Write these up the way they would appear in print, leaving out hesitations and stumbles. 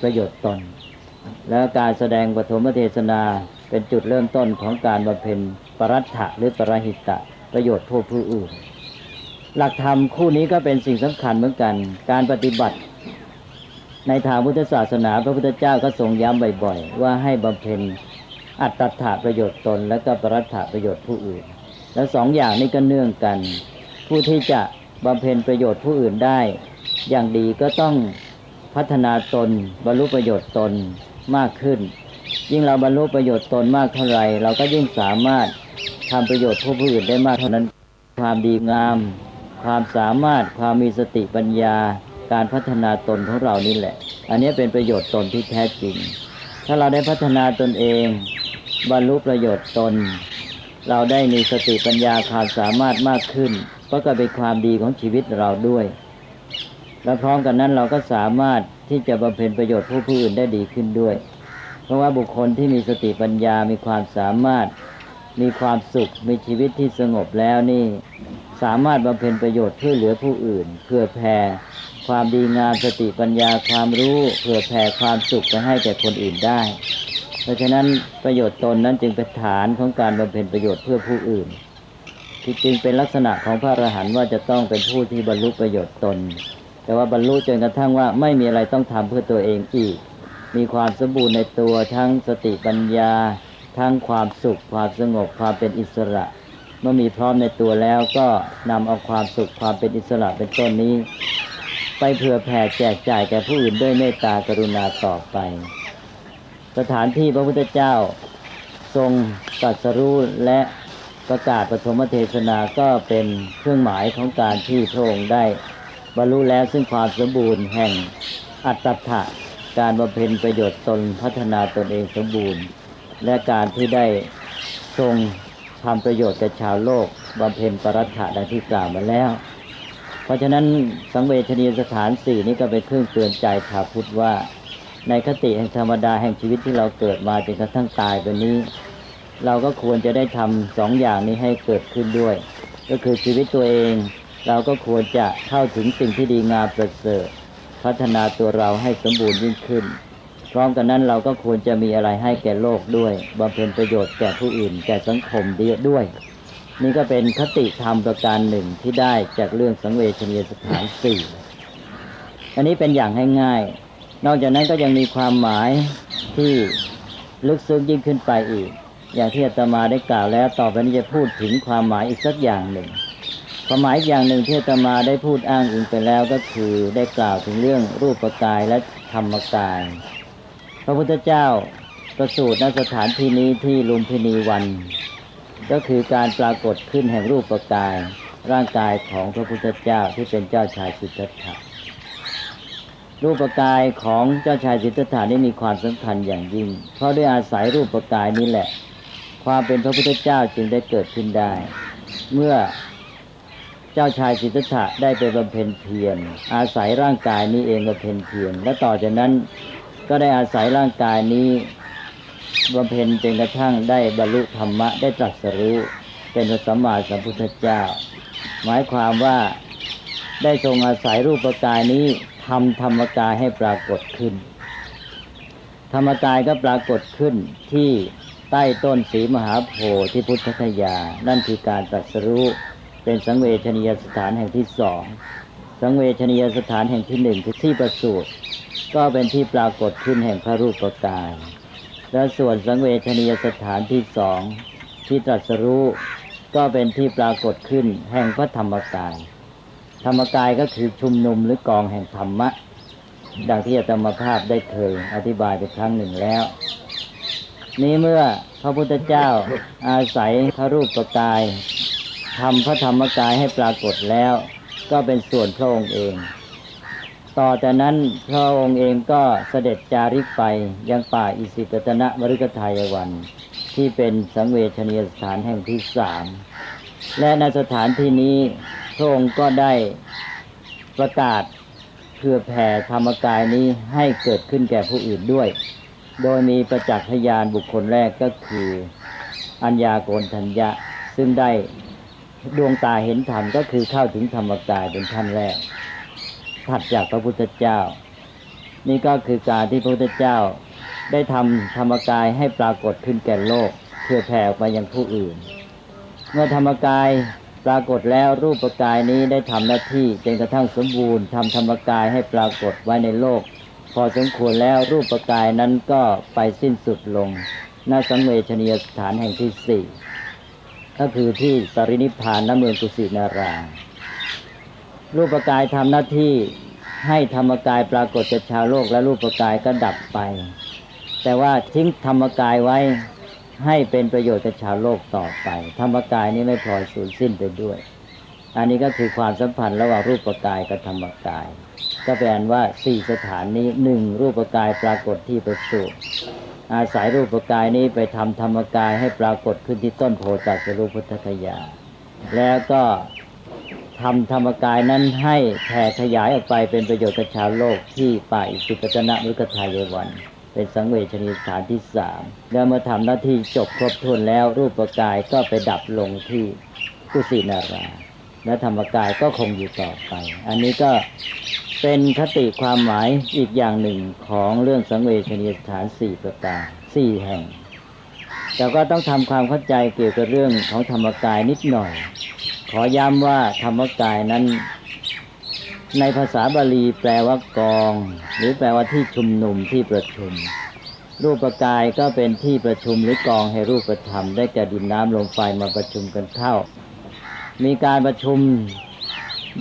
ประโยชน์ตนและการแสดงปฐมเทศนาเป็นจุดเริ่มต้นของการบำเพ็ญปรัตถะหรือปรหิตะประโยชน์เพื่อผู้อื่นหลักธรรมคู่นี้ก็เป็นสิ่งสำคัญเหมือนกันการปฏิบัติในทางพุทธศาสนาพระพุทธเจ้าก็ทรงย้ำบ่อยๆว่าให้บำเพ็ญอัตถะประโยชน์ตนและก็ปรัตถะประโยชน์ผู้อื่นแล้วสองอย่างนี้ก็เนื่องกันผู้ที่จะบำเพ็ญประโยชน์ผู้อื่นได้อย่างดีก็ต้องพัฒนาตนบรรลุประโยชน์ตนมากขึ้นยิ่งเราบรรลุประโยชน์ตนมากเท่าไหร่เราก็ยิ่งสามารถทำประโยชน์ผู้อื่นได้มากเท่านั้นความดีงามความสามารถความมีสติปัญญาการพัฒนาตนของเรานี่แหละอันนี้เป็นประโยชน์ตนที่แท้จริงถ้าเราได้พัฒนาตนเองบรรลุประโยชน์ตนเราได้มีสติปัญญาความสามารถมากขึ้นก็เป็นความดีของชีวิตเราด้วยและพร้อมกันนั้นเราก็สามารถที่จะบำเพ็ญประโยชน์ผู้อื่นได้ดีขึ้นด้วยเพราะว่าบุคคลที่มีสติปัญญามีความสามารถมีความสุขมีชีวิตที่สงบแล้วนี่สามารถบำเพ็ญประโยชน์ช่วยเหลือผู้อื่นเพื่อแผ่ความดีงามสติปัญญาความรู้เพื่อแผ่ความสุขไปให้แก่คนอื่นได้เพราะฉะนั้นประโยชน์ตนนั้นจึงเป็นฐานของการบำเพ็ญประโยชน์เพื่อผู้อื่นที่จริงเป็นลักษณะของพระอรหันต์ว่าจะต้องเป็นผู้ที่บรรลุประโยชน์ตนแต่ว่าบรรลุจนกระทั่งว่าไม่มีอะไรต้องทำเพื่อตัวเองอีกมีความสมบูรณ์ในตัวทั้งสติปัญญาทั้งความสุขความสงบความเป็นอิสระเมื่อมีพร้อมในตัวแล้วก็นำเอาความสุขความเป็นอิสระเป็นต้นนี้ไปเผื่อแผ่แจกจ่ายแก่ผู้อื่นด้วยเมตตากรุณาต่อไปสถานที่พระพุทธเจ้าทรงตรัสรู้และประกาศปฐมเทศนาก็เป็นเครื่องหมายของการที่พระองค์ได้บรรลุแล้วซึ่งความสมบูรณ์แห่งอัตถะการบำเพ็ญประโยชน์ตนพัฒนาตนเองสมบูรณ์และการที่ได้ทรงทำประโยชน์แก่ชาวโลกบำเพ็ญปรัตถะดังที่กล่าวมาแล้วเพราะฉะนั้นสังเวชนียสถาน4นี้ก็เป็นเครื่องเตือนใจชาวพุทธว่าในคติแห่งธรรมดาแห่งชีวิตที่เราเกิดมาจนกระทั่งตายไปนี้เราก็ควรจะได้ทำสองอย่างนี้ให้เกิดขึ้นด้วยก็คือชีวิตตัวเองเราก็ควรจะเข้าถึงสิ่งที่ดีงามประเสริฐพัฒนาตัวเราให้สมบูรณ์ยิ่งขึ้นพร้อมกันนั้นเราก็ควรจะมีอะไรให้แก่โลกด้วยบำเพ็ญประโยชน์แก่ผู้อื่นแก่สังคมด้วยนี่ก็เป็นคติธรรมประการหนึ่งที่ได้จากเรื่องสังเวชนียสถาน4อันนี้เป็นอย่างง่ายๆนอกจากนั้นก็ยังมีความหมายที่ลึกซึ้งยิ่งขึ้นไปอีกอย่างที่อาตมาได้กล่าวแล้วต่อไปนี้จะพูดถึงความหมายอีกสักอย่างหนึ่งความหมายอย่างหนึ่งที่อาตมาได้พูดอ้างอิงไปแล้วก็คือได้กล่าวถึงเรื่องรูปกายและธรรมกายพระพุทธเจ้าประสูติณสถานที่นี้ที่ลุมพินีวันก็คือการปรากฏขึ้นแห่งรูปกายร่างกายของพระพุทธเจ้าที่เป็นเจ้าชายสิทธัตถะรูปกายของเจ้าชายสิทธัตถะนี้มีความสำคัญอย่างยิ่งเพราะด้วยอาศัยรูปกายนี้แหละความเป็นพระพุทธเจ้าจึงได้เกิดขึ้นได้เมื่อเจ้าชายสิทธัตถะได้ไปบำเพ็ญเพียรอาศัยร่างกายนี้เองบำเพ็ญเพียรและต่อจากนั้นก็ได้อาศัยร่างกายนี้บำเพ็ญจนกระทั่งได้บรรลุธรรมะได้ตรัสรู้เป็นพระสัมมาสัมพุทธเจ้าหมายความว่าได้ทรงอาศัยรูปกายนี้ทำธรรมกายให้ปรากฏขึ้นธรรมกายก็ปรากฏขึ้นที่ใต้ต้นศรีมหาโพธิ์ที่พุทธคยานั่นคือการตรัสรู้เป็นสังเวชนียสถานแห่งที่สองสังเวชนียสถานแห่งที่หนึ่งคือที่ประสูติก็เป็นที่ปรากฏขึ้นแห่งพระรูปกายและส่วนสังเวชนียสถานที่สองที่ตรัสรู้ก็เป็นที่ปรากฏขึ้นแห่งพระธรรมกายธรรมกายก็คือชุมนุมหรือกองแห่งธรรมะดังที่อาตมาภาพได้เคยอธิบายไปครั้งหนึ่งแล้วนี้เมื่อพระพุทธเจ้าอาศัยพระรูปกายทำพระธรรมกายให้ปรากฏแล้วก็เป็นส่วนพระองค์เองต่อจากนั้นพระองค์เองก็เสด็จจาริกไปยังป่าอิสิปตนมฤคทายวันที่เป็นสังเวชนียสถานแห่งที่สามและในสถานที่นี้พระองค์ก็ได้ประกาศเพื่อแผ่ธรรมกายนี้ให้เกิดขึ้นแก่ผู้อื่นด้วยโดยมีประจักษ์พยานบุคคลแรกก็คืออัญญาโกณฑัญญะซึ่งได้ดวงตาเห็นธรรมก็คือเข้าถึงธรรมกายเป็นท่านแรกถัดจากพระพุทธเจ้า นี่ก็คือการที่พระพุทธเจ้าได้ทำธรรมกายให้ปรากฏขึ้นแก่โลกเพื่อแผ่ออกไปยังผู้อื่นเมื่อธรรมกายปรากฏแล้วรูปกายนี้ได้ทำหน้าที่จนกระทั่งสมบูรณ์ทำธรรมกายให้ปรากฏไว้ในโลกพอสมควรแล้วรูปกายนั้นก็ไปสิ้นสุดลงณสังเวชนียสถานแห่งที่สี่ก็คือที่ปรินิพพานณเมืองกุสินารารูปกายทำหน้าที่ให้ธรรมกายปรากฏแก่ชาวโลกและรูปกายก็ดับไปแต่ว่าทิ้งธรรมกายไว้ให้เป็นประโยชน์กับชาวโลกต่อไปธรรมกายนี้ไม่พลอยสูญสิ้นไปด้วยอันนี้ก็คือความสัมพันธ์ระหว่างรูปกายกับธรรมกายก็แปลว่าสี่สถานนี้หนึ่งรูปกายปรากฏที่ประสูติอาศัยรูปกายนี้ไปทำธรรมกายให้ปรากฏขึ้นที่ต้นโพธิ์ตรัสรู้พุทธคยาแล้วก็ทำธรรมกายนั้นให้แผ่ขยายออกไปเป็นประโยชน์กับชาวโลกที่ป่าอิสิปตนมฤคทายวันเป็นสังเวชนียสถานที่สามแล้วเมื่อทำหน้าที่จบครบถ้วนแล้วรูปกายก็ไปดับลงที่กุสินาราและธรรมกายก็คงอยู่ต่อไปอันนี้ก็เป็นคติความหมายอีกอย่างหนึ่งของเรื่องสังเวชนียสถานสี่ประการสี่แห่งแต่ก็ต้องทำความเข้าใจเกี่ยวกับเรื่องของธรรมกายนิดหน่อยขอย้ำว่าธรรมกายนั้นในภาษาบาลีแปลว่ากองหรือแปลว่าที่ชุมนุมที่ประชุมรูปกายก็เป็นที่ประชุมหรือกองให้รูปธรรมได้แก่ดินน้ำลมไฟมาประชุมกันเข้ามีการประชุม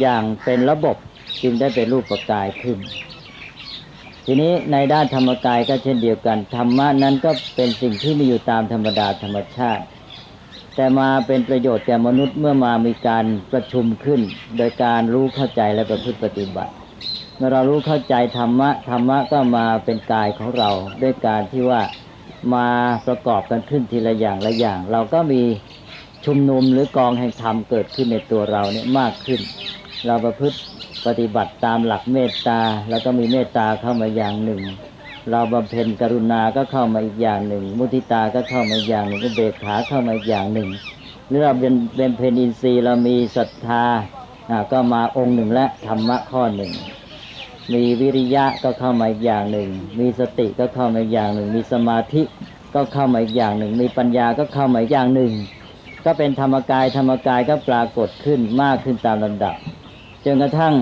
อย่างเป็นระบบจึงได้เป็นรูปกายขึ้นทีนี้ในด้านธรรมกายก็เช่นเดียวกันธรรมะนั้นก็เป็นสิ่งที่มีอยู่ตามธรรมดาธรรมชาติแต่มาเป็นประโยชน์แก่มนุษย์เมื่อมามีการประชุมขึ้นโดยการรู้เข้าใจและประพฤติปฏิบัติเมื่อเรารู้เข้าใจธรรมะธรรมะก็มาเป็นกายของเราด้วยการที่ว่ามาประกอบกันขึ้นทีละอย่างละอย่างเราก็มีชุมนุมหรือกองแห่งธรรมเกิดขึ้นในตัวเราเนี่ยมากขึ้นเราประพฤติปฏิบัติตามหลักเมตตาแล้วก็มีเมตตาเข้ามาอย่างหนึ่งเราบำเพ็ญกรุณาก็เข้ามาอีกอย่างหนึ่งมุทิตาก็เข้ามาอีกอย่างหนึ่งอุเบกขาเข้ามาอีกอย่างหนึ่งหรือเราเป็นเพนอินทรีย์เรามีศรัทธาก็มาองค์หนึ่งและธรรมะข้อหนึ่งมีวิริยะก็เข้ามาอีกอย่างหนึ่งมีสติก็เข้ามาอีกอย่างหนึ่งมีสมาธิก็เข้ามาอีกอย่างหนึ่งมีปัญญาก็เข้ามาอีกอย่างหนึ่งก็เป็นธรรมกายธรรมกายก็ปรากฏขึ้นมากขึ้นตามลำดับจนกระทั่ง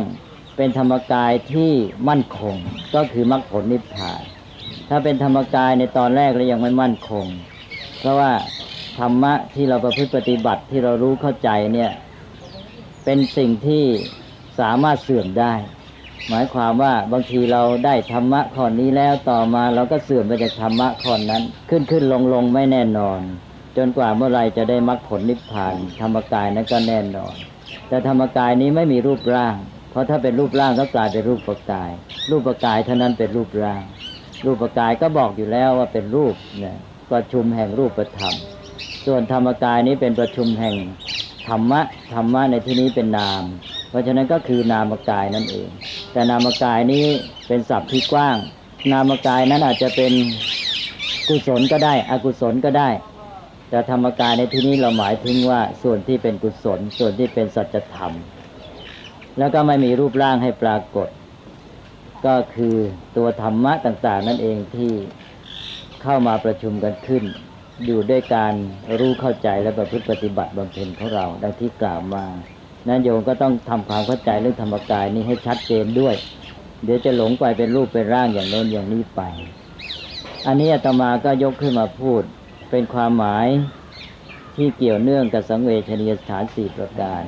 เป็นธรรมกายที่มั่นคงก็คือมรรคผลนิพพานถ้าเป็นธรรมกายในตอนแรกแล้วยังไม่มั่นคงเพราะว่าธรรมะที่เราประพฤติปฏิบัติที่เรารู้เข้าใจเนี่ยเป็นสิ่งที่สามารถเสื่อมได้หมายความว่าบางทีเราได้ธรรมะข้อนี้แล้วต่อมาเราก็เสื่อมไปจากธรรมะข้อนั้นขึ้นลงไม่แน่นอนจนกว่าเมื่อไรจะได้มรรคผลนิพพานธรรมกายนั้นก็แน่นอนแต่ธรรมกายนี้ไม่มีรูปร่างเพราะถ้าเป็นรูปร่างก็กลายเป็นรูปกายรูปกายเท่านั้นเป็นรูปร่างรูปกายก็บอกอยู่แล้วว่าเป็นรูปเนี่ยประชุมแห่งรูปธรรมส่วนธรรมกายนี้เป็นประชุมแห่งธรรมะในที่นี้เป็นนามเพราะฉะนั้นก็คือนามกายนั่นเองแต่นามกายนี้เป็นศัพท์ที่กว้างนามกายนั้นอาจจะเป็นกุศลก็ได้อกุศลก็ได้แต่ธรรมกายในที่นี้เราหมายถึงว่าส่วนที่เป็นกุศลส่วนที่เป็นสัจธรรมแล้วก็ไม่มีรูปร่างให้ปรากฏก็คือตัวธรรมะต่างๆนั่นเองที่เข้ามาประชุมกันขึ้นอยู่ด้วยการรู้เข้าใจและประพฤติปฏิบัติบำเพ็ญของเราดังที่กล่าวมานั้นโยมก็ต้องทำความเข้าใจเรื่องธรรมกายนี้ให้ชัดเจนด้วยเดี๋ยวจะหลงไปเป็นรูปเป็นร่างอย่างโน้นอย่างนี้ไปอันนี้อาตมาก็ยกขึ้นมาพูดเป็นความหมายที่เกี่ยวเนื่องกับสังเวชนียสถานสี่ประการ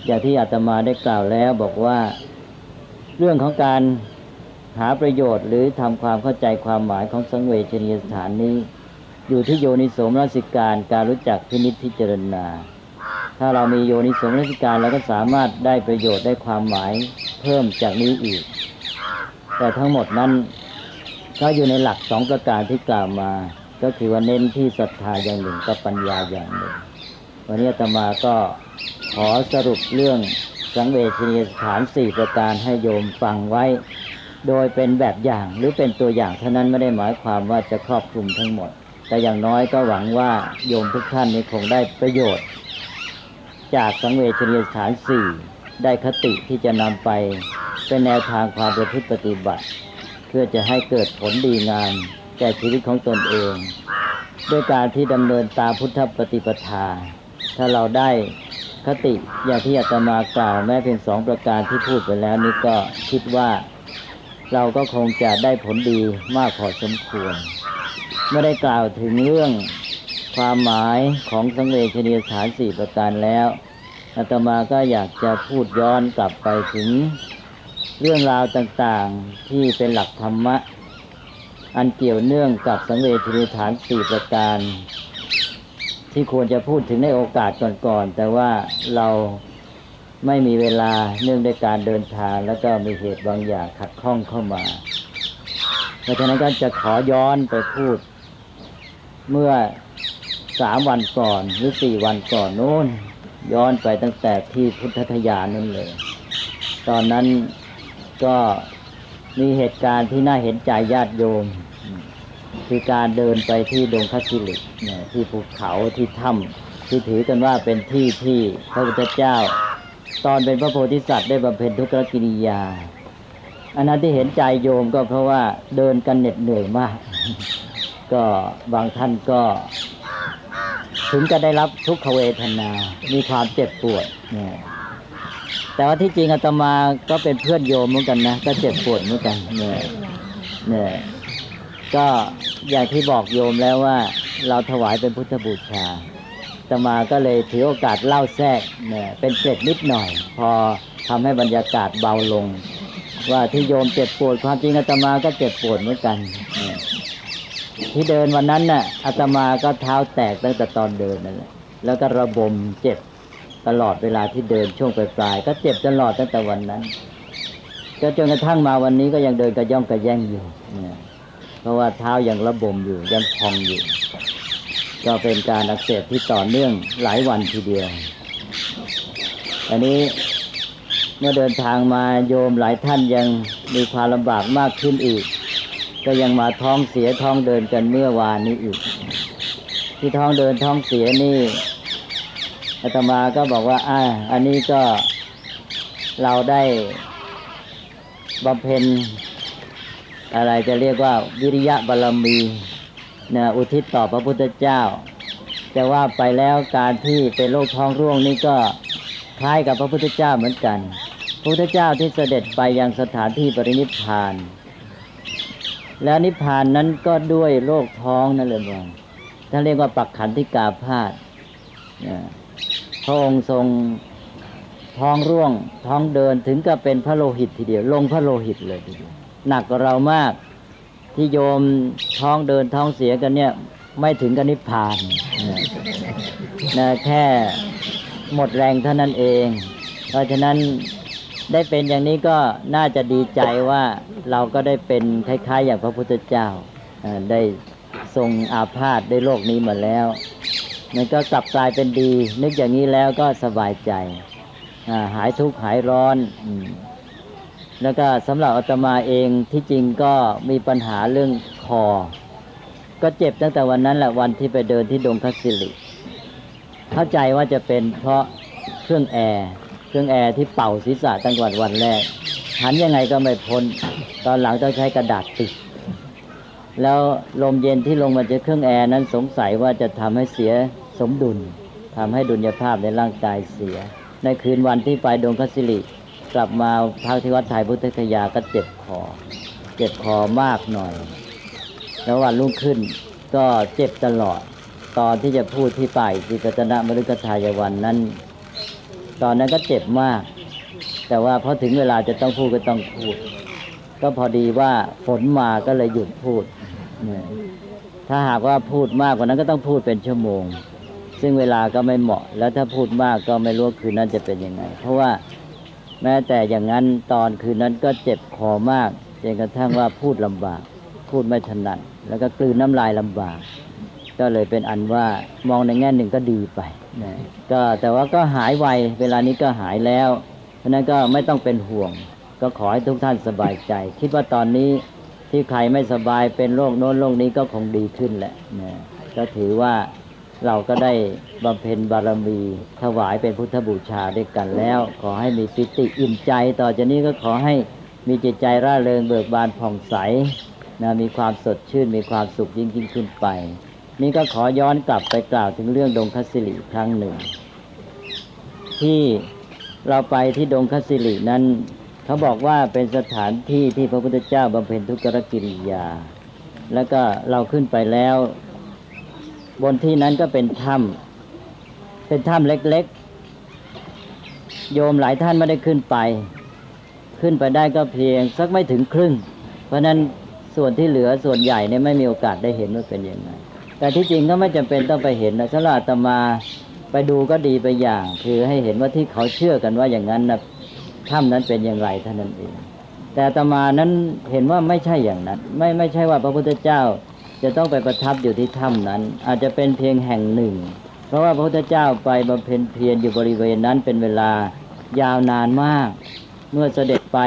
อย่างที่อาตมาได้กล่าวแล้วบอกว่าเรื่องของการหาประโยชน์หรือทำความเข้าใจความหมายของสังเวชนียสถานนี้อยู่ที่โยนิโสมนสิการการรู้จักพินิจพิจารณาถ้าเรามีโยนิโสมนสิการเราก็สามารถได้ประโยชน์ได้ความหมายเพิ่มจากนี้อีกแต่ทั้งหมดนั้นก็อยู่ในหลัก2ประการที่กล่าวมาก็คือว่าเน้นที่ศรัทธาอย่างหนึ่งกับปัญญาอย่างหนึ่งวันนี้อาตมาก็ขอสรุปเรื่องสังเวชนียสถาน4ประการให้โยมฟังไว้โดยเป็นแบบอย่างหรือเป็นตัวอย่างเท่านั้นไม่ได้หมายความว่าจะครอบคลุมทั้งหมดแต่อย่างน้อยก็หวังว่าโยมทุกท่านนี้คงได้ประโยชน์จากสังเวชนียสถาน4ได้คติที่จะนำไปเป็นแนวทางความประพฤติปฏิบัติ พื่อจะให้เกิดผลดีงามแก่ชีวิตของตนเองด้วยการที่ดำเนินตามพุทธปฏิปทาถ้าเราได้คติอย่างที่อาตมากล่าวแม้เพียง2ประการที่พูดไปแล้วนี้ก็คิดว่าเราก็คงจะได้ผลดีมากพอสมควรเมื่อได้กล่าวถึงเรื่องความหมายของสังเวชนียสถาน4ประการแล้วอาตมาก็อยากจะพูดย้อนกลับไปถึงเรื่องราวต่างๆที่เป็นหลักธรรมะอันเกี่ยวเนื่องกับสังเวชนียสถาน4ประการที่ควรจะพูดถึงในโอกาสก่อนๆแต่ว่าเราไม่มีเวลาเนื่องด้วยการเดินทางแล้วก็มีเหตุบางอย่างขัดข้องเข้ามาเพราะฉะนั้นก็จะขอย้อนไปพูดเมื่อ3 วันก่อนหรือ4 วันก่อนโน้นย้อนไปตั้งแต่ที่พุทธทยานนั่นเลยตอนนั้นก็มีเหตุการณ์ที่น่าเห็นใจญาติโยมคือการเดินไปที่ดงคัสสิลิที่ภูเขาที่ถ้ำที่ถือกันว่าเป็นที่ที่พระพุทธเจ้าตอนเป็นพระโพธิสัตว์ได้บำเพ็ญทุกขกิริยาอันนั้นที่เห็นใจโยมก็เพราะว่าเดินกันเหน็ดเหนื่อยมากก็บางท่านก็ถึงจะได้รับทุกขเวทนามีความเจ็บปวดแต่ว่าที่จริงอาตมาก็เป็นเพื่อนโยมเหมือนกันนะก็เจ็บปวดเหมือนกันเนี่ยก็อย่างที่บอกโยมแล้วว่าเราถวายเป็นพุทธบูชาอาตมาก็เลยถือโอกาสเล่าแทรกเนี่ยเป็นเกร็ดนิดหน่อยพอทำให้บรรยากาศเบาลงว่าที่โยมเจ็บปวดความจริงอาตมาก็เจ็บปวดเหมือนกันที่เดินวันนั้นน่ะอาตมาก็เท้าแตกตั้งแต่ตอนเดินนั่นแหละแล้วก็ระบมเจ็บตลอดเวลาที่เดินช่วงปลายๆก็เจ็บตลอดตั้งแต่วันนั้นก็จนกระทั่งมาวันนี้ก็ยังเดินกระย่องกระแย่งอยู่เนี่ยเพราะว่าเท้ายังระบมอยู่ยังพองอยู่ก็เป็นการอักเสบที่ต่อเนื่องหลายวันทีเดียวอันนี้เมื่อเดินทางมาโยมหลายท่านยังมีความลำบากมากขึ้นอีกก็ยังมาท้องเสียท้องเดินกันเมื่อวานนี้อีกที่ท้องเดินท้องเสียนี่อาตมาก็บอกว่าอันนี้ก็เราได้บำเพ็ญอะไรจะเรียกว่าวิริยะบารมีนะอุทิศต่อพระพุทธเจ้าแต่ว่าไปแล้วการที่เป็นโรคท้องร่วงนี่ก็คล้ายกับพระพุทธเจ้าเหมือนกันพระพุทธเจ้าที่เสด็จไปยังสถานที่ปรินิพพานแล้วนิพพานนั้นก็ด้วยโรคท้องนั่นเลยว่าท่านเรียกว่าปักขันธิกาพาธพระองค์ทรงท้องร่วงท้องเดินถึงกับเป็นพระโลหิตทีเดียวลงพระโลหิตเลยทีเดียวหนักกว่าเรามากที่โยมท้องเดินท้องเสียกันเนี่ยไม่ถึงกับนิพพานนะแค่หมดแรงเท่านั้นเองเพราะฉะนั้นได้เป็นอย่างนี้ก็น่าจะดีใจว่าเราก็ได้เป็นคล้ายๆอย่างพระพุทธเจ้าได้ทรงอาพาธได้โรคนี้มาแล้วมันก็กลับกลายเป็นดีนึกอย่างนี้แล้วก็สบายใจหายทุกข์หายร้อนแล้วก็สำหรับอาตมาเองที่จริงก็มีปัญหาเรื่องคอก็เจ็บตั้งแต่วันนั้นแหละวันที่ไปเดินที่ดงคัสสิลิเข้าใจว่าจะเป็นเพราะเครื่องแอร์ที่เป่าศีรษะตั้งแต่วันแรกหันยังไงก็ไม่พ้นตอนหลังต้องใช้กระดาษติดแล้วลมเย็นที่ลงมาจากเครื่องแอร์นั้นสงสัยว่าจะทำให้เสียสมดุลทำให้ดุลยภาพในร่างกายเสียในคืนวันที่ไปดงคัสสิลิกลับมาพักที่วัดไทยพุทธคยาก็เจ็บคอมากหน่อยแล้ววันรุ่งขึ้นก็เจ็บตลอดตอนที่จะพูดที่ป่ายสิกตนะมฤคทายวันนั้นตอนนั้นก็เจ็บมากแต่ว่าพอถึงเวลาจะต้องพูดก็ต้องพูดก็พอดีว่าฝนมาก็เลยหยุดพูดถ้าหากว่าพูดมากกว่านั้นก็ต้องพูดเป็นชั่วโมงซึ่งเวลาก็ไม่เหมาะแล้วถ้าพูดมากก็ไม่รู้คืนนั้นจะเป็นยังไงเพราะว่าแม้แต่อย่างนั้นตอนคืนนั้นก็เจ็บคอมากจนกระทั่งว่าพูดลำบากพูดไม่ถนัดแล้วก็กลืนน้ำลายลำบากก็เลยเป็นอันว่ามองในแง่หนึ่งก็ดีไปนะก็แต่ว่าก็หายไวเวลานี้ก็หายแล้วเพราะนั้นก็ไม่ต้องเป็นห่วงก็ขอให้ทุกท่านสบายใจคิดว่าตอนนี้ที่ใครไม่สบายเป็นโรคโน้นโรคนี้ก็คงดีขึ้นแหละนะก็ถือว่าเราก็ได้บำเพ็ญบารมีถวายเป็นพุทธบูชาด้วยกันแล้วขอให้มีปิติอิ่มใจต่อจากนี้ก็ขอให้ มีจิตใจร่าเริงเบิกบานผ่องใสนะมีความสดชื่นมีความสุขยิ่งขึ้นไปนี่ก็ขอย้อนกลับไปกล่าวถึงเรื่องดงคัสสิริครั้งหนึ่งที่เราไปที่ดงคัสสิรินั้นเขาบอกว่าเป็นสถานที่ที่พระพุทธเจ้าบำเพ็ญทุกขกิริยาแล้วก็เราขึ้นไปแล้วบนที่นั้นก็เป็นถ้ำเล็กๆโยมหลายท่านไม่ได้ขึ้นไปได้ก็เพียงสักไม่ถึงครึ่งเพราะนั้นส่วนที่เหลือส่วนใหญ่เนี่ยไม่มีโอกาสได้เห็นว่าเป็นยังไงแต่ที่จริงก็ไม่จำเป็นต้องไปเห็นนะสำหรับอาตมาไปดูก็ดีไปอย่างคือให้เห็นว่าที่เขาเชื่อกันว่าอย่างนั้นนะถ้ำนั้นเป็นอย่างไรเท่านั้นเองแต่อาตมานั้นเห็นว่าไม่ใช่อย่างนั้นไม่ใช่ว่าพระพุทธเจ้าจะต้องไปประทับอยู่ที่ถ้ำนั้นอาจจะเป็นเพียงแห่งหนึ่งเพราะว่าพระพุทธเจ้าไปบำเพ็ญเพียรอยู่บริเวณนั้นเป็นเวลายาวนานมากเมื่อเสด็จไป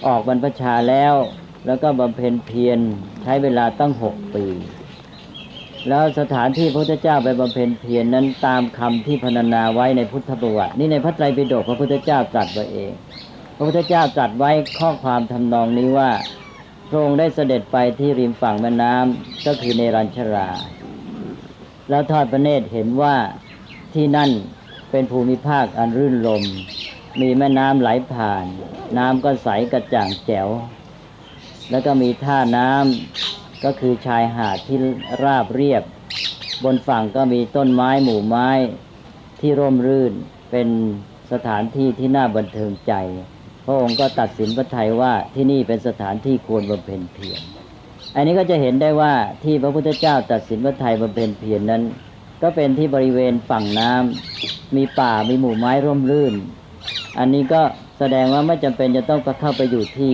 ออกบรรพชาแล้วก็บำเพ็ญเพียรใช้เวลาตั้ง6 ปีแล้วสถานที่พระพุทธเจ้าไปบำเพ็ญเพียรนั้นตามคำที่พรรณนาไว้ในพุทธประวัตินี่ในพระไตรปิฎกพระพุทธเจ้าตรัสไว้เองพระพุทธเจ้าตรัสไว้ข้อความทำนองนี้ว่าพระองค์ได้เสด็จไปที่ริมฝั่งแม่น้ำก็คือเนรัญชราแล้วทอดพระเนตรเห็นว่าที่นั่นเป็นภูมิภาคอันรื่นรมย์มีแม่น้ำไหลผ่านน้ำก็ใสกระจ่างแจ๋วแล้วก็มีท่าน้ำก็คือชายหาดที่ราบเรียบบนฝั่งก็มีต้นไม้หมู่ไม้ที่ร่มรื่นเป็นสถานที่ที่น่าบันเทิงใจพระองค์ก็ตัดสินพระทัยว่าที่นี่เป็นสถานที่ควรบำเพ็ญเพียรอันนี้ก็จะเห็นได้ว่าที่พระพุทธเจ้าตัดสินพระทัยบำเพ็ญเพียรนั้นก็เป็นที่บริเวณฝั่งน้ำมีป่ามีหมู่ไม้ร่มรื่นอันนี้ก็แสดงว่าไม่จำเป็นจะต้องเข้าไปอยู่ที่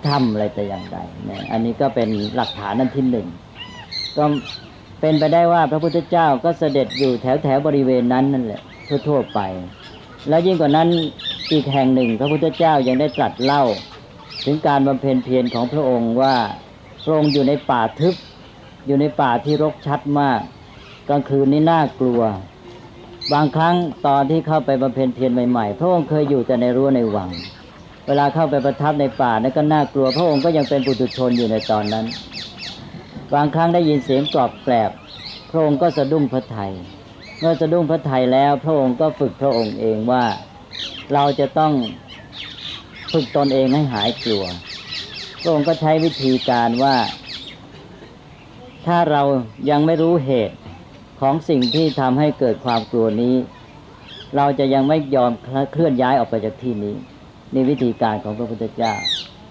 ถ้ำอะไรแต่อย่างใดนะอันนี้ก็เป็นหลักฐานนั่นที่หนึ่งก็เป็นไปได้ว่าพระพุทธเจ้าก็เสด็จอยู่แถวบริเวณนั้นนั่นแหละทั่วๆไปแล้วยิ่งกว่านั้นอีกแห่งหนึ่งพระพุทธเจ้ายังได้ตรัสเล่าถึงการบำเพ็ญเพียรของพระองค์ว่าพระองค์อยู่ในป่าทึบอยู่ในป่าที่รกชัดมากกลางคืนนี้น่ากลัวบางครั้งตอนที่เข้าไปบำเพ็ญเพียรใหม่ๆพระองค์เคยอยู่แต่ในรั้วในวังเวลาเข้าไปประทับในป่านั้นก็น่ากลัวพระองค์ก็ยังเป็นปุถุชนอยู่ในตอนนั้นบางครั้งได้ยินเสียงกรอบแกรบพระองค์ก็สะดุ้งพระทัยเมื่อสะดุ้งพระทัยแล้วพระองค์ก็ฝึกพระองค์เองว่าเราจะต้องฝึกตนเองให้หายกลัวพระองค์ก็ใช้วิธีการว่าถ้าเรายังไม่รู้เหตุของสิ่งที่ทำให้เกิดความกลัวนี้เราจะยังไม่ยอมเคลื่อนย้ายออกไปจากที่นี้นี่วิธีการของพระพุทธเจ้า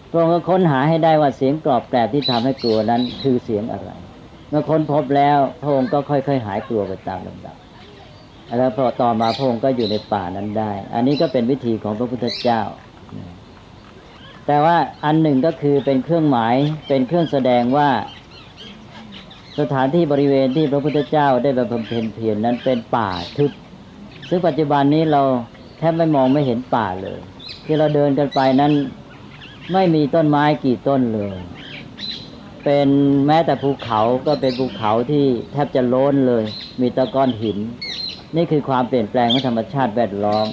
พระองค์ก็ค้นหาให้ได้ว่าเสียงกรอบแกรบที่ทำให้กลัวนั้นคือเสียงอะไรเมื่อค้นพบแล้วพระองค์ก็ค่อยๆหายกลัวไปตามลำดับแล้วพอต่อมาพระองค์ก็อยู่ในป่านั้นได้อันนี้ก็เป็นวิธีของพระพุทธเจ้าแต่ว่าอันหนึ่งก็คือเป็นเครื่องหมายเป็นเครื่องแสดงว่าสถานที่บริเวณที่พระพุทธเจ้าได้บำเพ็ญเพียรนั้นเป็นป่าทึบซึ่งปัจจุบันนี้เราแทบไม่เห็นป่าเลยที่เราเดินกันไปนั้นไม่มีต้นไม้กี่ต้นเลยเป็นแม้แต่ภูเขาก็เป็นภูเขาที่แทบจะโล้นเลยมีแต่ก้อนหินนี่คือความเปลี่ยนแปลงของธรรมชาติแวดล้อม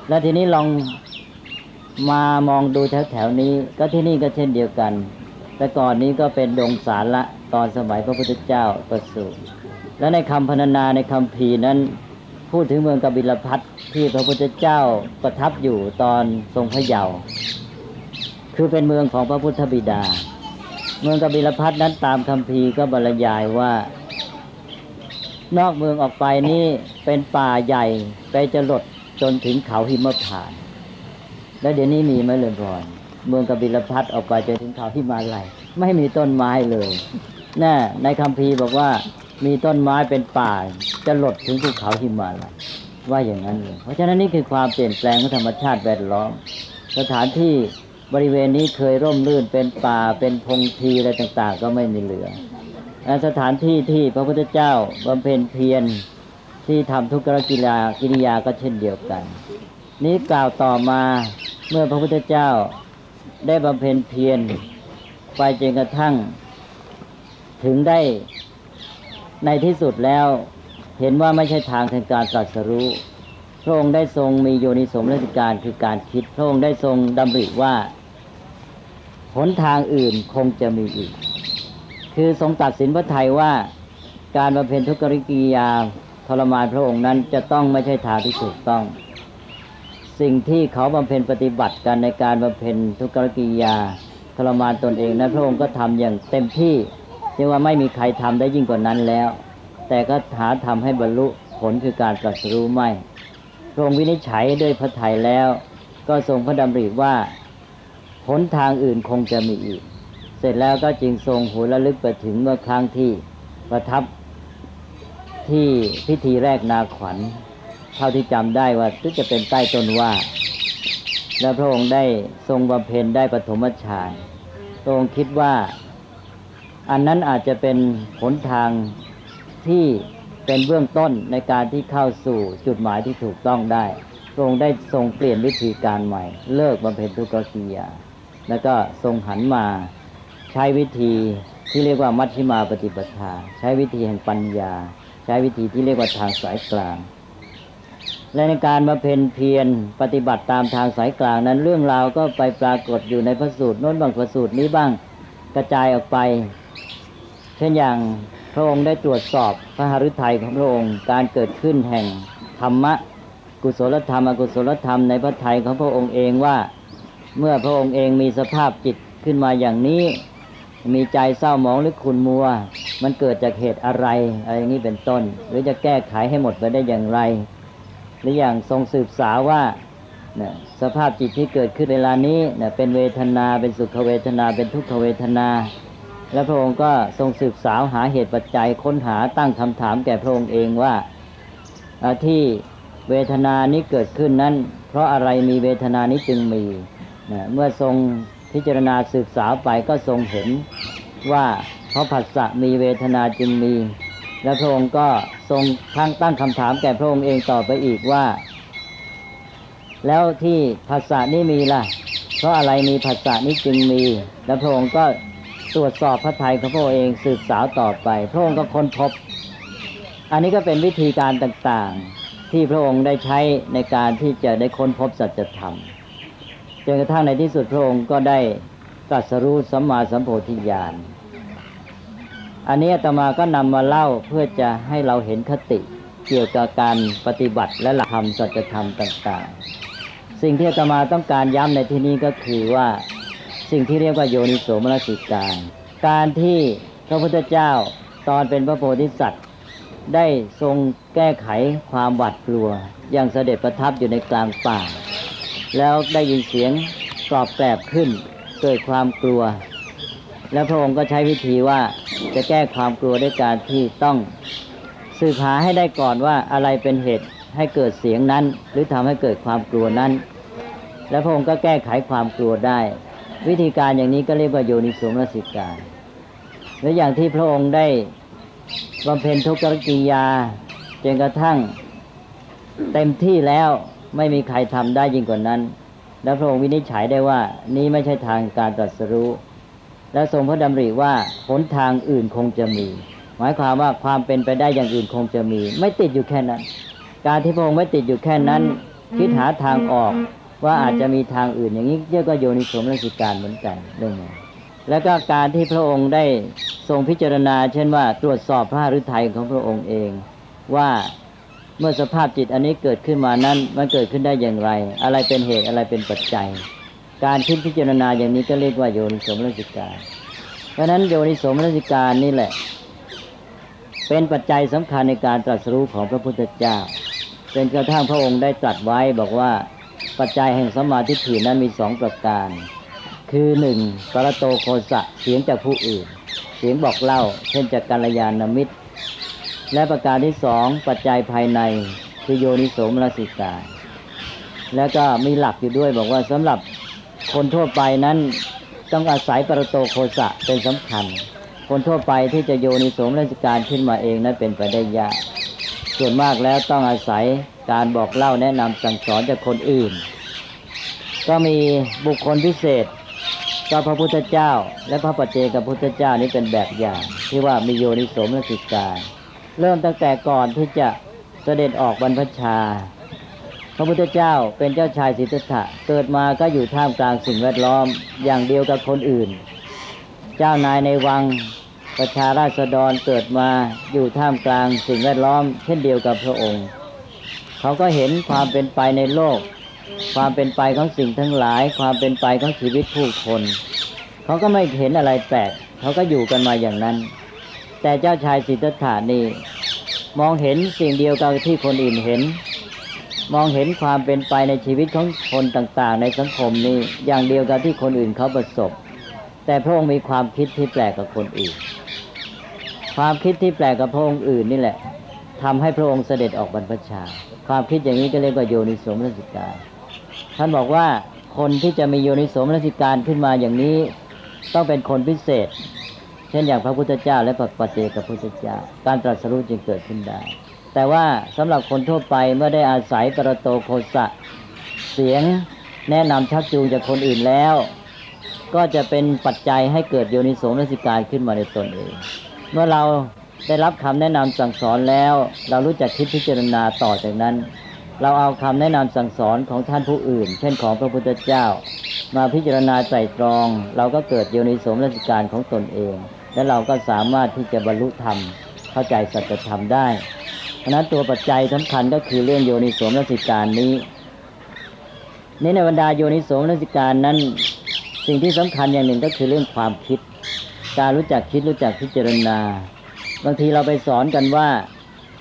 และทีนี้ลองมามองดูแถวๆนี้ก็ที่นี่ก็เช่นเดียวกันแต่ก่อนนี้ก็เป็นดงสาระตอนสมัยพระพุทธเจ้าประสูติและในคำพรรณนาในคัมภีร์นั้นพูดถึงเมืองกบิลพัสต์ที่พระพุทธเจ้าประทับอยู่ตอนทรงพระเยาว์คือเป็นเมืองของพระพุทธบิดาเมืองกบิลพัสต์นั้นตามคัมภีร์ก็บรรยายว่านอกเมืองออกไปนี่เป็นป่าใหญ่ไปจรดจนถึงเขาหิมพานต์แล้วเดี๋ยวนี้มีไหมเลยพรเมืองกบิลพัสต์ออกไปจนถึงเขาหิมาลัยไม่มีต้นไม้เลยน่ะในคัมภีร์บอกว่ามีต้นไม้เป็นป่าจะหลดถึงภูเขาหิมาลัยว่าอย่างนั้นเลยเพราะฉะนั้นนี่คือความเปลี่ยนแปลงของธรรมชาติแวดล้อมสถานที่บริเวณนี้เคยร่มรื่นเป็นป่าเป็นพงทีอะไรต่างๆก็ไม่มีเหลือสถานที่ที่พระพุทธเจ้าบำเพ็ญเพียรที่ทำทุกขกิริยาก็เช่นเดียวกันนี้กล่าวต่อมาเมื่อพระพุทธเจ้าได้บำเพ็ญเพียรไปจนกระทั่งถึงได้ในที่สุดแล้วเห็นว่าไม่ใช่ทางแห่งการตรัสรู้ พระองค์ได้ทรงมีโยนิโสมนสิการคือการคิดพระองค์ได้ทรงดำริว่าหนทางอื่นคงจะมีอีกคือทรงตัดสินพระทัยว่าการบำเพ็ญทุกขกิริยาทรมานพระองค์นั้นจะต้องไม่ใช่ทางที่ถูกต้องสิ่งที่เขาบำเพ็ญปฏิบัติกันในการบำเพ็ญทุกขกิริยาทรมานตนเองนั้นพระองค์ก็ทำอย่างเต็มที่เรียกว่าไม่มีใครทำได้ยิ่งกว่านั้นแล้วแต่ก็หาทำให้บรรลุผลคือการตรัสรู้ไม่พระองค์วินิจฉัยด้วยพระทัยแล้วก็ทรงพระดำริว่าหนทางอื่นคงจะมีอีกเสร็จแล้วก็จึงทรงหูระลึกไปถึงเมื่อครั้งที่ประทับที่พิธีแรกนาขวัญเท่าที่จำได้ว่าจะเป็นใต้ต้นว่าและพระองค์ได้ทรงบำเพ็ญได้ปฐมฌานพระองค์คิดว่าอันนั้นอาจจะเป็นหนทางที่เป็นเบื้องต้นในการที่เข้าสู่จุดหมายที่ถูกต้องได้พระองค์ได้ทรงเปลี่ยนวิธีการใหม่เลิกบำเพ็ญทุกขกิริยาแล้วก็ทรงหันมาใช้วิธีที่เรียกว่ามัชฌิมาปฏิปทาใช้วิธีแห่งปัญญาใช้วิธีที่เรียกว่าทางสายกลางและในการบำเพ็ญเพียรปฏิบัติตามทางสายกลางนั้นเรื่องราวก็ไปปรากฏอยู่ในพระสูตรโน้นบ้างพระสูตรนี้บ้างกระจายออกไปเช่นอย่างพระองค์ได้ตรวจสอบพระหฤทัยของพระองค์การเกิดขึ้นแห่งธรรมะกุศลธรรมอกุศลธรรมในพระทัยของพระองค์เองว่าเมื่อพระองค์เองมีสภาพจิตขึ้นมาอย่างนี้มีใจเศร้าหมองหรือขุ่นมัวมันเกิดจากเหตุอะไรอย่างนี้เป็นต้นหรือจะแก้ไขให้หมดไปได้อย่างไรหรืออย่างทรงสืบสาวว่าสภาพจิตที่เกิดขึ้นเวลานี้เป็นเวทนาเป็นสุขเวทนาเป็นทุกขเวทนาและพระองค์ก็ทรงสืบสาวหาเหตุปัจจัยค้นหาตั้งคำถามแก่พระองค์เองว่าที่เวทนานี้เกิดขึ้นนั้นเพราะอะไรมีเวทนานี้จึงมีเมื่อทรงพิจารณาสืบสาวไปก็ทรงเห็นว่าเพราะผัสสะมีเวทนาจึงมีและพระองค์ก็ทรงตั้งคำถามแก่พระองค์เองต่อไปอีกว่าแล้วที่ผัสสะนี้มีล่ะเพราะอะไรมีผัสสะนี้จึงมีและพระองค์ก็ตรวจสอบพระทัยของพระองค์เองสืบสาวต่อไปพระองค์ก็ค้นพบอันนี้ก็เป็นวิธีการต่างๆที่พระองค์ได้ใช้ในการที่จะได้ค้นพบสัจธรรมจนกระทั่งในที่สุดพระองค์ก็ได้ตรัสรู้สัมมาสัมโพธิญาณอันนี้อาตมาก็นำมาเล่าเพื่อจะให้เราเห็นคติเกี่ยวกับการปฏิบัติและหลักธรรมสัจธรรมต่างๆสิ่งที่อาตมาต้องการย้ำในที่นี้ก็คือว่าสิ่งที่เรียกว่าโยนิโสมนสิการการที่พระพุทธเจ้าตอนเป็นพระโพธิสัตว์ได้ทรงแก้ไขความหวาดกลัวอย่างเสด็จประทับอยู่ในกลางป่าแล้วได้ยินเสียงกรอบแกรบขึ้นเกิดความกลัวแล้วพระองค์ก็ใช้วิธีว่าจะแก้ความกลัวด้วยการที่ต้องสืบหาให้ได้ก่อนว่าอะไรเป็นเหตุให้เกิดเสียงนั้นหรือทำให้เกิดความกลัวนั้นแล้วพระองค์ก็แก้ไขความกลัวได้วิธีการอย่างนี้ก็เรียกว่าโยนิโสมนสิการและอย่างที่พระองค์ได้บำเพ็ญทุกขกิริยาจนกระทั่งเต็มที่แล้วไม่มีใครทำได้ยิ่งกว่านั้นและพระองค์วินิจฉัยได้ว่านี้ไม่ใช่ทางการตรัสรู้และทรงพระดำริว่าหนทางอื่นคงจะมีหมายความว่าความเป็นไปได้อย่างอื่นคงจะมีไม่ติดอยู่แค่นั้นการที่พระองค์ไม่ติดอยู่แค่นั้นคิดหาทางออกว่าอาจจะมีทางอื่นอย่างนี้เรียกว่าโยนิโสมนสิการเหมือนกันเรื่องนี้แล้วก็การที่พระองค์ได้ทรงพิจารณาเช่นว่าตรวจสอบพระฤทัยของพระองค์เองว่าเมื่อสภาพจิตอันนี้เกิดขึ้นมานั้นมันเกิดขึ้นได้อย่างไรอะไรเป็นเหตุอะไรเป็นปัจจัยการคิดพิจารณาอย่างนี้ก็เรียกว่าโยนิโสมนสิการเพราะนั้นโยนิโสมนสิการนี่แหละเป็นปัจจัยสำคัญในการตรัสรู้ของพระพุทธเจ้าเป็นกระทั่งพระองค์ได้ตรัสไว้บอกว่าปัจจัยแห่งสัมมาทิฏฐินั้นมี2ประการคือ1ปรโตโคสะเสียงจากผู้อื่นเสียงบอกเล่าเช่นจากกัลยาณมิตรและประการที่2ปัจจัยภายในคือโยนิโสมนสิการแล้วก็มีหลักอยู่ด้วยบอกว่าสำหรับคนทั่วไปนั้นต้องอาศัยปรโตโคสะเป็นสำคัญคนทั่วไปที่จะโยนิโสมนสิการขึ้นมาเองนั้นเป็นไปได้ยากส่วนมากแล้วต้องอาศัยการบอกเล่าแนะนำสั่งสอนจากคนอื่นก็มีบุคคลพิเศษก็พระพุทธเจ้าและพระปัจเจกพุทธเจ้านี้เป็นแบบอย่างที่ว่ามีโยนิโสมนสิการเริ่มตั้งแต่ก่อนที่จะเสด็จออกบรรพชา พระพุทธเจ้าเป็นเจ้าชายสิทธัตถะเกิดมาก็อยู่ท่ามกลางสิ่งแวดล้อมอย่างเดียวกับคนอื่นเจ้านายในวังประชาราษฎรเกิดมาอยู่ท่ามกลางสิ่งแวดล้อมเช่นเดียวกับพระองค์เขาก็เห็นความเป็นไปในโลกความเป็นไปของสิ่งทั้งหลายความเป็นไปของชีวิตผู้คนเขาก็ไม่เห็นอะไรแปลกเขาก็อยู่กันมาอย่างนั้นแต่เจ้าชายสิทธัตถะนี่มองเห็นสิ่งเดียวกับที่คนอื่นเห็นมองเห็นความเป็นไปในชีวิตของคนต่างๆในสังคมนี้อย่างเดียวกับที่คนอื่นเขาประสบแต่พระองค์มีความคิดที่แปลกกับคนอื่นความคิดที่แปลกกับพระองค์อื่นนี่แหละทำให้พระองค์เสด็จออกบรรพชาความคิดอย่างนี้ก็เรียกว่าโยนิโสมนสิการท่านบอกว่าคนที่จะมีโยนิโสมนสิการขึ้นมาอย่างนี้ต้องเป็นคนพิเศษเช่นอย่างพระพุทธเจ้าและปัจเจกพุทธเจ้าการตรัสรู้จึงเกิดขึ้นได้แต่ว่าสำหรับคนทั่วไปเมื่อได้อาศัยปรโตโคสะเสียงแนะนำชักจูงจากคนอื่นแล้วก็จะเป็นปัจจัยให้เกิดโยนิโสมนสิการขึ้นมาในตนเองเมื่อเราได้รับคำแนะนำสั่งสอนแล้วเรารู้จักคิดพิจารณาต่อจากนั้นเราเอาคำแนะนำสั่งสอนของท่านผู้อื่นเช่นของพระพุทธเจ้ามาพิจารณาไตร่ตรองเราก็เกิดโยนิโสมนสิการของตนเองและเราก็สามารถที่จะบรรลุธรรมเข้าใจสัจธรรมได้เพราะนั้นตัวปัจจัยสำคัญก็คือเรื่องโยนิโสมนสิการนี้ในบรรดาโยนิโสมนสิการนั้นสิ่งที่สำคัญอย่างหนึ่งก็คือเรื่องความคิดการรู้จักคิดรู้จักพิจารณาบางทีเราไปสอนกันว่า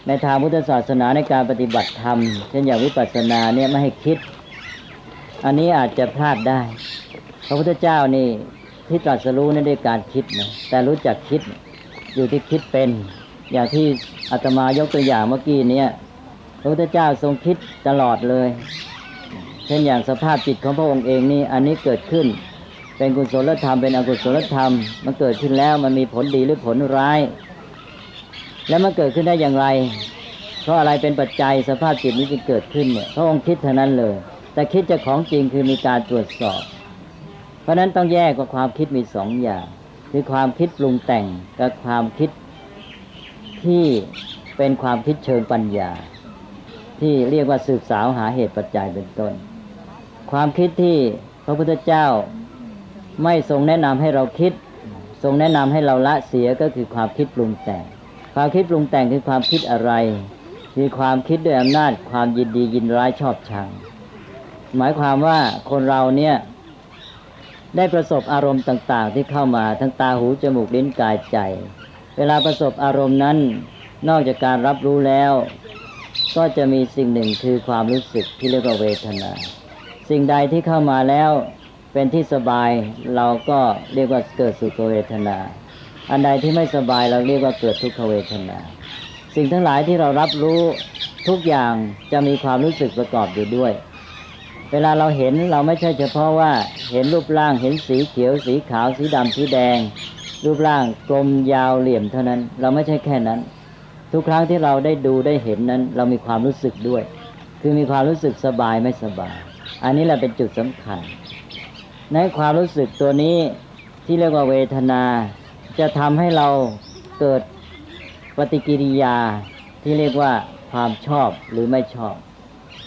ในทางพุทธศาสนาในการปฏิบัติธรรมเช่นอย่างวิปัสสนาเนี่ยไม่ให้คิดอันนี้อาจจะพลาดได้พระพุทธเจ้านี่ที่ตรัสรู้นั่นด้วยการคิดนะแต่รู้จักคิดอยู่ที่คิดเป็นอย่างที่อาตมายกตัวอย่างเมื่อกี้นี้พระพุทธเจ้าทรงคิดตลอดเลยเช่นอย่างสภาพจิตของพระองค์เองนี่อันนี้เกิดขึ้นเป็นกุศลธรรมเป็นอกุศลธรรมมันเกิดขึ้นแล้วมันมีผลดีหรือผลร้ายแล้วมันเกิดขึ้นได้อย่างไรเพราะอะไรเป็นปัจจัยสภาพจิตนี้จึงเกิดขึ้นเนี่ยพระองค์คิดเท่านั้นเลยแต่คิดจากของจริงคือมีการตรวจสอบเพราะนั้นต้องแยกว่าความคิดมีสองอย่างคือความคิดปรุงแต่งกับความคิดที่เป็นความคิดเชิงปัญญาที่เรียกว่าสืบสาวหาเหตุปัจจัยเป็นต้นความคิดที่พระพุทธเจ้าไม่ทรงแนะนำให้เราคิดทรงแนะนำให้เราละเสียก็คือความคิดปรุงแต่งความคิดปรุงแต่งคือความคิดอะไรคือความคิดด้วยอำนาจความยินดียินร้ายชอบชังหมายความว่าคนเราเนี่ยได้ประสบอารมณ์ต่างๆที่เข้ามาทั้งตาหูจมูกลิ้นกายใจเวลาประสบอารมณ์นั้นนอกจากการรับรู้แล้วก็จะมีสิ่งหนึ่งคือความรู้สึกที่เรียกว่าเวทนาสิ่งใดที่เข้ามาแล้วเป็นที่สบายเราก็เรียกว่าเกิดสุขเวทนาอันใดที่ไม่สบายเราเรียกว่าเกิดทุกขเวทนาสิ่งทั้งหลายที่เรารับรู้ทุกอย่างจะมีความรู้สึกประกอบอยู่ด้วยเวลาเราเห็นเราไม่ใช่เฉพาะว่าเห็นรูปร่างเห็นสีเขียวสีขาวสีดำสีแดงรูปร่างกลมยาวเหลี่ยมเท่านั้นเราไม่ใช่แค่นั้นทุกครั้งที่เราได้ดูได้เห็นนั้นเรามีความรู้สึกด้วยคือมีความรู้สึกสบายไม่สบายอันนี้แหละเป็นจุดสำคัญในความรู้สึกตัวนี้ที่เรียกว่าเวทนาจะทำให้เราเกิดปฏิกิริยาที่เรียกว่าความชอบหรือไม่ชอบ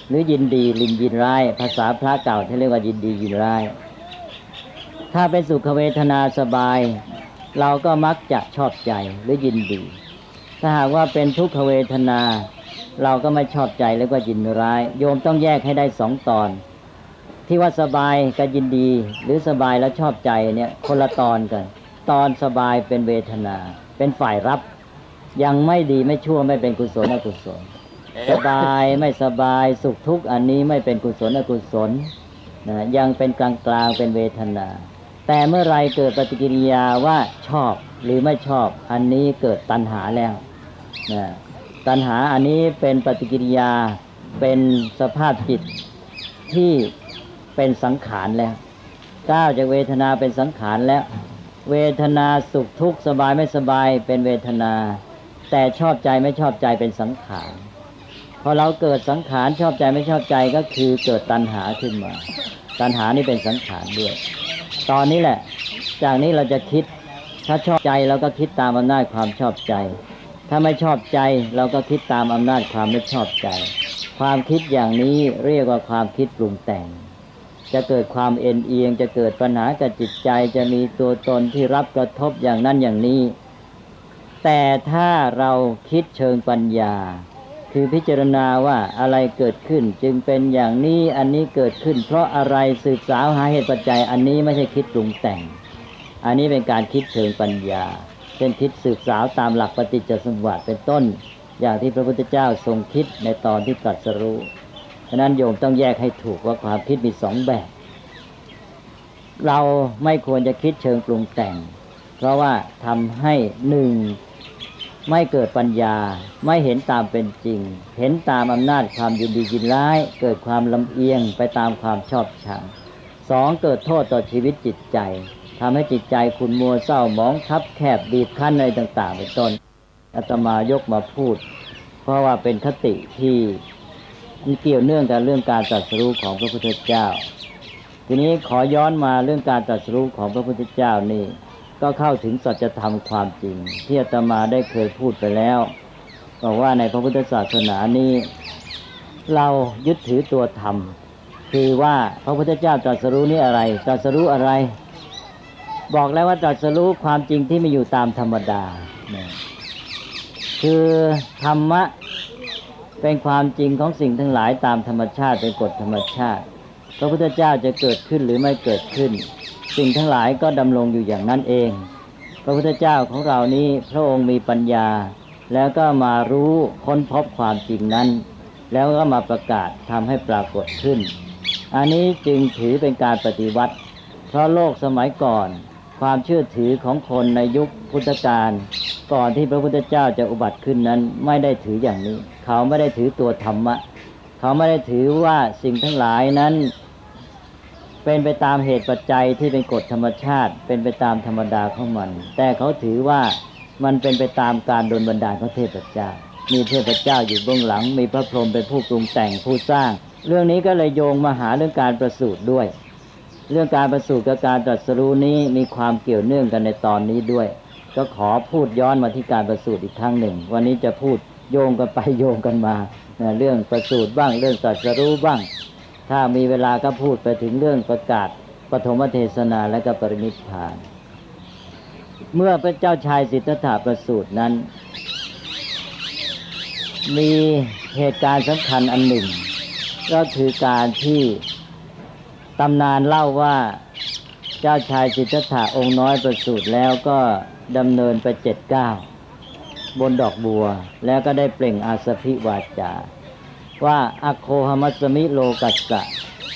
หรือยินดีหรือยินร้ายภาษาพระเก่าที่เรียกว่ายินดียินร้ายถ้าเป็นสุขเวทนาสบายเราก็มักจะชอบใจหรือยินดีถ้าหากว่าเป็นทุกขเวทนาเราก็ไม่ชอบใจแล้วก็ยินร้ายโยมต้องแยกให้ได้สองตอนที่ว่าสบายกับยินดีหรือสบายแล้วชอบใจเนี่ยคนละตอนกันตอนสบายเป็นเวทนาเป็นฝ่ายรับยังไม่ดีไม่ชั่วไม่เป็นกุศลอกุศลสบายไม่สบายสุขทุกข์อันนี้ไม่เป็นกุศลอกุศลนะยังเป็นกลางๆเป็นเวทนาแต่เมื่อไรเกิดปฏิกิริยาว่าชอบหรือไม่ชอบอันนี้เกิดตัณหาแล้วนะตัณหาอันนี้เป็นปฏิกิริยาเป็นสภาพจิตที่เป็นสังขารแล้วก้าวจากเวทนาเป็นสังขารแล้วเวทนาสุขทุกข์สบายไม่สบายเป็นเวทนาแต่ชอบใจไม่ชอบใจเป็นสังขารพอเราเกิดสังขารชอบใจไม่ชอบใจก็คือเกิดตัณหาขึ้นมาตัณหานี่เป็นสังขารด้วยตอนนี้แหละจากนี้เราจะคิดถ้าชอบใจเราก็คิดตามอำนาจความชอบใจถ้าไม่ชอบใจเราก็คิดตามอำนาจความไม่ชอบใจ ความคิดอย่างนี้เรียกว่าความคิดปรุงแต่งจะเกิดความเอ็นเอียงจะเกิดปัญหากับจิตใจจะมีตัวตนที่รับกระทบอย่างนั้นอย่างนี้แต่ถ้าเราคิดเชิงปัญญาคือพิจารณาว่าอะไรเกิดขึ้นจึงเป็นอย่างนี้อันนี้เกิดขึ้นเพราะอะไรสืบสาวหาเหตุปัจจัยอันนี้ไม่ใช่คิดปรุงแต่งอันนี้เป็นการคิดเชิงปัญญาเป็นคิดสืบสาวตามหลักปฏิจจสมุปบาทเป็นต้นอย่างที่พระพุทธเจ้าทรงคิดในตอนที่ตรัสรู้ฉะนั้นโยมต้องแยกให้ถูกว่าความคิดมีสองแบบเราไม่ควรจะคิดเชิงปรุงแต่งเพราะว่าทำให้หนึ่งไม่เกิดปัญญาไม่เห็นตามเป็นจริงเห็นตามอำนาจความยินดียินร้ายเกิดความลำเอียงไปตามความชอบชังสองเกิดโทษต่อชีวิตจิตใจทำให้จิตใจขุ่นมัวเศร้าหมองคับแคบบีบคั้นอะไรต่างๆเป็นต้นอาตมายกมาพูดเพราะว่าเป็นคติที่มันเกี่ยวเนื่องกับเรื่องการตรัสรู้ของพระพุทธเจ้าทีนี้ขอย้อนมาเรื่องการตรัสรู้ของพระพุทธเจ้านี่ก็เข้าถึงสัจธรรมความจริงที่อาตมาได้เคยพูดไปแล้วบอกว่าในพระพุทธศาสนานี้เรายึดถือตัวธรรมคือว่าพระพุทธเจ้าตรัสรู้นี่อะไรตรัสรู้อะไรบอกแล้วว่าตรัสรู้ความจริงที่มีอยู่ตามธรรมดาคือธรรมะเป็นความจริงของสิ่งทั้งหลายตามธรรมชาติเป็นกฎธรรมชาติพระพุทธเจ้าจะเกิดขึ้นหรือไม่เกิดขึ้นสิ่งทั้งหลายก็ดำรงอยู่อย่างนั้นเองพระพุทธเจ้าของเรานี้พระองค์มีปัญญาแล้วก็มารู้ค้นพบความจริงนั้นแล้วก็มาประกาศทำให้ปรากฏขึ้นอันนี้จึงถือเป็นการปฏิวัติเพราะโลกสมัยก่อนความเชื่อถือของคนในยุคพุทธกาลก่อนที่พระพุทธเจ้าจะอุบัติขึ้นนั้นไม่ได้ถืออย่างนี้เขาไม่ได้ถือตัวธรรมะเขาไม่ได้ถือว่าสิ่งทั้งหลายนั้นเป็นไปตามเหตุปัจจัยที่เป็นกฎธรรมชาติเป็นไปตามธรรมดาของมันแต่เขาถือว่ามันเป็นไปตามการดลบันดาลของเทพเจ้ามีเทพเจ้าอยู่เบื้องหลังมีพระพรหมเป็นผู้ปรุงแต่งผู้สร้างเรื่องนี้ก็เลยโยงมาหาเรื่องการประสูติด้วยเรื่องการประสูติกับการตรัสรู้นี้มีความเกี่ยวเนื่องกันในตอนนี้ด้วยก็ขอพูดย้อนมาที่การประสูติอีกครั้งหนึ่งวันนี้จะพูดโยงกันไปโยงกันมาเรื่องประสูติบ้างเรื่องตรัสรู้บ้างถ้ามีเวลาก็พูดไปถึงเรื่องประกาศปฐมเทศนาและก็ปรินิพพานเมื่อพระเจ้าชายสิทธัตถะประสูตินั้นมีเหตุการณ์สำคัญอันหนึ่งก็คือการที่ตำนานเล่าว่าเจ้าชายสิทธัตถะองค์น้อยประสูติแล้วก็ดำเนินไป7 ก้าวบนดอกบัวแล้วก็ได้เปล่งอาสพิวาจาว่าอโคหมัสสมิโลกัสสะ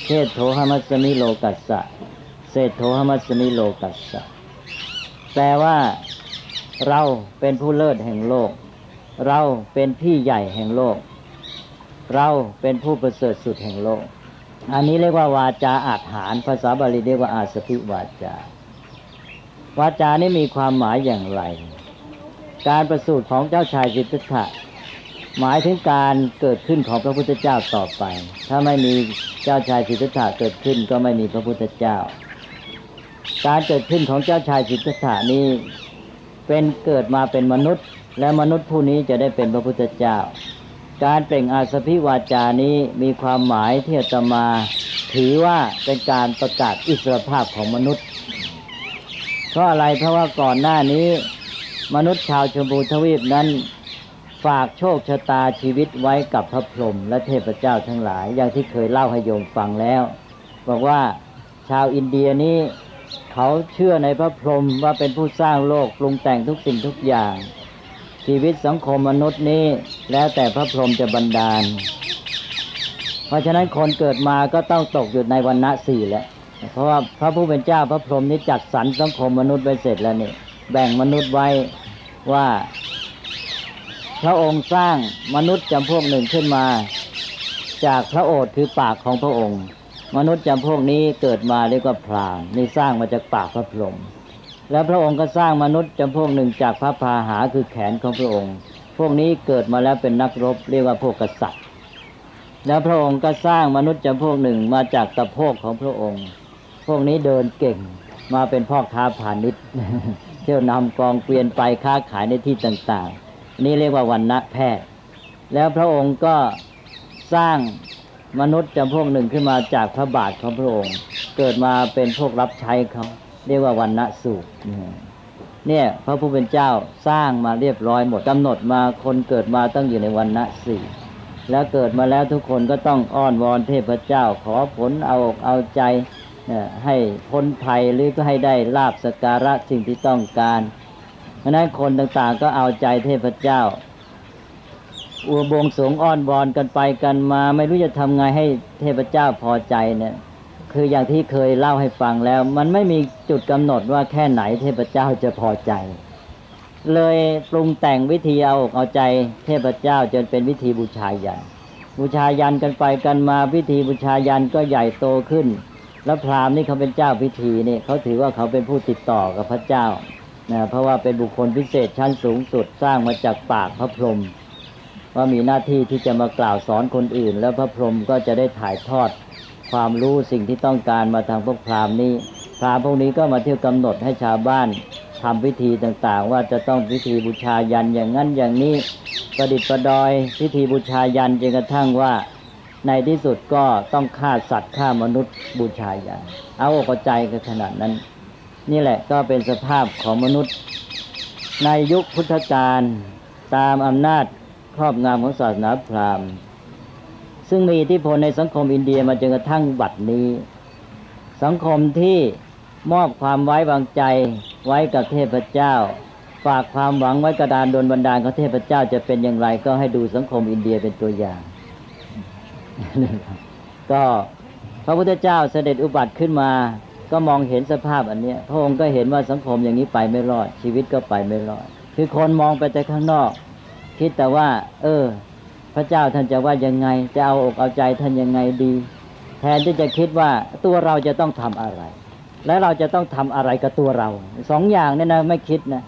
เทโธหมัสสมิโลกัสสะเศรษโธหมัสสมิโลกัสสะแปลว่าเราเป็นผู้เลิศแห่งโลกเราเป็นพี่ใหญ่แห่งโลกเราเป็นผู้ประเสริฐสุดแห่งโลกอันนี้เรียกว่าวาจาอาถรรพ์ภาษาบาลีเรียกว่าอาสพิวาจาวาจานี้มีความหมายอย่างไรการประสูติของเจ้าชายสิทธัตถะหมายถึงการเกิดขึ้นของพระพุทธเจ้าต่อไปถ้าไม่มีเจ้าชายสิทธัตถะเกิดขึ้นก็ไม่มีพระพุทธเจ้าการเกิดขึ้นของเจ้าชายสิทธัตถะนี้เป็นเกิดมาเป็นมนุษย์และมนุษย์ผู้นี้จะได้เป็นพระพุทธเจ้าการเปล่งอาสพิวาจานี้มีความหมายที่อาตมาถือว่าเป็นการประกาศอิสรภาพของมนุษย์เพราะอะไรเพราะว่าก่อนหน้านี้มนุษย์ชาวชมพูทวีปนั้นฝากโชคชะตาชีวิตไว้กับพระพรหมและเทพเจ้าทั้งหลายอย่างที่เคยเล่าให้โยมฟังแล้วบอกว่าชาวอินเดียนี้เขาเชื่อในพระพรหมว่าเป็นผู้สร้างโลกปรุงแต่งทุกสิ่งทุกอย่างชีวิตสังคมมนุษย์นี้แล้วแต่พระพรหมจะบันดาลเพราะฉะนั้นคนเกิดมาก็ต้องตกอยู่ในวรรณะ4แหละเพราะว่าพระผู้เป็นเจ้าพระพรหมนี้จัดสรรสังคมมนุษย์ไว้เสร็จแล้วนี่แบ่งมนุษย์ไว้ว่าพระองค์สร้างมนุษย์จำพวกหนึ่งขึ้นมาจากพระโอษฐ์คือปากของพระองค์มนุษย์จำพวกนี้เกิดมาเรียกว่าพราหมณ์นี่สร้างมาจากปากพระพรหมแล้วพระองค์ก็สร้างมนุษย์จำพวกหนึ่งจากพระพาหาคือแขนของพระองค์พวกนี้เกิดมาแล้วเป็นนักรบเรียกว่าพวกกษัตริย์แล้วพระองค์ก็สร้างมนุษย์จำพวกหนึ่งมาจากตะโพกของพระองค์พวกนี้เดินเก่งมาเป็นพ่อค้าพาณิชย์ เที่ยวนำกองเกวียนไปค้าขายในที่ต่างๆนี่เรียกว่าวรรณะแพทย์แล้วพระองค์ก็ สร้างมนุษย์จำพวกหนึ่งขึ้นมาจากพระบาทของพระองค์เกิดมาเป็นพวกรับใช้เขาเรียกว่าวรรณสูตรเนี่ยพระผู้เป็นเจ้าสร้างมาเรียบร้อยหมดกำหนดมาคนเกิดมาต้องอยู่ในวรรณสี่แล้วเกิดมาแล้วทุกคนก็ต้องอ้อนวอนเทพเจ้าขอผลเอาอกเอาใจให้พ้นภัยหรือก็ให้ได้ลาภสักการะสิ่งที่ต้องการเพราะนั้นคนต่างๆก็เอาใจเทพเจ้าบวงสรวงอ้อนวอนกันไปกันมาไม่รู้จะทำไงให้เทพเจ้าพอใจเนี่ยคืออย่างที่เคยเล่าให้ฟังแล้วมันไม่มีจุดกำหนดว่าแค่ไหนเทพเจ้าจะพอใจเลยปรุงแต่งวิธีเอาอกเอาใจเทพเจ้าจนเป็นวิธีบูชายันบูชายันกันไปกันมาวิธีบูชายันก็ใหญ่โตขึ้นแล้วพราหมณ์นี่เขาเป็นเจ้าพิธีนี่เขาถือว่าเขาเป็นผู้ติดต่อกับพระเจ้านะเพราะว่าเป็นบุคคลพิเศษชั้นสูงสุดสร้างมาจากปากพระพรหมว่ามีหน้าที่ที่จะมากล่าวสอนคนอื่นแล้วพระพรหมก็จะได้ถ่ายทอดความรู้สิ่งที่ต้องการมาทางพวกพราหมณ์นี้พราหมณ์พวกนี้ก็มาเที่ยวกำหนดให้ชาวบ้านทำพิธีต่างๆว่าจะต้องพิธีบูชายันอย่างนั้นอย่างนี้ประดิษฐ์ประดอยพิธีบูชายันจนกระทั่งว่าในที่สุดก็ต้องฆ่าสัตว์ฆ่ามนุษย์บูชายันเอาอกเอาใจกันขนาดนั้นนี่แหละก็เป็นสภาพของมนุษย์ในยุคพุทธกาลตามอำนาจครอบงำของศาสนาพราหมณ์ซึ่งมีอิทธิพลในสังคมอินเดียมาจนกระทั่งบัดนี้สังคมที่มอบความไว้วางใจไว้กับเทพเจ้าฝากความหวังไว้กระดานดลบันดาลของเทพเจ้าจะเป็นอย่างไรก็ให้ดูสังคมอินเดียเป็นตัวอย่าง ก็พระพุทธเจ้าเสด็จอุบัติขึ้นมาก็มองเห็นสภาพอันนี้พระองค์ก็เห็นว่าสังคมอย่างนี้ไปไม่รอดชีวิตก็ไปไม่รอดคือคนมองไปแต่ข้างนอกคิดแต่ว่าพระเจ้าท่านจะว่ายังไงจะเอาอกเอาใจท่านยังไงดีแทนที่จะคิดว่าตัวเราจะต้องทำอะไรและเราจะต้องทำอะไรกับตัวเราสองอย่างนี่นะไม่คิดนะ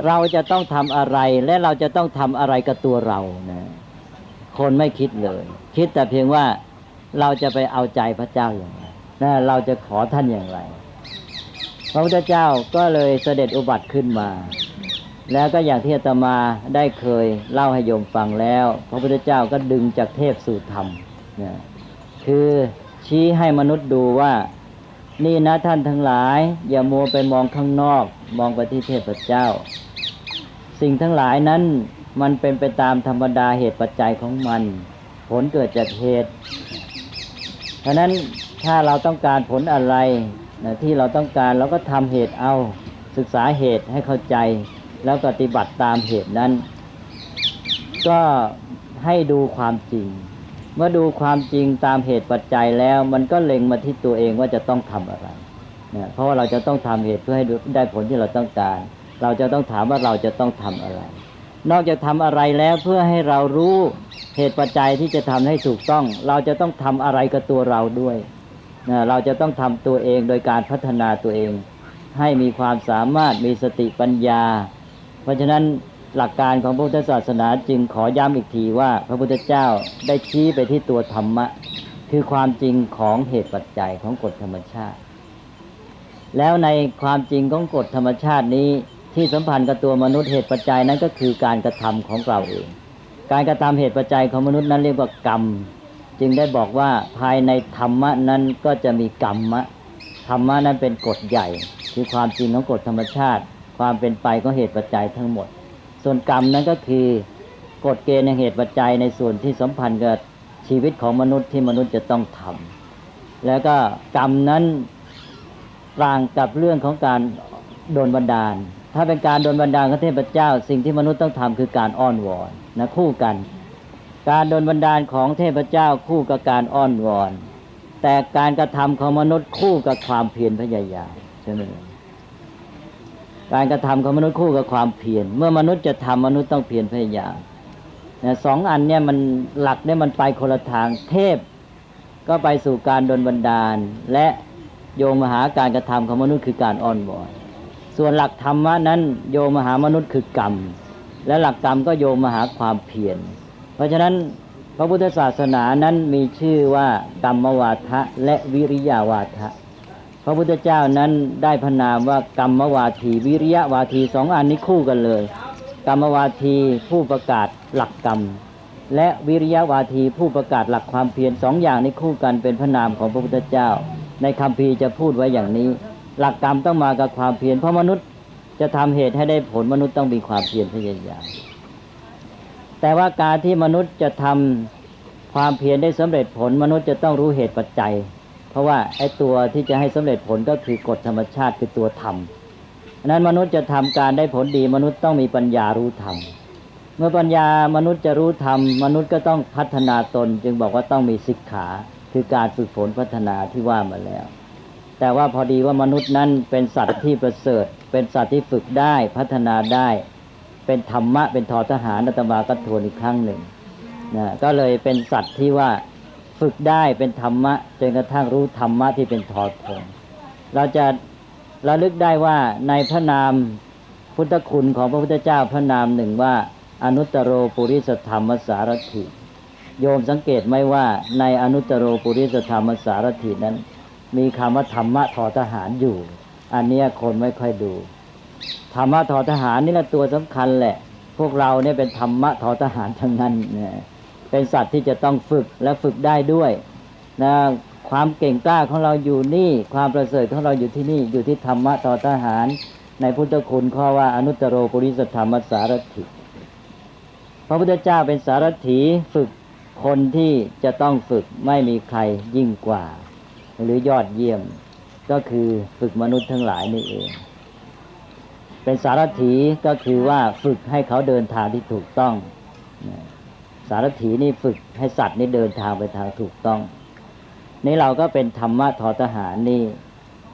เราจะต้องทำอะไรและเราจะต้องทำอะไรกับตัวเรานะคนไม่คิดเลยคิดแต่เพียงว่าเราจะไปเอาใจพระเจ้าอย่างไรนะเราจะขอท่านอย่างไรพระพุทธเจ้าก็เลยเสด็จอุบัติขึ้นมาแล้วก็อย่างที่อาตมาได้เคยเล่าให้โยมฟังแล้วพระพุทธเจ้าก็ดึงจากเทพสู่ธรรมนะคือชี้ให้มนุษย์ดูว่านี่นะท่านทั้งหลายอย่ามัวไปมองข้างนอกมองไปที่เทพเจ้าสิ่งทั้งหลายนั้นมันเป็นไปตามธรรมดาเหตุปัจจัยของมันผลเกิดจากเหตุเพราะนั้นถ้าเราต้องการผลอะไรนะที่เราต้องการเราก็ทำเหตุเอาศึกษาเหตุให้เข้าใจแล้วปฏิบัติตามเหตุนั้นก็ให้ดูความจริงเมื่อดูความจริงตามเหตุปัจจัยแล้วมันก็เล็งมาที่ตัวเองว่าจะต้องทำอะไรนะเพราะว่าเราจะต้องทำเหตุเพื่อให้ได้ผลที่เราต้องการเราจะต้องถามว่าเราจะต้องทำอะไรนอกจากทำอะไรแล้วเพื่อให้เรารู้เหตุปัจจัยที่จะทำให้ถูกต้องเราจะต้องทำอะไรกับตัวเราด้วยนะเราจะต้องทำตัวเองโดยการพัฒนาตัวเองให้มีความสามารถมีสติปัญญาเพราะฉะนั้นหลักการของพุทธศาสนาจึงขอย้ำอีกทีว่าพระพุทธเจ้าได้ชี้ไปที่ตัวธรรมะคือความจริงของเหตุปัจจัยของกฎธรรมชาติแล้วในความจริงของกฎธรรมชาตินี้ที่สัมพันธ์กับตัวมนุษย์เหตุปัจจัยนั้นก็คือการกระทำของเราเองการกระทำเหตุปัจจัยของมนุษย์นั้นเรียกว่ากรรมจึงได้บอกว่าภายในธรรมะนั้นก็จะมีกรรมะธรรมะนั้นเป็นกฎใหญ่คือความจริงของกฎธรรมชาติความเป็นไปของเหตุปัจจัยทั้งหมดส่วนกรรมนั้นก็คือกฎเกณฑ์ในเหตุปัจจัยในส่วนที่สัมพันธ์กับชีวิตของมนุษย์ที่มนุษย์จะต้องทำแล้วก็กรรมนั้นต่างกับเรื่องของการโดนบันดาลถ้าเป็นการโดนบันดาลของเทพเจ้าสิ่งที่มนุษย์ต้องทำคือการอ้อนวอนนะคู่กันการโดนบันดาลของเทพเจ้าคู่กับการอ้อนวอนแต่การกระทำของมนุษย์คู่กับความเพียรพยายามใช่ไหมการกระทำของมนุษย์คู่กับความเพียรเมื่อมนุษย์จะทำมนุษย์ต้องเพียรพยายามสองอันเนี่ยมันหลักเนี่ยมันไปคนละทางเทพก็ไปสู่การโดนบันดาลและโยงมาหาการกระทำของมนุษย์คือการอ้อนวอนส่วนหลักธรรมะนั้นโยงมาหามนุษย์คือกรรมและหลักกรรมก็โยงมาหาความเพียรเพราะฉะนั้นพระพุทธศาสนานั้นมีชื่อว่ากรรมวาทะและวิริยาวาทะพระพุทธเจ้านั้นได้พระนามว่ากรรมวาทีวิริยะวาทีสองอันนี้คู่กันเลยกรรมวาทีผู้ประกาศหลักกรรม และวิริยะวาทีผู้ประกาศหลักความเพียรสองอย่างนี้คู่กันเป็นพระนามของพระพุทธเจ้าในคัมภีร์จะพูดไว้อย่างนี้หลักกรรมต้องมากับความเพียรเพราะมนุษย์จะทำเหตุให้ได้ผลมนุษย์ต้องมีความเพียรพยายามแต่ว่าการที่มนุษย์จะทำความเพียรได้สำเร็จผลมนุษย์จะต้องรู้เหตุปัจจัยเพราะว่าไอ้ตัวที่จะให้สำเร็จผลก็คือกฎธรรมชาติคือตัวธรรมนั้นมนุษย์จะทำการได้ผลดีมนุษย์ต้องมีปัญญารู้ธรรมเมื่อปัญญามนุษย์จะรู้ธรรมมนุษย์ก็ต้องพัฒนาตนจึงบอกว่าต้องมีศิกขาคือการฝึกฝนพัฒนาที่ว่ามาแล้วแต่ว่าพอดีว่ามนุษย์นั้นเป็นสัตว์ที่ประเสริฐเป็นสัตว์ที่ฝึกได้พัฒนาได้เป็นธรรมะเป็นทอทหารอาตมาก็ทวนอีกครั้งหนึ่งนะก็เลยเป็นสัตว์ที่ว่าฝึกได้เป็นธรรมะจนกระทั่งรู้ธรรมะที่เป็นทอทงเราจะระลึกได้ว่าในพระนามพุทธคุณของพระพุทธเจ้าพระนามหนึ่งว่าอนุตตโรปุริสธรรมสารถิโยมสังเกตไหมว่าในอนุตตโรปุริสธรรมสารถินั้นมีคำว่าธรรมะทอทหารอยู่อันนี้คนไม่ค่อยดูธรรมะทอทหารนี่แหละตัวสำคัญแหละพวกเราเนี่ยเป็นธรรมะทอทหารทั้งนั้นเนี่ยเป็นสัตว์ที่จะต้องฝึกและฝึกได้ด้วยนะความเก่งกล้าของเราอยู่นี่ความประเสริฐของเราอยู่ที่นี่อยู่ที่ธรรมะทอทหารในพุทธคุณข้อว่าอนุตตโรปุริสธรรมสารถิพระพุทธเจ้าเป็นสารถีฝึกคนที่จะต้องฝึกไม่มีใครยิ่งกว่าหรือยอดเยี่ยมก็คือฝึกมนุษย์ทั้งหลายนี่เองเป็นสารถีก็คือว่าฝึกให้เขาเดินทางที่ถูกต้องสารถีนี่ฝึกให้สัตว์นี่เดินทางไปทางถูกต้องนี่เราก็เป็นธรรมะทอทหารนี่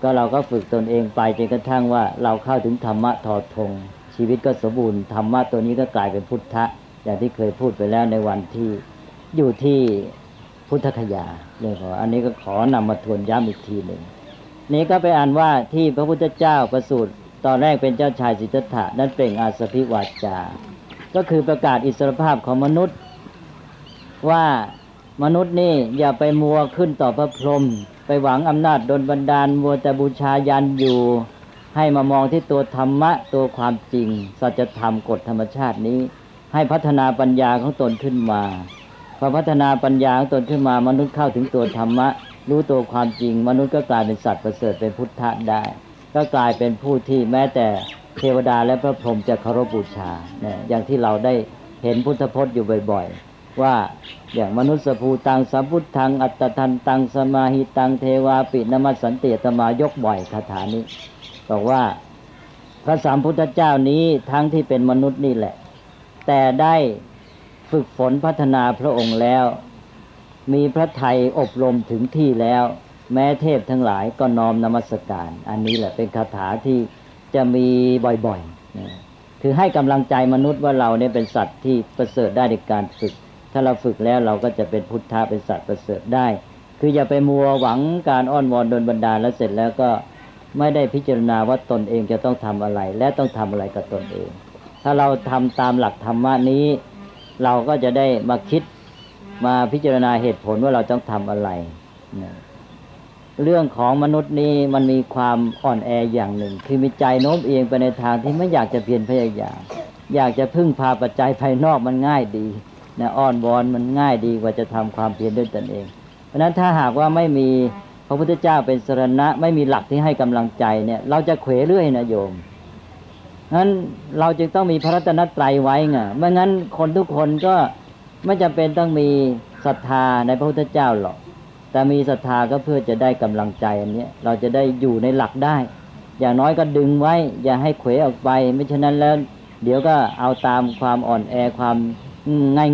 ก็เราก็ฝึกตนเองไปจนกระทั่งว่าเราเข้าถึงธรรมะทอธงชีวิตก็สมบูรณ์ธรรมะตัวนี้ก็กลายเป็นพุทธะอย่างที่เคยพูดไปแล้วในวันที่อยู่ที่พุทธคยาเลยขออันนี้ก็ขอนำมาทวนย้ำอีกทีหนึ่งนี้ก็ไปอ่านว่าที่พระพุทธเจ้าประสูติตอนแรกเป็นเจ้าชายสิทธัตถะนั้นเปล่งอาสพิวาจาก็คือประกาศอิสรภาพของมนุษย์ว่ามนุษย์นี่อย่าไปมัวขึ้นต่อพระพรหมไปหวังอำนาจดลบันดาลมัวแต่บูชายันอยู่ให้มามองที่ตัวธรรมะตัวความจริงสัจธรรมกฎธรรมชาตินี้ให้พัฒนาปัญญาของตนขึ้นมาพอพัฒนาปัญญาของตนขึ้นมามนุษย์เข้าถึงตัวธรรมะรู้ตัวความจริงมนุษย์ก็กลายเป็นสัตว์ประเสริฐเป็นพุทธะได้ก็กลายเป็นผู้ที่แม้แต่เทวดาและพระพรหมจะเคารพบูชาเนี่ยอย่างที่เราได้เห็นพุทธพจน์อยู่บ่อยๆว่าอย่างมนุษย์ภูตังสัมพุทธังอัตตันตังสมาหิตังเทวาปินมัสสันติอาตมายกบ่อยคาถานี้บอกว่าพระสัมพุทธเจ้านี้ทั้งที่เป็นมนุษย์นี่แหละแต่ได้ฝึกฝนพัฒนาพระองค์แล้วมีพระทัยอบรมถึงที่แล้วแม้เทพทั้งหลายก็น้อมนมัสการอันนี้แหละเป็นคาถาที่จะมีบ่อยๆคือให้กำลังใจมนุษย์ว่าเราเนี่ยเป็นสัตว์ที่ประเสริฐได้ในการฝึกถ้าเราฝึกแล้วเราก็จะเป็นพุทธะเป็นสัตว์ประเสริฐได้คืออย่าไปมัวหวังการอ้อนวอนดลบันดาลแล้วเสร็จแล้วก็ไม่ได้พิจารณาว่าตนเองจะต้องทำอะไรและต้องทำอะไรกับตนเองถ้าเราทำตามหลักธรรมะนี้เราก็จะได้มาคิดมาพิจารณาเหตุผลว่าเราต้องทำอะไรเรื่องของมนุษย์นี้มันมีความอ่อนแออย่างหนึ่งคือมีใจโน้มเอียงไปในทางที่ไม่อยากจะเพียรพยายามอยากจะพึ่งพาปัจจัยภายนอกมันง่ายดีนะอ้อนวอนมันง่ายดีกว่าจะทำความเพียรด้วยตนเองเพราะฉะนั้นถ้าหากว่าไม่มีพระพุทธเจ้าเป็นสรณะไม่มีหลักที่ให้กำลังใจเนี่ยเราจะเขวเรื่อยนะโยมงั้นเราจึงต้องมีพระรัตนตรัยไว้ไงไม่งั้นคนทุกคนก็ไม่จำเป็นต้องมีศรัทธาในพระพุทธเจ้าหรอกแต่มีศรัทธาก็เพื่อจะได้กำลังใจอันนี้เราจะได้อยู่ในหลักได้อย่างน้อยก็ดึงไว้อย่าให้เขวออกไปไม่ฉะนั้นแล้วเดี๋ยวก็เอาตามความอ่อนแอความ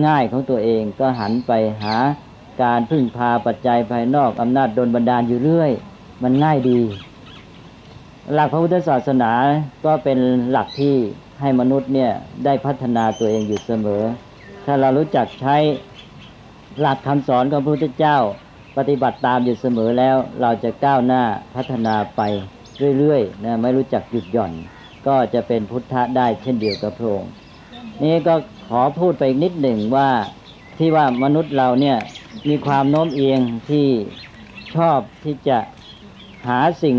ง่ายๆของตัวเองก็หันไปหาการพึ่งพาปัจจัยภายนอกอำนาจดลบันดาลอยู่เรื่อยมันง่ายดีหลักพระพุทธศาสนาก็เป็นหลักที่ให้มนุษย์เนี่ยได้พัฒนาตัวเองอยู่เสมอถ้าเรารู้จักใช้หลักคำสอนของพระพุทธเจ้าปฏิบัติตามอยู่เสมอแล้วเราจะก้าวหน้าพัฒนาไปเรื่อยๆนะไม่รู้จักหยุดหย่อนก็จะเป็นพุทธะได้เช่นเดียวกับพระองค์นี่ก็ขอพูดไปอีกนิดหนึ่งว่าที่ว่ามนุษย์เราเนี่ยมีความโน้มเอียงที่ชอบที่จะหาสิ่ง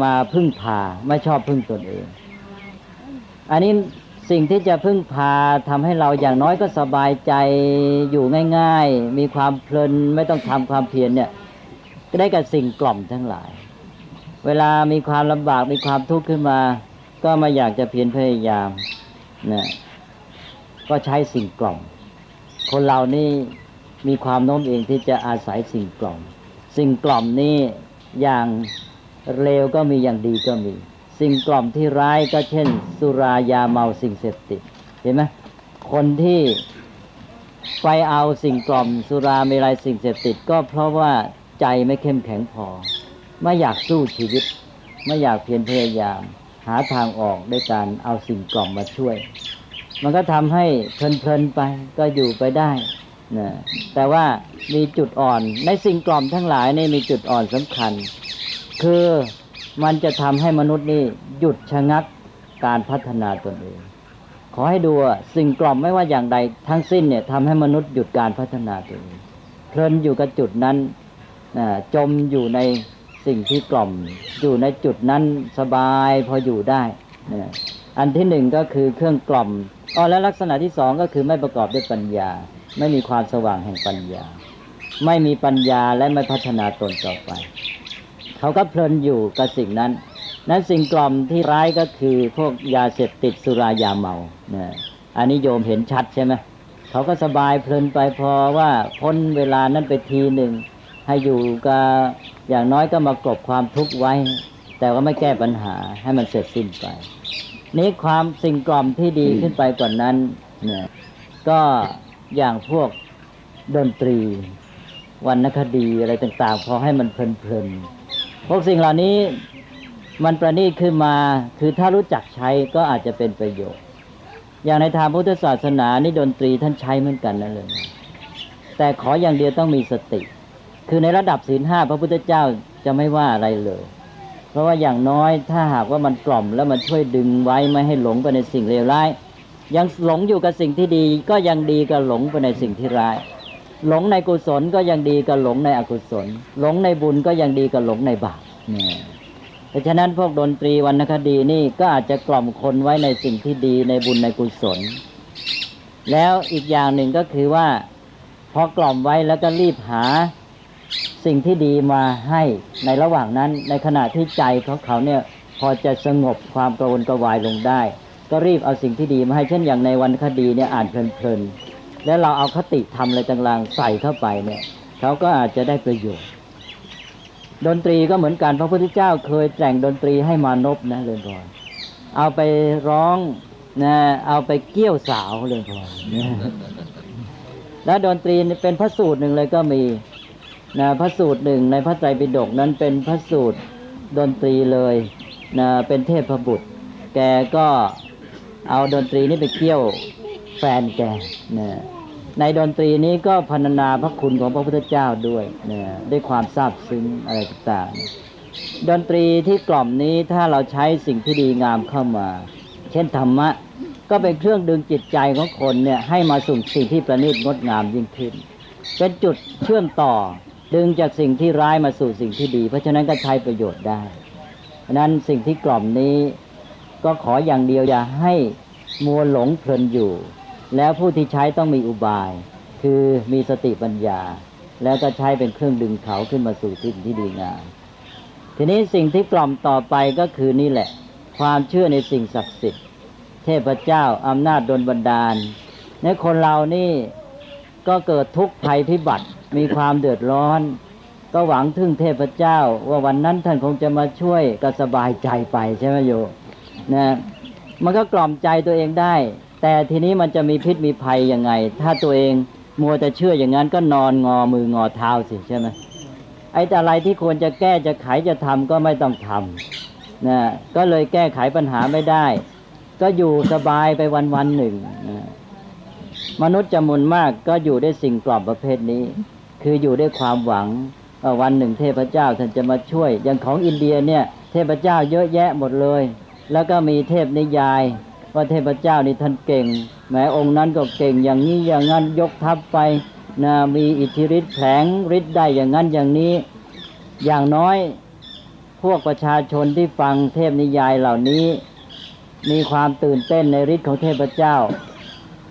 มาพึ่งพาไม่ชอบพึ่งตนเองอันนี้ สิ่งที่จะพึ่งพาทำให้เราอย่างน้อยก็สบายใจอยู่ง่ายๆมีความเพลินไม่ต้องทำความเพียรเนี่ยก็ได้กับสิ่งกล่อมทั้งหลายเวลามีความลำบากมีความทุกข์ขึ้นมาก็มาอยากจะเพียรพยายามนะก็ใช้สิ่งกล่อมคนเรานี่มีความโน้มเองที่จะอาศัยสิ่งกล่อมสิ่งกล่อมนี่อย่างเลวก็มีอย่างดีก็มีสิ่งกล่อมที่ร้ายก็เช่นสุรายาเมาสิ่งเสพติดเห็นไหมคนที่ไปเอาสิ่งกล่อมสุราเมลัยสิ่งเสพติดก็เพราะว่าใจไม่เข้มแข็งพอไม่อยากสู้ชีวิตไม่อยากเพียรพยายามหาทางออกด้วยการเอาสิ่งกล่อมมาช่วยมันก็ทำให้เพลินๆไปก็อยู่ไปได้นะแต่ว่ามีจุดอ่อนในสิ่งกล่อมทั้งหลายนี่มีจุดอ่อนสำคัญคือมันจะทำให้มนุษย์นี่หยุดชะงักการพัฒนาตนเองขอให้ดูสิ่งกล่อมไม่ว่าอย่างใดทั้งสิ้นเนี่ยทำให้มนุษย์หยุดการพัฒนาตัวเองเพลินอยู่กับจุดนั้นจมอยู่ในสิ่งที่กล่อมอยู่ในจุดนั้นสบายพออยู่ได้อันที่หนึ่งก็คือเครื่องกล่อมและลักษณะที่สองก็คือไม่ประกอบด้วยปัญญาไม่มีความสว่างแห่งปัญญาไม่มีปัญญาและไม่พัฒนาตนต่อไปเขาก็เพลินอยู่กับสิ่งนั้นสิ่งกล่อมที่ร้ายก็คือพวกยาเสพติดสุรายาเมาอันนี้โยมเห็นชัดใช่ไหมเขาก็สบายเพลินไปพอว่าพ้นเวลานั้นไปทีหนึ่งให้อยู่กับอย่างน้อยก็มากลบความทุกข์ไว้แต่ว่าไม่แก้ปัญหาให้มันเสร็จสิ้นไปนี้ความสิ่งกล่อมที่ดีขึ้นไปกว่านั้นก็อย่างพวกดนตรีวรรณคดีอะไรต่างๆพอให้มันเพลินๆพวกสิ่งเหล่านี้มันประณีตขึ้นมาคือถ้ารู้จักใช้ก็อาจจะเป็นประโยชน์อย่างในทางพุทธศาสนานี่ดนตรีท่านใช้เหมือนกันนั่นเลยแต่ขออย่างเดียวต้องมีสติคือในระดับศีลห้าพระพุทธเจ้าจะไม่ว่าอะไรเลยเพราะว่าอย่างน้อยถ้าหากว่ามันกล่อมแล้วมันช่วยดึงไว้ไม่ให้หลงไปในสิ่งเลวร้ายยังหลงอยู่กับสิ่งที่ดีก็ยังดีกับหลงไปในสิ่งที่ร้ายหลงในกุศลก็ยังดีกับหลงในอกุศลหลงในบุญก็ยังดีกับหลงในบาปเพราะฉะนั้นพวกดนตรีวรรณคดีนี่ก็อาจจะกล่อมคนไว้ในสิ่งที่ดีในบุญในกุศลแล้วอีกอย่างหนึ่งก็คือว่าพอกล่อมไว้แล้วก็รีบหาสิ่งที่ดีมาให้ในระหว่างนั้นในขณะที่ใจของเขาเนี่ยพอจะสงบความกระวนกระวายลงได้ก็รีบเอาสิ่งที่ดีมาให้เช่นอย่างในวรรณคดีเนี่ยอ่านเพลินๆแล้วเราเอาคติธรรมอะไรต่างๆใส่เข้าไปเนี่ยเขาก็อาจจะได้ประโยชน์ดนตรีก็เหมือนกันพระพุทธเจ้าเคยแต่งดนตรีให้มานพนะเลยก่อนเอาไปร้องนะเอาไปเกี่ยวสาวเลยก่อนแล้วดนตรีเป็นพระสูตรหนึ่งเลยก็มีนะพระสูตรหนึ่งในพระไตรปิฎกนั้นเป็นพระสูตรดนตรีเลยนะเป็นเทพบุตรแกก็เอาดนตรีนี้ไปเกี่ยวแฟนแกนะในดนตรีนี้ก็พรรณนาพระคุณของพระพุทธเจ้าด้วยนะด้วยความซาบซึ้งอะไรต่างๆดนตรีที่กล่อมนี้ถ้าเราใช้สิ่งที่ดีงามเข้ามาเช่นธรรมะก็เป็นเครื่องดึงจิตใจของคนเนี่ยให้มาสู่สิ่งที่ประณีตงดงามยิ่งขึ้นเป็นจุดเชื่อมต่อดึงจากสิ่งที่ร้ายมาสู่สิ่งที่ดีเพราะฉะนั้นก็ใช้ประโยชน์ได้เพราะนั้นสิ่งที่กล่อมนี้ก็ขออย่างเดียวอย่าให้มัวหลงเพลินอยู่แล้วผู้ที่ใช้ต้องมีอุบายคือมีสติปัญญาแล้วก็ใช้เป็นเครื่องดึงเขาขึ้นมาสู่สิ่งที่ดีงามทีนี้สิ่งที่กล่อมต่อไปก็คือนี่แหละความเชื่อในสิ่งศักดิ์สิทธิ์เทพเจ้าอำนาจดลบันดาลในคนเรานี่ก็เกิดทุกข์ภัยพิบัติมีความเดือดร้อนก็หวังถึงเทพเจ้าว่าวันนั้นท่านคงจะมาช่วยก็สบายใจไปใช่ไหมโยนะมันก็กล่อมใจตัวเองได้แต่ทีนี้มันจะมีพิษมีภัยยังไงถ้าตัวเองมัวแต่เชื่ออย่างนั้นก็นอนงอมืองอเท้าสิใช่ไหมไอ้อะไรที่ควรจะแก้จะไขจะทำก็ไม่ต้องทำนะก็เลยแก้ไขปัญหาไม่ได้ก็อยู่สบายไปวันๆหนึ่งนะมนุษย์จำนวนมากก็อยู่ด้วยสิ่งกล่อมประเภทนี้คืออยู่ด้วยความหวังวันหนึ่งเทพเจ้าท่านจะมาช่วยอย่างของอินเดียเนี่ยเทพเจ้าเยอะแยะหมดเลยแล้วก็มีเทพนิยายว่าเทพเจ้านี่ท่านเก่งแม้องค์นั้นก็เก่งอย่างนี้อย่างนั้นยกทัพไปนะมีอิทธิฤทธิ์แผลงฤทธิ์ได้อย่างนั้นอย่างนี้อย่างน้อยพวกประชาชนที่ฟังเทพนิยายเหล่านี้ มีความตื่นเต้นในฤทธิ์ของเทพเจ้า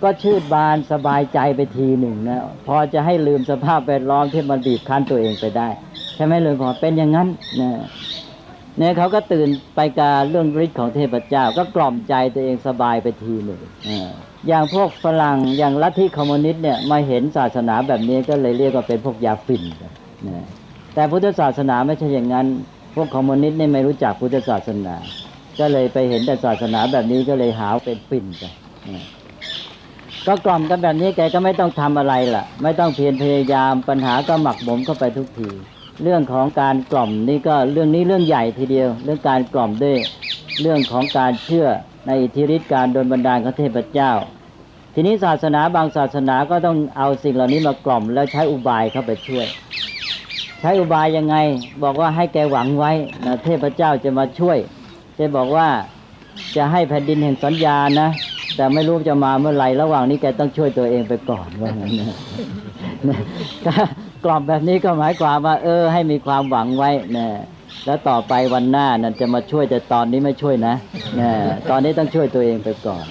ก็ชื่นบานสบายใจไปทีหนึ่งนะพอจะให้ลืมสภาพแวดล้อมที่มันบีบคั้นตัวเองไปได้ใช่ไหมหลวงพ่อเป็นอย่างนั้นเนี่ยเขาก็ตื่นไปกับเรื่องฤทธิ์ของเทพเจ้าก็กล่อมใจตัวเองสบายไปทีหนึ่งอย่างพวกฝรั่งอย่างลัทธิคอมมิวนิสต์เนี่ยมาเห็นศาสนาแบบนี้ก็เลยเรียกว่าเป็นพวกยาฝิ่นนะแต่พุทธศาสนาไม่ใช่อย่างนั้นพวกคอมมิวนิสต์นี่ไม่รู้จักพุทธศาสนาก็เลยไปเห็นแต่ศาสนาแบบนี้ก็เลยหาเป็นฝิ่นไปก็กล่อมกันแบบนี้แกก็ไม่ต้องทำอะไรล่ะไม่ต้องเพียรพยายามปัญหาก็หมักหมมเข้าไปทุกทีเรื่องของการกล่อมนี่ก็เรื่องนี้เรื่องใหญ่ทีเดียวเรื่องการกล่อมด้วยเรื่องของการเชื่อในอิทธิฤทธิ์การโดนบันดาลของเทพเจ้าทีนี้ศาสนาบางศาสนาก็ต้องเอาสิ่งเหล่านี้มากล่อมแล้วใช้อุบายเข้าไปช่วยใช้อุบายยังไงบอกว่าให้แกหวังไว้นะเทพเจ้าจะมาช่วยจะบอกว่าจะให้แผ่นดินแห่งสัญญานะแต่ไม่รู้จะมาเมื่อไหร่ระหว่างนี้แกต้องช่วยตัวเองไปก่อนว่างั้นนะกล่อมแบบนี้ก็หมายความว่าให้มีความหวังไว้นะแล้วต่อไปวันหน้านั่นจะมาช่วยแต่ตอนนี้ไม่ช่วยนะตอนนี้ต้องช่วยตัวเองไปก่อน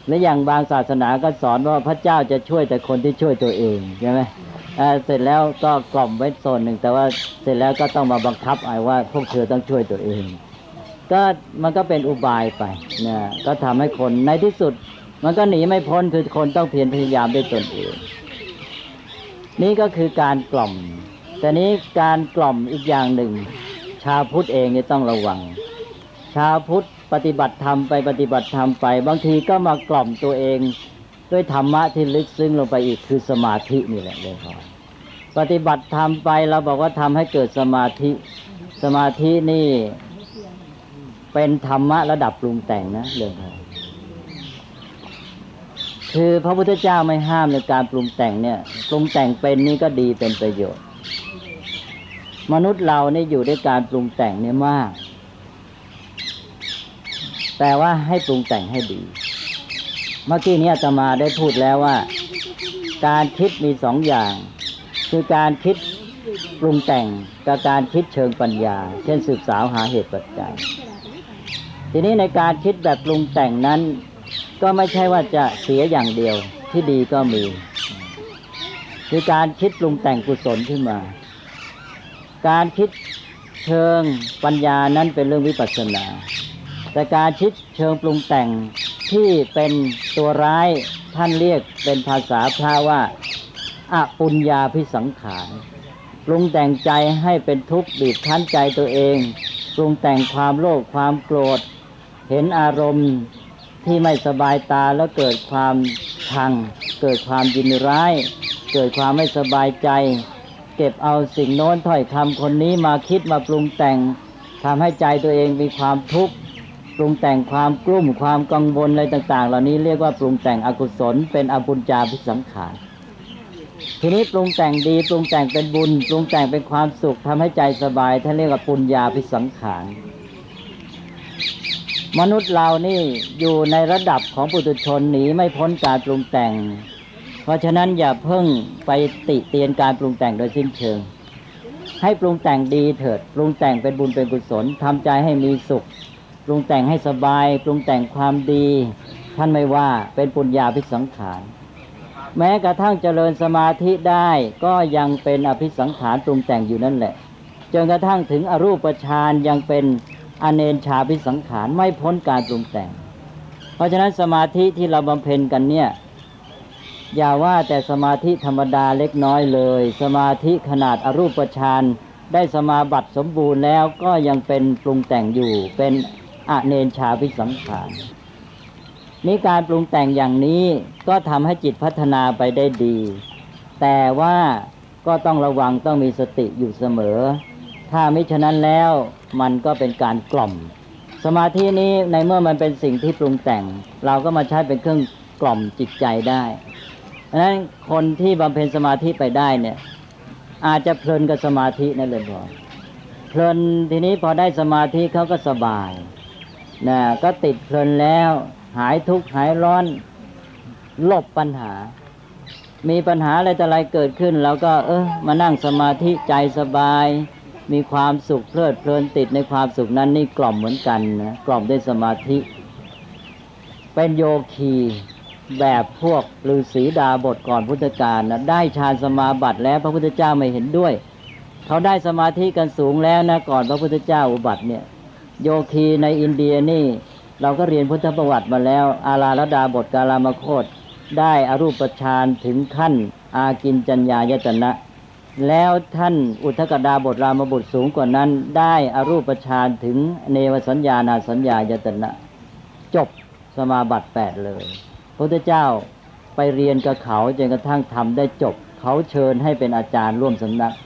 และอย่างบางศาสนาก็สอนว่าพระเจ้าจะช่วยแต่คนที่ช่วยตัวเองใช่ไหมเสร็จแล้วก็กล่อมไว้โซนหนึ่งแต่ว่าเสร็จแล้วก็ต้องมาบังคับว่าพวกเธอต้องช่วยตัวเองก็มันก็เป็นอุบายไปนะก็ทำให้คนในที่สุดมันก็หนีไม่พ้นคือคนต้องเพียรพยายามด้วยตนเองนี่ก็คือการกล่อมแต่นี้การกล่อมอีกอย่างหนึ่งชาวพุทธเองเนี่ยต้องระวังชาวพุทธปฏิบัติธรรมไปปฏิบัติธรรมไปบางทีก็มากล่อมตัวเองด้วยธรรมะที่ลึกซึ้งลงไปอีกคือสมาธินี่แหละเลยพอปฏิบัติธรรมไปเราบอกว่าทำให้เกิดสมาธิสมาธินี่เป็นธรรมะระดับปรุงแต่งนะเรื่องพอคือพระพุทธเจ้าไม่ห้ามในการปรุงแต่งเนี่ยปรุงแต่งเป็นนี่ก็ดีเป็นประโยชน์มนุษย์เรานี่อยู่ด้วยการปรุงแต่งเนี่ยมากแต่ว่าให้ปรุงแต่งให้ดีเมื่อกี้นี้อาตมาได้พูดแล้วว่าการคิดมีสองอย่างคือการคิดปรุงแต่งกับการคิดเชิงปัญญาเช่นสืบสาวหาเหตุปัจจัยทีนี้ในการคิดแบบปรุงแต่งนั้นก็ไม่ใช่ว่าจะเสียอย่างเดียวที่ดีก็มีคือการคิดปรุงแต่งกุศลขึ้นมาการคิดเชิงปัญญานั้นเป็นเรื่องวิปัสสนาแต่การคิดเชิงปรุงแต่งที่เป็นตัวร้ายท่านเรียกเป็นภาษาพระว่าอปุญญาภิสังขารปรุงแต่งใจให้เป็นทุกข์บีบคั้นใจตัวเองปรุงแต่งความโลภความโกรธเห็นอารมณ์ที่ไม่สบายตาแล้วเกิดความชังเกิดความยินร้ายเกิดความไม่สบายใจเก็บเอาสิ่งโน้นถ้อยคำคนนี้มาคิดมาปรุงแต่งทำให้ใจตัวเองมีความทุกข์ปรุงแต่งความกลุ้มความกังวลอะไรต่างๆเหล่านี้เรียกว่าปรุงแต่งอกุศลเป็นอปุญญาภิสังขารทีนี้ปรุงแต่งดีปรุงแต่งเป็นบุญปรุงแต่งเป็นความสุขทำให้ใจสบายท่านเรียกว่าปุญญาภิสังขารมนุษย์เรานี่อยู่ในระดับของปุถุชนหนีไม่พ้นการปรุงแต่งเพราะฉะนั้นอย่าเพิ่งไปติเตียนการปรุงแต่งโดยสิ้นเชิงให้ปรุงแต่งดีเถิดปรุงแต่งเป็นบุญเป็นกุศลทำใจให้มีสุขปรุงแต่งให้สบายปรุงแต่งความดีท่านไม่ว่าเป็นปุญญาภิสังขารแม้กระทั่งเจริญสมาธิได้ก็ยังเป็นอภิสังขารปรุงแต่งอยู่นั่นแหละจนกระทั่งถึงอรูปฌานยังเป็นอเนชชาภิสังขารไม่พ้นการปรุงแต่งเพราะฉะนั้นสมาธิที่เราบำเพ็ญกันเนี่ยอย่าว่าแต่สมาธิธรรมดาเล็กน้อยเลยสมาธิขนาดอรูปฌานได้สมาบัติสมบูรณ์แล้วก็ยังเป็นปรุงแต่งอยู่เป็นอเนชชาภิสังขารนี่การปรุงแต่งอย่างนี้ก็ทำให้จิตพัฒนาไปได้ดีแต่ว่าก็ต้องระวังต้องมีสติอยู่เสมอถ้ามิฉะนั้นแล้วมันก็เป็นการกล่อมสมาธินี้ในเมื่อมันเป็นสิ่งที่ปรุงแต่งเราก็มาใช้เป็นเครื่องกล่อมจิตใจได้ดังนั้นคนที่บำเพ็ญสมาธิไปได้เนี่ยอาจจะเพลินกับสมาธินั่นเลยพอเพลินทีนี้พอได้สมาธิเขาก็สบายนะก็ติดเพลินแล้วหายทุกข์หายร้อนหลบปัญหามีปัญหาอะไรแต่อะไรเกิดขึ้นแล้วก็มานั่งสมาธิใจสบายมีความสุขเพลิดเพลินติดในความสุขนั้นนี่กล่อมเหมือนกันนะกล่อมด้วยสมาธิ เป็นโยคีแบบพวกฤาษีดาบทก่อนพุทธกาลนะได้ฌานสมาบัติแล้วพระพุทธเจ้าไม่เห็นด้วยเขาได้สมาธิกันสูงแล้วนะก่อนพระพุทธเจ้าอุบัติเนี่ยโยคีในอินเดียนี่เราก็เรียนพุทธประวัติมาแล้วอาราลดาบทกาลามโคตได้อรูปฌานถึงขั้นอากินจัญญายตนะแล้วท่านอุทธกดาบทรามบุตรสูงกว่านั้นได้อรูปฌานถึงเนวสัญญานาสัญญายตนะจบสมาบัติ8เลยพระพุทธเจ้าไปเรียนกับเขาจนกระทั่งทำได้จบเขาเชิญให้เป็นอาจารย์ร่วมสำนักพ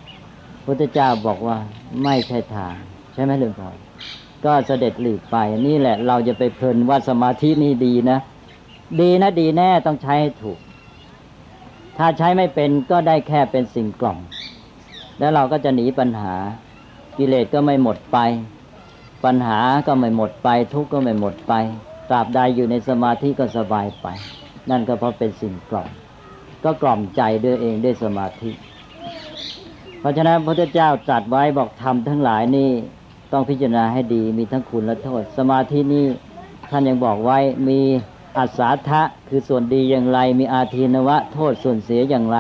ระพุทธเจ้าบอกว่าไม่ใช่ทางใช่ไหมหลวงพ่อก็เสด็จหลีกไปนี่แหละเราจะไปเพลินว่าสมาธินี่ดีนะดีนะดีแน่ต้องใช้ให้ถูกถ้าใช้ไม่เป็นก็ได้แค่เป็นสิ่งกล่อมแล้วเราก็จะหนีปัญหากิเลสก็ไม่หมดไปปัญหาก็ไม่หมดไปทุกข์ก็ไม่หมดไปตราบใดอยู่ในสมาธิก็สบายไปนั่นก็เพราะเป็นสิ่งกล่อมก็กล่อมใจด้วยเองด้วยสมาธิเพราะฉะนั้นพระพุทธเจ้าตรัสไว้บอกธรรมทั้งหลายนี่ต้องพิจารณาให้ดีมีทั้งคุณและโทษสมาธินี่ท่านยังบอกไว้มีอัสสาทะคือส่วนดีอย่างไรมีอาทีนวะโทษส่วนเสียอย่างไร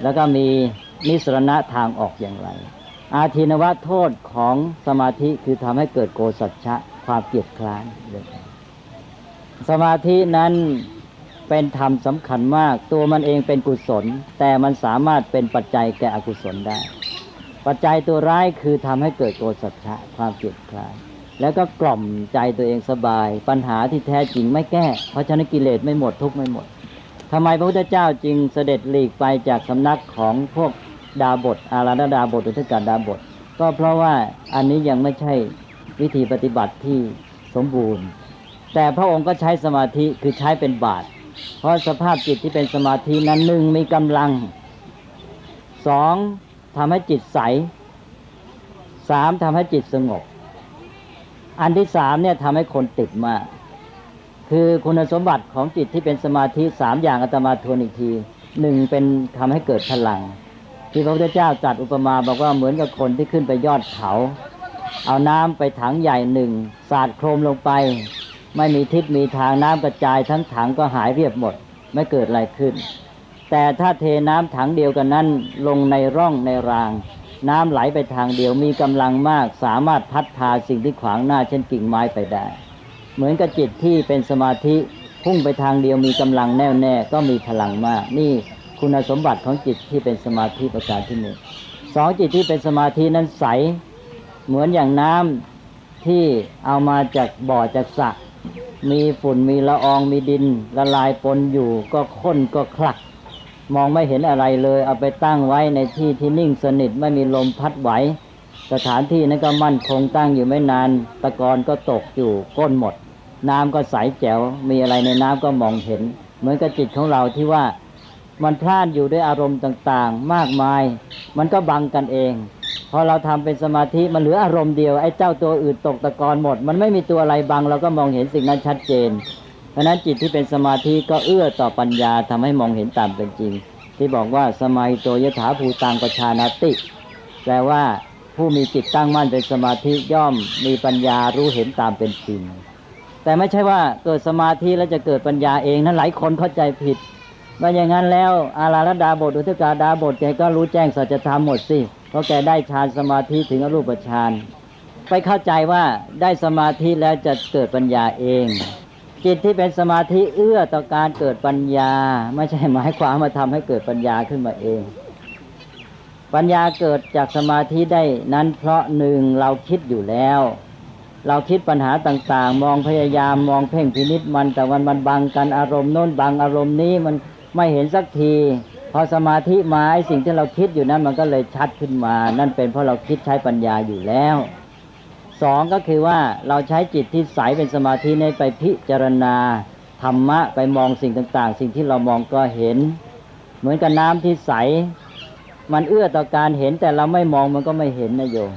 แล้วก็มีนิสรณะทางออกอย่างไรอาทีนวะโทษของสมาธิคือทำให้เกิดโกสัจฉะความเกียจคร้านสมาธินั้นเป็นธรรมสำคัญมากตัวมันเองเป็นกุศลแต่มันสามารถเป็นปัจจัยแก่อกุศลได้ปัจจัยตัวร้ายคือทำให้เกิดโกสัจฉะความเกียจคร้านแล้วก็กล่อมใจตัวเองสบายปัญหาที่แท้จริงไม่แก้เพราะฉะนั้นกิเลสไม่หมดทุกข์ไม่หมดทำไมพระพุทธเจ้าจึงเสด็จหลีกไปจากสำนักของพวกดาบทอาราธดาบทอุทกดาบทก็เพราะว่าอันนี้ยังไม่ใช่วิธีปฏิบัติที่สมบูรณ์แต่พระองค์ก็ใช้สมาธิคือใช้เป็นบาตรเพราะสภาพจิตที่เป็นสมาธินั้นหนึ่งมีกำลังสองทำให้จิตใสสามทำให้จิตสงบอันที่สามเนี่ยทำให้คนติดมากคือคุณสมบัติของจิตที่เป็นสมาธิสามอย่างอาตมาทวนอีกทีหนึ่งเป็นทำให้เกิดพลังที่พระพุทธเจ้าจัดอุปมาบอกว่าเหมือนกับคนที่ขึ้นไปยอดเขาเอาน้ำไปถังใหญ่หนึ่งสาดโครมลงไปไม่มีทิศมีทางน้ำกระจายทั้งถังก็หายเรียบหมดไม่เกิดอะไรขึ้นแต่ถ้าเทน้ำถังเดียวกันนั้นลงในร่องในรางน้ำไหลไปทางเดียวมีกำลังมากสามารถพัดพาสิ่งที่ขวางหน้าเช่นกิ่งไม้ไปได้เหมือนกับจิตที่เป็นสมาธิพุ่งไปทางเดียวมีกำลังแน่วแน่ก็มีพลังมากนี่คุณสมบัติของจิตที่เป็นสมาธิประการที่หนึ่งสองจิตที่เป็นสมาธินั้นใสเหมือนอย่างน้ำที่เอามาจากบ่อจากสระมีฝุ่นมีละอองมีดินละลายปนอยู่ก็ข้นก็คลักมองไม่เห็นอะไรเลยเอาไปตั้งไว้ในที่ที่นิ่งสนิทไม่มีลมพัดไหวสถานที่นั้นก็มั่นคงตั้งอยู่ไม่นานตะกอนก็ตกอยู่ก้นหมดน้ำก็ใสแจ๋วมีอะไรในน้ำก็มองเห็นเหมือนกับจิตของเราที่ว่ามันพล่านอยู่ด้วยอารมณ์ต่างๆมากมายมันก็บังกันเองพอเราทำเป็นสมาธิมันเหลืออารมณ์เดียวไอ้เจ้าตัวอื่นตกตะกอนหมดมันไม่มีตัวอะไรบังเราก็มองเห็นสิ่งนั้นชัดเจนเพราะนั้นจิตที่เป็นสมาธิก็เอื้อต่อปัญญาทำให้มองเห็นตามเป็นจริงที่บอกว่าสมัยโตยถาภูตังปชานาติแปลว่าผู้มีจิตตั้งมั่นเป็นสมาธิย่อมมีปัญญารู้เห็นตามเป็นจริงแต่ไม่ใช่ว่าเกิดสมาธิแล้วจะเกิดปัญญาเองนั้นหลายคนเข้าใจผิดว่าอย่างนั้นแล้วอาราลดาบทอุทกดาบทแกก็รู้แจ้งสัจธรรมหมดสิเพราะแกได้ฌานสมาธิถึงอรูปฌานไปเข้าใจว่าได้สมาธิแล้วจะเกิดปัญญาเองจิตที่เป็นสมาธิเอื้อต่อการเกิดปัญญาไม่ใช่หมายความมาทำให้เกิดปัญญาขึ้นมาเองปัญญาเกิดจากสมาธิได้นั้นเพราะหนึ่งเราคิดอยู่แล้วเราคิดปัญหาต่างๆมองพยายามมองเพ่งพินิจมันแต่มันบังกันอารมณ์โน้นบังอารมณ์นี้มันไม่เห็นสักทีพอสมาธิมาไอ้สิ่งที่เราคิดอยู่นั้นมันก็เลยชัดขึ้นมานั่นเป็นเพราะเราคิดใช้ปัญญาอยู่แล้วสองก็คือว่าเราใช้จิตที่ใสเป็นสมาธินี้ไปพิจารณาธรรมะไปมองสิ่งต่างๆสิ่งที่เรามองก็เห็นเหมือนกับน้ำที่ใสมันเอื้อต่อการเห็นแต่เราไม่มองมันก็ไม่เห็นนะโยม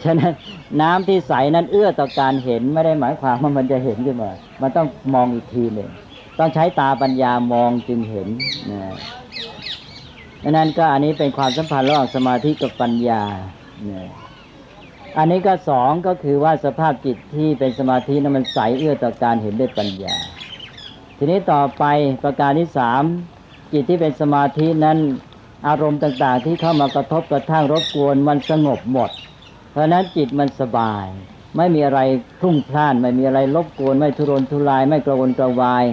ฉะนั้นน้ำที่ใสนั้นเอื้อต่อการเห็นไม่ได้หมายความว่ามันจะเห็นขึ้นมามันต้องมองอีกทีหนึ่งต้องใช้ตาปัญญามองจึงเห็นดังนั้นก็อันนี้เป็นความสัมพันธ์ระหว่างสมาธิกับปัญญา อันนี้ก็สองก็คือว่าสภาพจิตที่เป็นสมาธินั้นมันใสเอื้อต่อการเห็นด้วยปัญญาทีนี้ต่อไปประการที่สามจิตที่เป็นสมาธินั้นอารมณ์ต่างๆที่เข้ามากระทบกระทั่งรบกวนมันสงบหมดเพราะนั้นจิตมันสบายไม่มีอะไรพลุ่งพล่านไม่มีอะไรรบกวนไม่ทุรนทุรายไม่กระวนกระวาย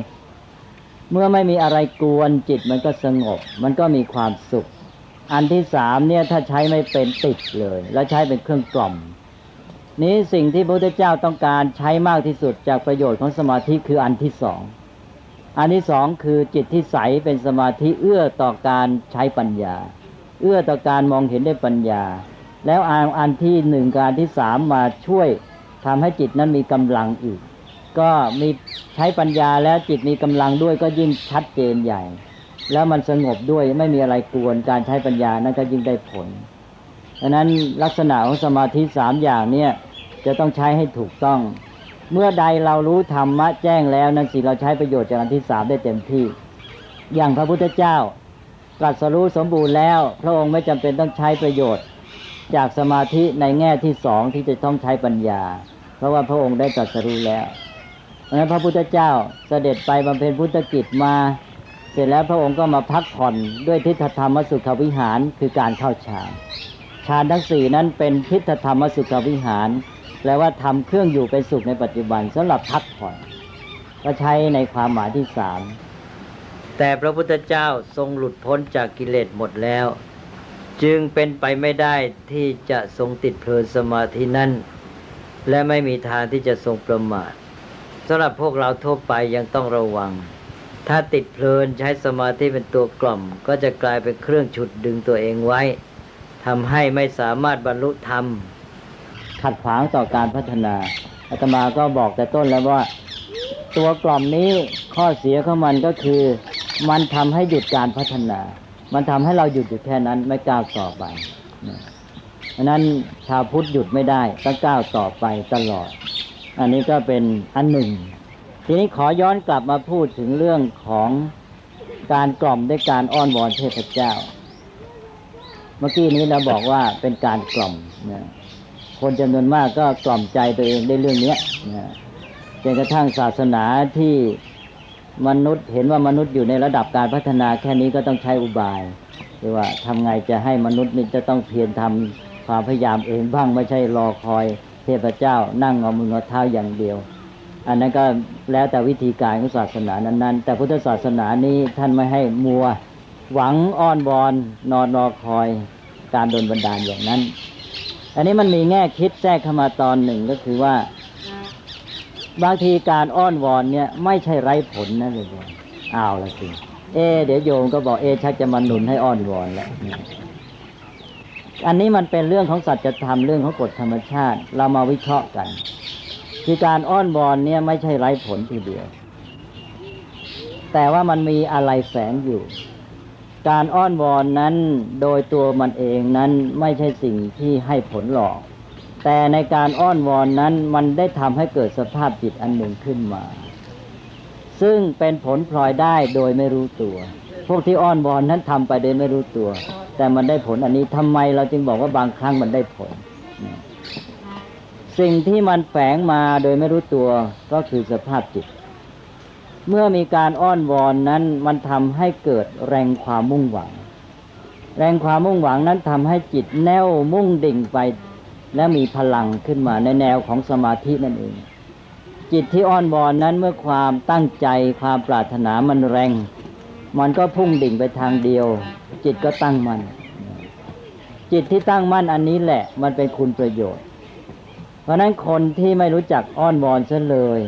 เมื่อไม่มีอะไรกวนจิตมันก็สงบมันก็มีความสุขอันที่สามเนี่ยถ้าใช้ไม่เป็นติดเลยแล้วใช้เป็นเครื่องกล่อมนี้สิ่งที่พระพุทธเจ้าต้องการใช้มากที่สุดจากประโยชน์ของสมาธิคืออันที่สองอันที่สองคือจิตที่ใสเป็นสมาธิเอื้อต่อการใช้ปัญญาเอื้อต่อการมองเห็นด้วยปัญญาแล้วอันที่หนึ่งกับอันที่สามมาช่วยทำให้จิตนั้นมีกำลังอีกก็มีใช้ปัญญาแล้วจิตมีกำลังด้วยก็ยิ่งชัดเจนใหญ่แล้วมันสงบด้วยไม่มีอะไรกวนการใช้ปัญญานั้นก็ยิ่งได้ผลดังนั้นลักษณะของสมาธิสามอย่างเนี่ยจะต้องใช้ให้ถูกต้องเมื่อใดเรารู้ธรรมะแจ้งแล้วนั้นสิเราใช้ประโยชน์จากอันที่สามได้เต็มที่อย่างพระพุทธเจ้าตรัสรู้สมบูรณ์แล้วพระองค์ไม่จำเป็นต้องใช้ประโยชน์จากสมาธิในแง่ที่สองที่จะต้องใช้ปัญญาเพราะว่าพระองค์ได้ตรัสรู้แล้วเพราะฉะนั้นพระพุทธเจ้าเสด็จไปบำเพ็ญพุทธกิจมาเสร็จแล้วพระองค์ก็มาพักผ่อนด้วยทิฏฐธรรมสุขวิหารคือการเข้าฌานฌานทั้งสี่นั้นเป็นทิฏฐธรรมสุขวิหารแปลว่าทำเครื่องอยู่เป็นสุขในปัจจุบันสำหรับพักผ่อนก็ใช้ในความหมายที่สามแต่พระพุทธเจ้าทรงหลุดพ้นจากกิเลสหมดแล้วจึงเป็นไปไม่ได้ที่จะทรงติดเพลินสมาธินั้นและไม่มีทางที่จะทรงประมาทสำหรับพวกเราทั่วไปยังต้องระวังถ้าติดเพลินใช้สมาธิเป็นตัวกล่อมก็จะกลายเป็นเครื่องฉุดดึงตัวเองไว้ทำให้ไม่สามารถบรรลุธรรมขัดขวางต่อการพัฒนาอาตมาก็บอกแต่ต้นแล้วว่าตัวกล่อมนี้ข้อเสียของมันก็คือมันทำให้หยุดการพัฒนามันทำให้เราหยุดอยู่แค่นั้นไม่ก้าวต่อไปเพราะนั้นชาวพุทธหยุดไม่ได้ต้องก้าวต่อไปตลอดอันนี้ก็เป็นอันหนึ่งทีนี้ขอย้อนกลับมาพูดถึงเรื่องของการกล่อมด้วยการอ้อนวอนเทพเจ้าเมื่อกี้นี้เราบอกว่าเป็นการกล่อมนะคนจำนวนมากก็กล่อมใจตัวเองได้เรื่องนี้นะจนกระทั่งศาสนาที่มนุษย์เห็นว่ามนุษย์อยู่ในระดับการพัฒนาแค่นี้ก็ต้องใช้อุบายคือว่าทำไงจะให้มนุษย์นี่จะต้องเพียรทำความพยายามเองบ้างไม่ใช่รอคอยเทพเจ้านั่งเอามือเอาเท้าอย่างเดียวอันนั้นก็แล้วแต่วิธีการของศาสนานั้นๆแต่พุทธศาสนานี้ท่านไม่ให้มัวหวังอ้อนวอนนอนรอคอยการโดนบันดาลอย่างนั้นอันนี้มันมีแง่คิดแทรกเข้ามาตอนหนึ่งก็คือว่าบางทีการอ้อนวอนเนี่ยไม่ใช่ไร้ผลนะเลยเอาละสิเดี๋ยวโยมก็บอกชักจะมาหนุนให้อ้อนวอนแล้วอันนี้มันเป็นเรื่องของสัจธรรมเรื่องของกฎธรรมชาติเรามาวิเคราะห์กันคือการอ้อนวอนเนี่ยไม่ใช่ไร้ผลทีเดียวแต่ว่ามันมีอะไรแฝงอยู่การอ้อนวอนนั้นโดยตัวมันเองนั้นไม่ใช่สิ่งที่ให้ผลหรอกแต่ในการอ้อนวอนนั้นมันได้ทำให้เกิดสภาพจิตอันหนึ่งขึ้นมาซึ่งเป็นผลพลอยได้โดยไม่รู้ตัวพวกที่อ้อนวอนนั้นทำไปโดยไม่รู้ตัวแต่มันได้ผลอันนี้ทำไมเราจึงบอกว่าบางครั้งมันได้ผลสิ่งที่มันแฝงมาโดยไม่รู้ตัวก็คือสภาพจิตเมื่อมีการอ้อนวอนนั้นมันทำให้เกิดแรงความมุ่งหวังแรงความมุ่งหวังนั้นทำให้จิตแน่วมุ่งดิ่งไปและมีพลังขึ้นมาในแนวของสมาธินั่นเองจิตที่อ้อนวอนนั้นเมื่อความตั้งใจความปรารถนามันแรงมันก็พุ่งดิ่งไปทางเดียวจิตก็ตั้งมั่นจิตที่ตั้งมั่นอันนี้แหละมันเป็นคุณประโยชน์เพราะนั้นคนที่ไม่รู้จักอ้อนวอนซะเลย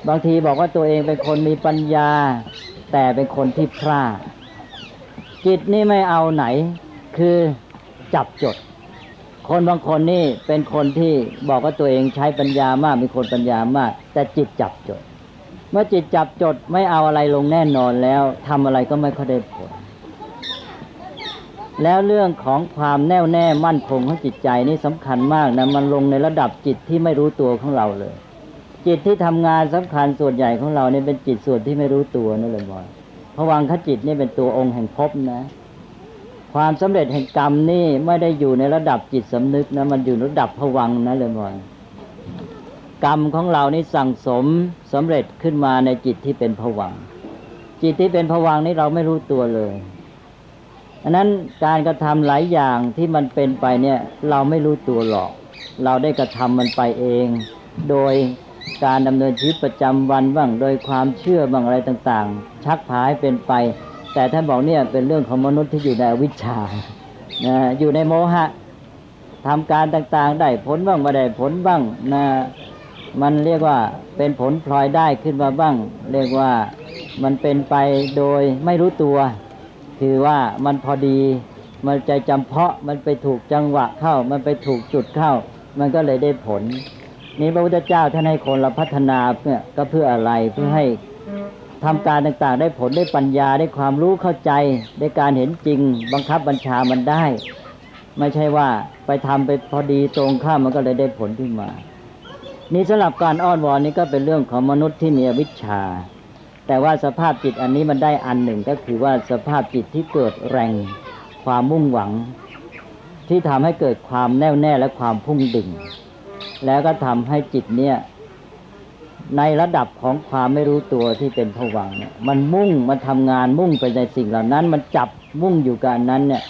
บางทีบอกว่าตัวเองเป็นคนมีปัญญาแต่เป็นคนที่พลาดจิตนี่ไม่เอาไหนคือจับจดคนบางคนนี่เป็นคนที่บอกว่าตัวเองใช้ปัญญามากมีคนปัญญามากแต่จิตจับจดเมื่อจิตจับจดไม่เอาอะไรลงแน่นอนแล้วทำอะไรก็ไม่ค่อยได้ผลแล้วเรื่องของความแน่วแน่มั่นคงของจิตใจนี่สำคัญมากนะมันลงในระดับจิตที่ไม่รู้ตัวของเราเลยจิตที่ทำงานสำคัญส่วนใหญ่ของเราเนี่ยเป็นจิตส่วนที่ไม่รู้ตัวนั่นเลยบอยภวังคจิตนี่เป็นตัวองค์แห่งภพนะ ความสำเร็จแห่งกรรมนี่ไม่ได้อยู่ในระดับจิตสำนึกนะมันอยู่ระดับภวังค์นะเลยมอนกรรมของเรานี่สั่งสมสำเร็จขึ้นมาในจิตที่เป็นภวังค์จิตที่เป็นภวังค์นี้เราไม่รู้ตัวเลยอันนั้นการกระทำหลายอย่างที่มันเป็นไปเนี่ยเราไม่รู้ตัวหรอกเราได้กระทำมันไปเองโดยการดำเนินชีวิตประจำวันบ้างโดยความเชื่อบ้างอะไรต่างๆชักพาให้เป็นไปแต่ท่านบอกเนี่ยเป็นเรื่องของมนุษย์ที่อยู่ในอวิชชานะอยู่ในโมหะทำการต่างๆได้ผลบ้างไม่ได้ผลบ้างนะมันเรียกว่าเป็นผลพลอยได้ขึ้นมาบ้างเรียกว่ามันเป็นไปโดยไม่รู้ตัวคือว่ามันพอดีมันใจจำเพาะมันไปถูกจังหวะเข้ามันไปถูกจุดเข้ามันก็เลยได้ผลนี่พระพุทธเจ้าท่านให้คนเราพัฒนาเนี่ยก็เพื่ออะไรเพื่อให้ทำการต่างๆได้ผลได้ปัญญาได้ความรู้เข้าใจได้การเห็นจริงบังคับบัญชามันได้ไม่ใช่ว่าไปทำไปพอดีตรงข้ามมันก็เลยได้ผลขึ้นมานี่สำหรับการอ้อนวอนนี่ก็เป็นเรื่องของมนุษย์ที่มีอวิชชาแต่ว่าสภาพจิตอันนี้มันได้อันหนึ่งก็คือว่าสภาพจิตที่เกิดแรงความมุ่งหวังที่ทำให้เกิดความแน่วแน่และความพุ่งดิ่งแล้วก็ทำให้จิตเนี่ยในระดับของความไม่รู้ตัวที่เป็นภวังค์เนี่ยมันมุ่งมันทำงานมุ่งไปในสิ่งเหล่านั้นมันจับมุ่งอยู่กับอันนั้นเนี่ย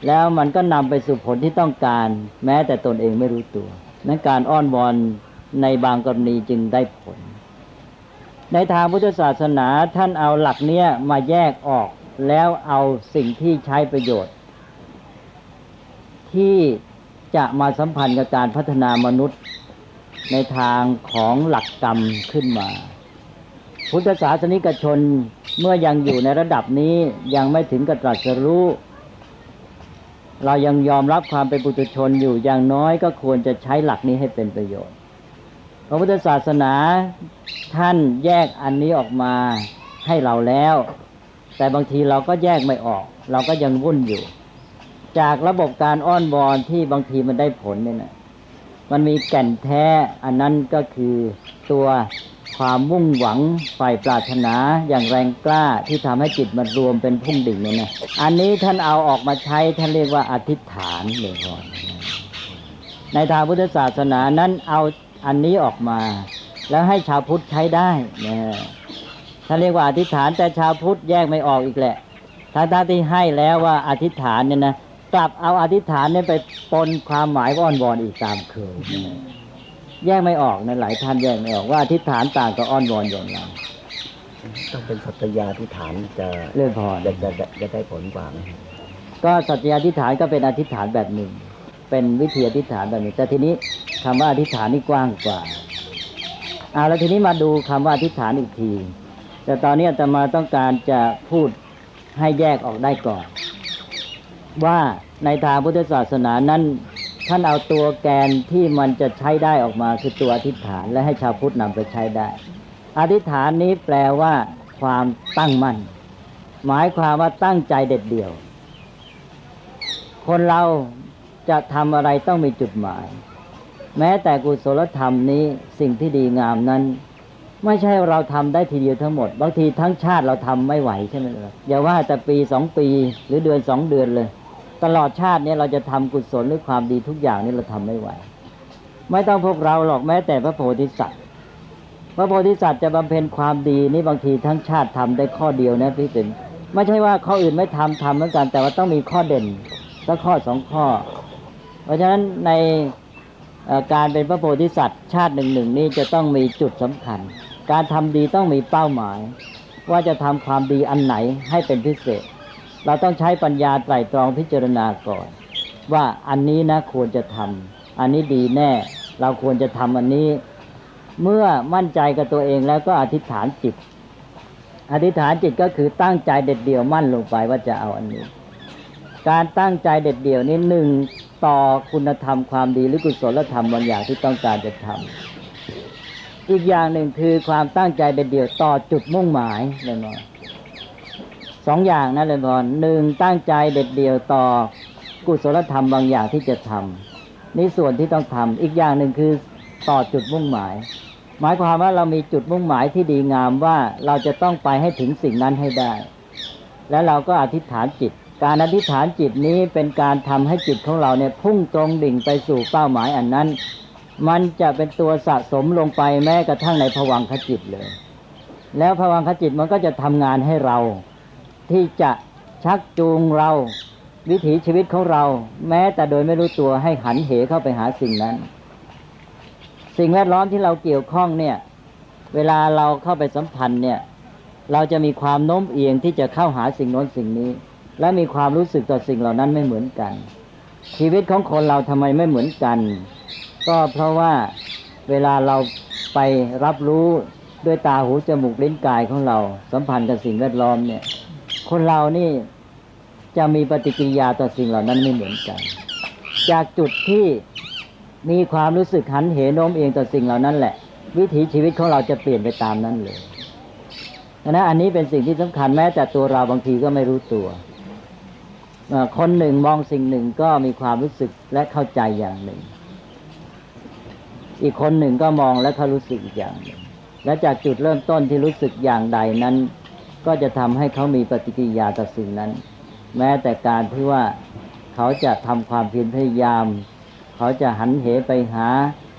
แล้วมันก็นำไปสู่ผลที่ต้องการแม้แต่ตนเองไม่รู้ตัวนั้นการอ้อนวอนในบางกรณีจึงได้ผลในทางพุทธศาสนาท่านเอาหลักเนี้ยมาแยกออกแล้วเอาสิ่งที่ใช้ประโยชน์ที่จะมาสัมพันธ์กับการพัฒนามนุษย์ในทางของหลักกรรมขึ้นมาพุทธศาสนิกชนเมื่อยังอยู่ในระดับนี้ยังไม่ถึงกับตรัสรู้เรายังยอมรับความเป็นปุถุชนอยู่อย่างน้อยก็ควรจะใช้หลักนี้ให้เป็นประโยชน์พระพุทธศาสนาท่านแยกอันนี้ออกมาให้เราแล้วแต่บางทีเราก็แยกไม่ออกเราก็ยังวุ่นอยู่จากระบบการอ้อนวอนที่บางทีมันได้ผลเนี่ยนะมันมีแก่นแท้อันนั้นก็คือตัวความมุ่งหวังใฝ่ปรารถนาอย่างแรงกล้าที่ทำให้จิตมันรวมเป็นพุ่งดิ่งเนี่ยนะอันนี้ท่านเอาออกมาใช้ท่านเรียกว่าอธิษฐานเลยก่อนในทางพุทธศาสนานั้นเอาอันนี้ออกมาแล้วให้ชาวพุทธใช้ได้นะท่านเรียกว่าอธิษฐานแต่ชาวพุทธแยกไม่ออกอีกแหละทั้งที่ให้แล้วว่าอธิษฐานเนี่ยนะกลับเอาอธิษฐานเนี่ยไปปนความหมายอ้อนวอนอีกตามเคยแยกไม่ออกนะหลายท่านแยกไม่ออกว่าอธิษฐานต่างกับอ้อนวอนอย่างไรต้องเป็นสัตยาธิษฐานจะเรื่องพอจะได้ผลกว่าไหมก็สัตยาธิษฐานก็เป็นอธิษฐานแบบหนึ่งเป็นวิธีอธิษฐานแบบหนึ่งแต่ทีนี้คำว่าอธิษฐานนี่กว้างกว่าแล้วทีนี้มาดูคำว่าอธิษฐานอีกทีแต่ตอนนี้อาตมาต้องการจะพูดให้แยกออกได้ก่อนว่าในทางพุทธศาสนานั้นท่านเอาตัวแกนที่มันจะใช้ได้ออกมาคือตัวอธิษฐานและให้ชาวพุทธนำไปใช้ได้อธิษฐานนี้แปลว่าความตั้งมั่นหมายความว่าตั้งใจเด็ดเดี่ยวคนเราจะทำอะไรต้องมีจุดหมายแม้แต่กุศลธรรมนี้สิ่งที่ดีงามนั้นไม่ใช่เราทำได้ทีเดียวทั้งหมดบางทีทั้งชาติเราทำไม่ไหวใช่ไหมล่ะอย่าว่าแต่ปี2ปีหรือเดือน2เดือนเลยตลอดชาตินี้เราจะทำกุศลหรือความดีทุกอย่างนี่เราทำไม่ไหวไม่ต้องพวกเราหรอกแม้แต่พระโพธิสัตว์จะบำเพ็ญความดีนี่บางทีทั้งชาติทำได้ข้อเดียวนะพี่เป็นไม่ใช่ว่าข้ออื่นไม่ทำเหมือนกันแต่ว่าต้องมีข้อเด่นสักข้อ2ข้อเพราะฉะนั้นในการเป็นพระโพธิสัตว์ชาติหนึ่งนี่จะต้องมีจุดสำคัญการทำดีต้องมีเป้าหมายว่าจะทำความดีอันไหนให้เป็นพิเศษเราต้องใช้ปัญญาไตร่ตรองพิจารณาก่อนว่าอันนี้นะควรจะทำอันนี้ดีแน่เราควรจะทำอันนี้เมื่อมั่นใจกับตัวเองแล้วก็อธิษฐานจิตก็คือตั้งใจเด็ดเดี่ยวมั่นลงไปว่าจะเอาอันนี้การตั้งใจเด็ดเดี่ยวนี้หนึ่งต่อคุณธรรมความดีหรือกุศลธรรมบางอย่างที่ต้องการจะทำอีกอย่างหนึ่งคือความตั้งใจเด็ดเดี่ยวต่อจุดมุ่งหมายเลยมั้ย2อย่างนะเลยก่อน1ตั้งใจเด็ดเดี่ยวต่อกุศลธรรมบางอย่างที่จะทำนี่ส่วนที่ต้องทำอีกอย่างหนึ่งคือต่อจุดมุ่งหมายหมายความว่าเรามีจุดมุ่งหมายที่ดีงามว่าเราจะต้องไปให้ถึงสิ่งนั้นให้ได้แล้วเราก็อธิษฐานจิต การอธิษฐานจิตนี้เป็นการทำให้จิตของเราเนี่ยพุ่งตรงดิ่งไปสู่เป้าหมายอันนั้นมันจะเป็นตัวสะสมลงไปแม้กระทั่งในภวังคจิตเลยแล้วภวังคจิตมันก็จะทำงานให้เราที่จะชักจูงเราวิถีชีวิตของเราแม้แต่โดยไม่รู้ตัวให้หันเหเข้าไปหาสิ่งนั้นสิ่งแวดล้อมที่เราเกี่ยวข้องเนี่ยเวลาเราเข้าไปสัมพันธ์เนี่ยเราจะมีความโน้มเอียงที่จะเข้าหาสิ่งโน้นสิ่งนี้และมีความรู้สึกต่อสิ่งเหล่านั้นไม่เหมือนกันชีวิตของคนเราทำไมไม่เหมือนกันก็เพราะว่าเวลาเราไปรับรู้ด้วยตาหูจมูกลิ้นกายของเราสัมพันธ์กับสิ่งแวดล้อมเนี่ยคนเรานี่จะมีปฏิกิริยาต่อสิ่งเหล่านั้นไม่เหมือนกันจากจุดที่มีความรู้สึกหันเหโน้มเอียงต่อสิ่งเหล่านั้นแหละวิถีชีวิตของเราจะเปลี่ยนไปตามนั้นเลยนะอันนี้เป็นสิ่งที่สำคัญแม้แต่ตัวเราบางทีก็ไม่รู้ตัวคนหนึ่งมองสิ่งหนึ่งก็มีความรู้สึกและเข้าใจอย่างหนึ่งอีกคนหนึ่งก็มองและเขารู้สึกอีกอย่างหนึ่งและจากจุดเริ่มต้นที่รู้สึกอย่างใดนั้นก็จะทำให้เขามีปฏิกิริยาต่อสิ่งนั้นแม้แต่การที่ว่าเขาจะทำความเพียรพยายามเขาจะหันเหไปหา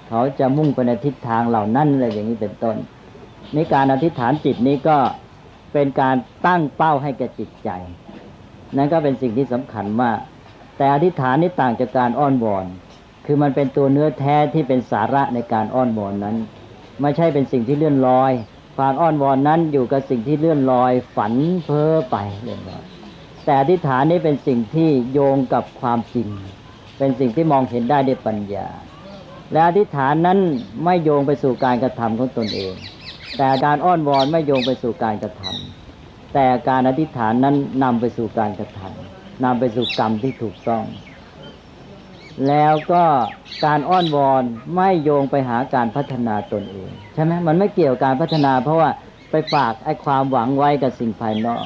เขาจะมุ่งไปในทิศทางเหล่านั้นอะไรอย่างนี้เป็นต้นในการอธิษฐานจิตนี้ก็เป็นการตั้งเป้าให้แก่จิตใจนั่นก็เป็นสิ่งที่สำคัญมากแต่อธิษฐานนี้ต่างจากการอ้อนวอนคือมันเป็นตัวเนื้อแท้ที่เป็นสาระในการอ้อนวอนนั้นไม่ใช่เป็นสิ่งที่เลื่อนลอยความอ้อนวอนนั้นอยู่กับสิ่งที่เลื่อนลอยฝันเพ้อไปเรื่อยๆแต่อธิษฐานนี้เป็นสิ่งที่โยงกับความจริงเป็นสิ่งที่มองเห็นได้ด้วยปัญญาและอธิษฐานนั้นไม่โยงไปสู่การกระทำของตนเองแต่การอ้อนวอนไม่โยงไปสู่การกระทำแต่การอธิษฐานนั้นนำไปสู่การกระทำนำไปสู่กรรมที่ถูกต้องแล้วก็การอ้อนวอนไม่โยงไปหาการพัฒนาตนเองใช่ไหมมันไม่เกี่ยวกับการพัฒนาเพราะว่าไปฝากไอ้ความหวังไว้กับสิ่งภายนอก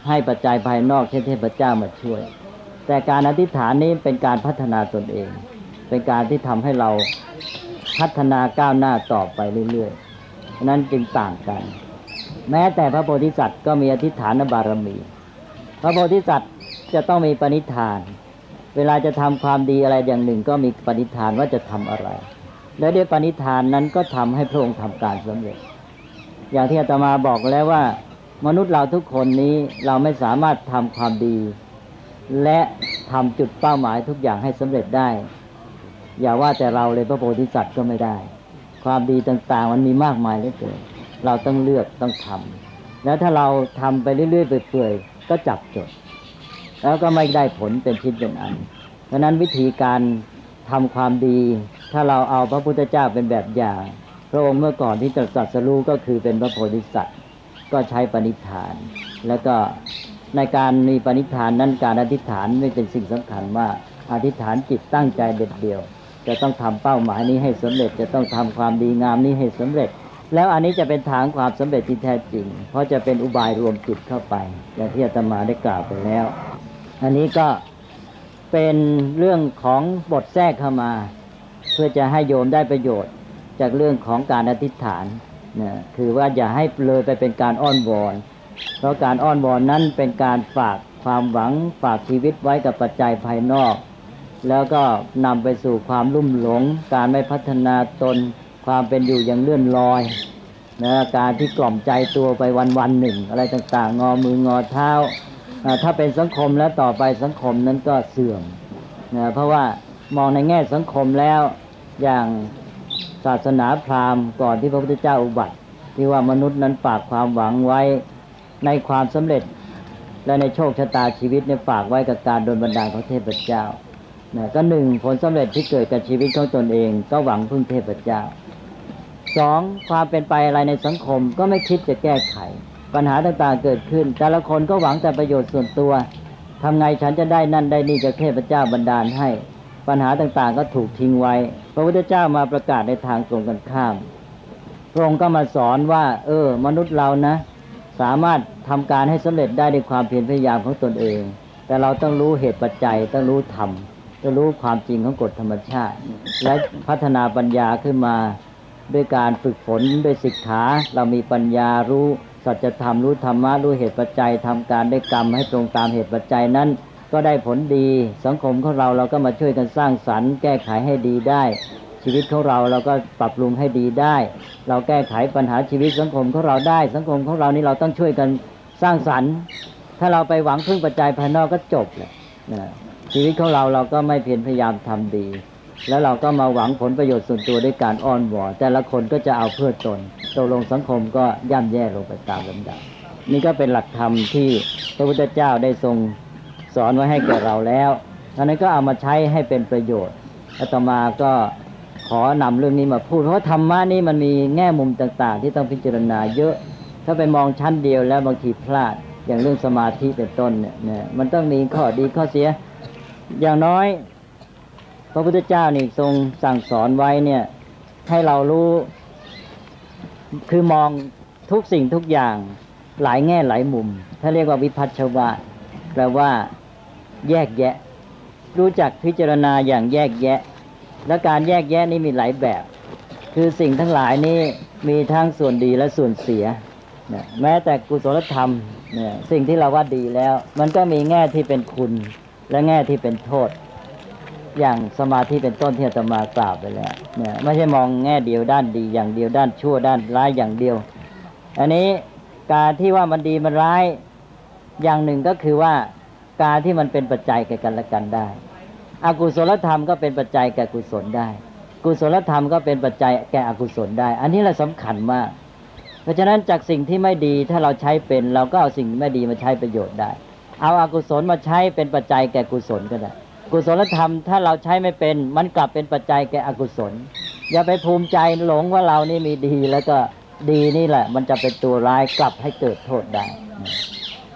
ให้ปัจจัยภายนอกเช่นเทพเจ้ามาช่วยแต่การอธิษฐานนี้เป็นการพัฒนาตนเองเป็นการที่ทำให้เราพัฒนาก้าวหน้าต่อไปเรื่อยๆนั้นจึงต่างกันแม้แต่พระโพธิสัตว์ก็มีอธิษฐานบารมีพระโพธิสัตว์จะต้องมีปณิธานเวลาจะทำความดีอะไรอย่างหนึ่งก็มีปณิธานว่าจะทำอะไรและด้วยปณิธานนั้นก็ทำให้พระองค์ทำการสำเร็จอย่างที่อาตมาบอกแล้วว่ามนุษย์เราทุกคนนี้เราไม่สามารถทำความดีและทำจุดเป้าหมายทุกอย่างให้สำเร็จได้อย่าว่าแต่เราเลยพระโพธิสัตว์ก็ไม่ได้ความดีต่างๆมันมีมากมายเหลือเกินเราต้องเลือกต้องทำแล้วถ้าเราทำไปเรื่อยๆเปื่อยๆก็จับจดแล้วก็ไม่ได้ผลเป็นชิ้นเป็นอันเพราะนั้นวิธีการทำความดีถ้าเราเอาพระพุทธเจ้าเป็นแบบอย่างพระองค์เมื่อก่อนที่จะตรัสรู้ก็คือเป็นพระโพธิสัตว์ก็ใช้ปณิธานแล้วก็ในการมีปณิธานนั้นการอธิษฐานไม่เป็นสิ่งสำคัญว่าอธิษฐานจิตตั้งใจเด็ดเดี่ยวจะต้องทำเป้าหมายนี้ให้สำเร็จจะต้องทำความดีงามนี้ให้สำเร็จแล้วอันนี้จะเป็นทางความสำเร็จที่แท้จริงเพราะจะเป็นอุบายรวมจิตเข้าไปอย่างที่อาตมาได้กล่าวไปแล้วอันนี้ก็เป็นเรื่องของบทแทรกเข้ามาเพื่อจะให้โยมได้ประโยชน์จากเรื่องของการอธิษฐานนะคือว่าอย่าให้เลยไปเป็นการอ้อนวอนเพราะการอ้อนวอนนั้นเป็นการฝากความหวังฝากชีวิตไว้กับปัจจัยภายนอกแล้วก็นำไปสู่ความลุ่มหลงการไม่พัฒนาตนความเป็นอยู่อย่างเลื่อนลอยนะการที่กล่อมใจตัวไปวันๆหนึ่งอะไรต่างๆงอมืองอเท้าถ้าเป็นสังคมแล้วต่อไปสังคมนั้นก็เสื่อมนะเพราะว่ามองในแง่สังคมแล้วอย่างศาสนาพราหมณ์ก่อนที่พระพุทธเจ้าอุบัติที่ว่ามนุษย์นั้นฝากความหวังไว้ในความสำเร็จและในโชคชะตาชีวิตเนี่ยฝากไว้กับการโดนบันดาลของเทพเจ้านะก็หนึ่งผลสำเร็จที่เกิดกับชีวิตของตนเองก็หวังพึ่งเทพเจ้าสองความเป็นไปอะไรในสังคมก็ไม่คิดจะแก้ไขปัญหาต่างๆเกิดขึ้นแต่ละคนก็หวังแต่ประโยชน์ส่วนตัวทำไงฉันจะได้นั่นได้นี่จากเทพเจ้าบันดาลให้ปัญหาต่างๆก็ถูกทิ้งไว้พระพุทธเจ้ามาประกาศในทางตรงกันข้ามพระองค์ก็มาสอนว่ามนุษย์เรานะสามารถทำการให้สำเร็จได้ด้วยความเพียรพยายามของตนเองแต่เราต้องรู้เหตุปัจจัยต้องรู้ธรรมต้องรู้ความจริงของกฎธรรมชาติและพัฒนาปัญญาขึ้นมาด้วยการฝึกฝนด้วยศิกขาเรามีปัญญารู้สัจธรรมรู้ธรรมะรู้เหตุปัจจัยทำการได้กรรมให้ตรงตามเหตุปัจจัยนั้น ก็ได้ผลดีสังคมของเราก็มาช่วยกันสร้างสรรค์แก้ไขให้ดีได้ชีวิตของเราก็ปรับปรุงให้ดีได้เราแก้ไขปัญหาชีวิตสังคมของเราได้สังคมของเรานี่เราต้องช่วยกันสร้างสรรค์ถ้าเราไปหวังพึ่งปัจจัยภายนอกก็จบเลยชีวิตของเราก็ไม่เพียรพยายามทำดีแล้วเราก็มาหวังผลประโยชน์ส่วนตัวด้วยการอ้อนวอนแต่ละคนก็จะเอาเพื่อตนตกลงสังคมก็ย่ำแย่ลงไปตามลำดับนี่ก็เป็นหลักธรรมที่พระพุทธเจ้าได้ทรงสอนไว้ให้แก่เราแล้วอันนั้นก็เอามาใช้ให้เป็นประโยชน์อาตมาก็ขอนำเรื่องนี้มาพูดเพราะธรรมะนี่มันมีแง่มุมต่างๆที่ต้องพิจารณาเยอะถ้าไปมองชั้นเดียวแล้วบางทีพลาดอย่างเรื่องสมาธิเป็นต้นเนี่ยมันต้องมีข้อดีข้อเสียอย่างน้อยพระพุทธเจ้านี่ทรงสั่งสอนไว้เนี่ยให้เรารู้คือมองทุกสิ่งทุกอย่างหลายแง่หลายมุมถ้าเรียกว่าวิภัชชวาทแปลว่าแยกแยะรู้จักพิจารณาอย่างแยกแยะและการแยกแยะนี่มีหลายแบบคือสิ่งทั้งหลายนี้มีทั้งส่วนดีและส่วนเสียแม้แต่กุศลธรรมเนี่ยสิ่งที่เราว่าดีแล้วมันก็มีแง่ที่เป็นคุณและแง่ที่เป็นโทษอย่างสมาธิเป็นต้นที่อาตมากล่าวไปแล้วเนี่ยไม่ใช่มองแง่เดียวด้านดีอย่างเดียวด้านชั่วด้านร้ายอย่างเดียวอันนี้การที่ว่ามันดีมันร้ายอย่างหนึ่งก็คือว่าการที่มันเป็นปัจจัยแก่กันและกันได้อกุศลธรรมก็เป็นปัจจัยแก่กุศลได้กุศลธรรมก็เป็นปัจจัยแก่อกุศลได้อันนี้แหละสำคัญมากเพราะฉะนั้นจากสิ่งที่ไม่ดีถ้าเราใช้เป็นเราก็เอาสิ่งไม่ดีมาใช้ประโยชน์ได้เอาอกุศลมาใช้เป็นปัจจัยแก่กุศลก็ได้กุศลธรรมถ้าเราใช้ไม่เป็นมันกลับเป็นปัจจัยแก่อกุศลอย่าไปภูมิใจหลงว่าเรานี่มีดีแล้วก็ดีนี่แหละมันจะเป็นตัวร้ายกลับให้เกิดโทษได้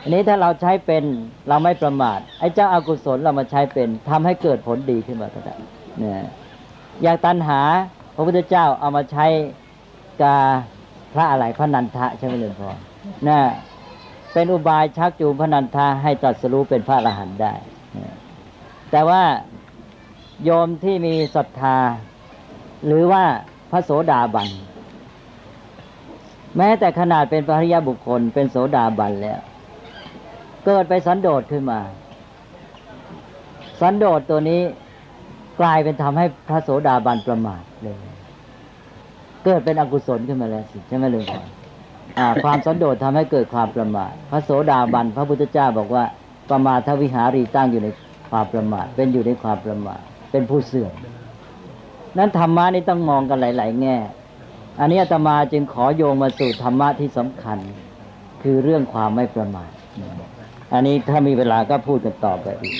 อันนี้ถ้าเราใช้เป็นเราไม่ประมาทไอ้เจ้าอกุศลเรามาใช้เป็นทำให้เกิดผลดีขึ้นมาก็ได้เนี่ยอย่างตัณหาพระพุทธเจ้าเอามาใช้กาพระอะไรพระนันทะใช่ไหมเลยพอน่ะเป็นอุบายชักจูงพระนันทะให้ตรัสรู้เป็นพระอรหันต์ได้แต่ว่าโยมที่มีศรัทธาหรือว่าพระโสดาบันแม้แต่ขนาดเป็นพระอริยบุคคลเป็นโสดาบันแล้วเกิดไปสันโดษขึ้นมาสันโดษตัวนี้กลายเป็นทำให้พระโสดาบันประมาทเลยเกิดเป็นอกุศลขึ้นมาแล้วสิใช่ไหมลุงพ่อความสันโดษทำให้เกิดความประมาทพระโสดาบันพระพุทธเจ้าบอกว่าประมาทวิหารีตั้งอยู่ในความประมาทเป็นอยู่ในความประมาทเป็นผู้เสื่อมนั้นธรรมะนี่ต้องมองกันหลายๆแง่อันนี้อาตมาจึงขอโยงมาสู่ธรรมะที่สำคัญคือเรื่องความไม่ประมาทอันนี้ถ้ามีเวลาก็พูดกันต่อไปอีก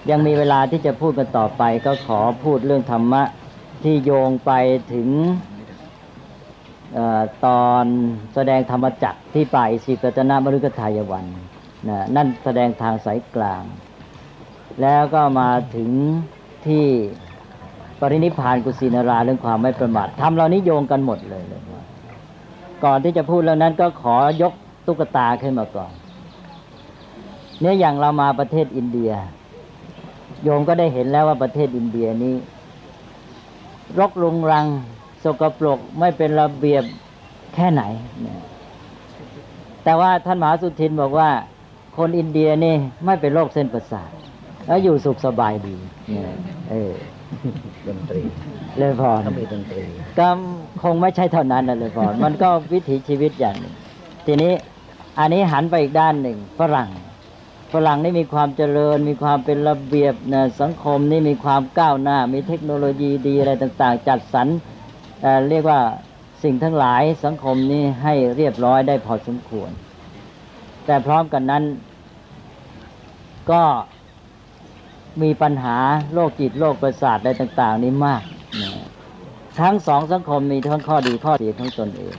ยังมีเวลาที่จะพูดกันต่อไปก็ขอพูดเรื่องธรรมะที่โยงไปถึงตอนแสดงธรรมจักรที่ป่าอิสิปตนมฤคทายวันนั่นแสดงทางสายกลางแล้วก็มาถึงที่ปรินิพพานกุสินาราเรื่องความไม่ประมาทธรรมเหล่านี้โยงกันหมดเลยก่อนที่จะพูดเรื่องนั้นก็ขอยกตุ๊กตาขึ้นมาก่อนเนี่ยอย่างเรามาประเทศอินเดียโยมก็ได้เห็นแล้วว่าประเทศอินเดียนี้รกรุงรังสกปรกไม่เป็นระเบียบแค่ไหนแต่ว่าท่านมหาสุทินบอกว่าคนอินเดียนี่ไม่เป็นโรคเส้นประสาทแล้วอยู่สุขสบายดีดนตรีเลยพอก็มีดนตรีก็คงไม่ใช่เท่านั้นนะเลยพอมันก็วิถีชีวิตอย่างหนึ่งทีนี้อันนี้หันไปอีกด้านหนึ่งฝรั่งนี่มีความเจริญมีความเป็นระเบียบนะสังคมนี่มีความก้าวหน้ามีเทคโนโลยีดีอะไรต่างๆจัดสรรเรียกว่าสิ่งทั้งหลายสังคมนี้ให้เรียบร้อยได้พอสมควรแต่พร้อมกันนั้นก็มีปัญหาโรคจิตโรคประสาทอะไรต่างๆนี้มากนะทั้งสองสังคมมีทั้งข้อดีข้อเสียของตนเอง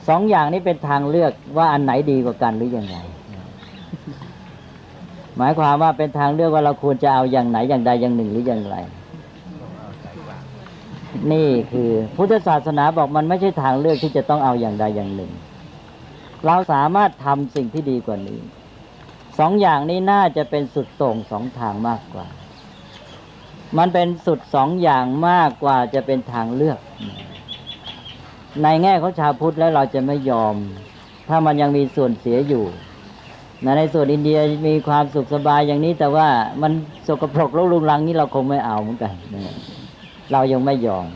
สองอย่างนี้เป็นทางเลือกว่าอันไหนดีกว่ากันหรือยังไงหมายความว่าเป็นทางเลือกว่าเราควรจะเอาอย่างไหนอย่างใดอย่างหนึ่งหรืออย่างไรนี่คือพุทธศาสนาบอกมันไม่ใช่ทางเลือกที่จะต้องเอาอย่างใดอย่างหนึ่งเราสามารถทำสิ่งที่ดีกว่านี้สองอย่างนี้น่าจะเป็นสุดโต่งสองทางมากกว่ามันเป็นสุดสองอย่างมากกว่าจะเป็นทางเลือกในแง่ของชาวพุทธแล้วเราจะไม่ยอมถ้ามันยังมีส่วนเสียอยู่ ในส่วนอินเดียมีความสุขสบายอย่างนี้แต่ว่ามันสกปรกรกรุงรังนี้เราคงไม่เอาเหมือนกันเรายังไม่ยอม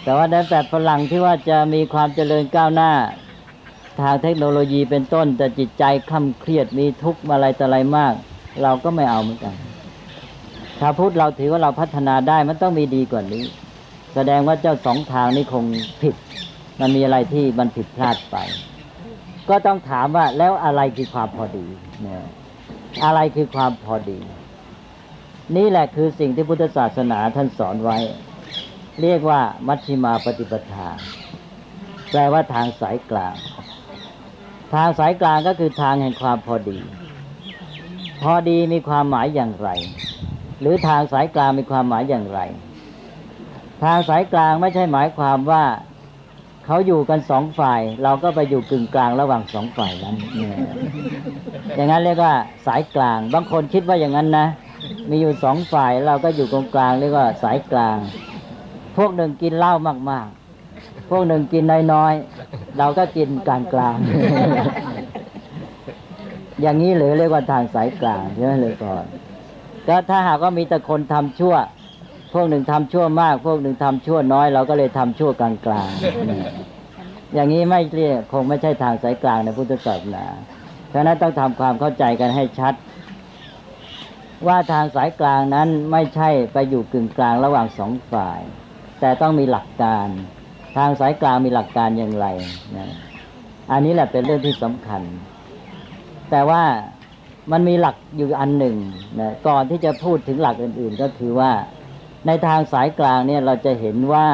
แต่ว่าในแบบฝรั่งที่ว่าจะมีความเจริญก้าวหน้าทางเทคโนโลยีเป็นต้นแต่จิตใจคล่ำเครียดมีทุกข์อะไรต่ออะไรมากเราก็ไม่เอาเหมือนกันถ้าพุทธเราถือว่าเราพัฒนาได้มันต้องมีดีกว่านี้แสดงว่าเจ้าสองทางนี้คงผิดมันมีอะไรที่มันผิดพลาดไปก็ต้องถามว่าแล้วอะไรคือความพอดีเนี่ยอะไรคือความพอดีนี่แหละคือสิ่งที่พุทธศาสนาท่านสอนไว้เรียกว่ามัชฌิมาปฏิปทาแปลว่าทางสายกลางทางสายกลางก็คือทางแห่งความพอดีพอดีมีความหมายอย่างไรหรือทางสายกลางมีความหมายอย่างไรทางสายกลางไม่ใช่หมายความว่าเขาอยู่กันสองฝ่ายเราก็ไปอยู่กึ่งกลางระหว่างสองฝ่ายนั้นอย่างนั้นเรียกว่าสายกลางบางคนคิดว่าอย่างนั้นนะมีอยู่สองฝ่ายเราก็อยู่ตรงกลางเรียกว่าสายกลางพวกหนึ่งกินเหล้ามากๆพวกหนึ่งกินน้อยๆเราก็กินกลางๆอย่างนี้หรือเรียกว่าทางสายกลางใช่ไหมเลยก่อนก็ถ้าหากว่ามีแต่คนทำชั่วพวกหนึ่งทำชั่วมากพวกหนึ่งทำชั่วน้อยเราก็เลยทำชั่วกลางๆอย่างนี้ไม่เรียกคงไม่ใช่ทางสายกลางในพุทธศาสนาเพราะนั้นต้องทำความเข้าใจกันให้ชัดว่าทางสายกลางนั้นไม่ใช่ไปอยู่กึ่งกลางระหว่างสองฝ่ายแต่ต้องมีหลักการทางสายกลางมีหลักการอย่างไรนะอันนี้แหละเป็นเรื่องที่สำคัญแต่ว่ามันมีหลักอยู่อันหนึ่งนะก่อนที่จะพูดถึงหลักอื่นๆก็คือว่าในทางสายกลางเนี่ยเราจะเห็นว่า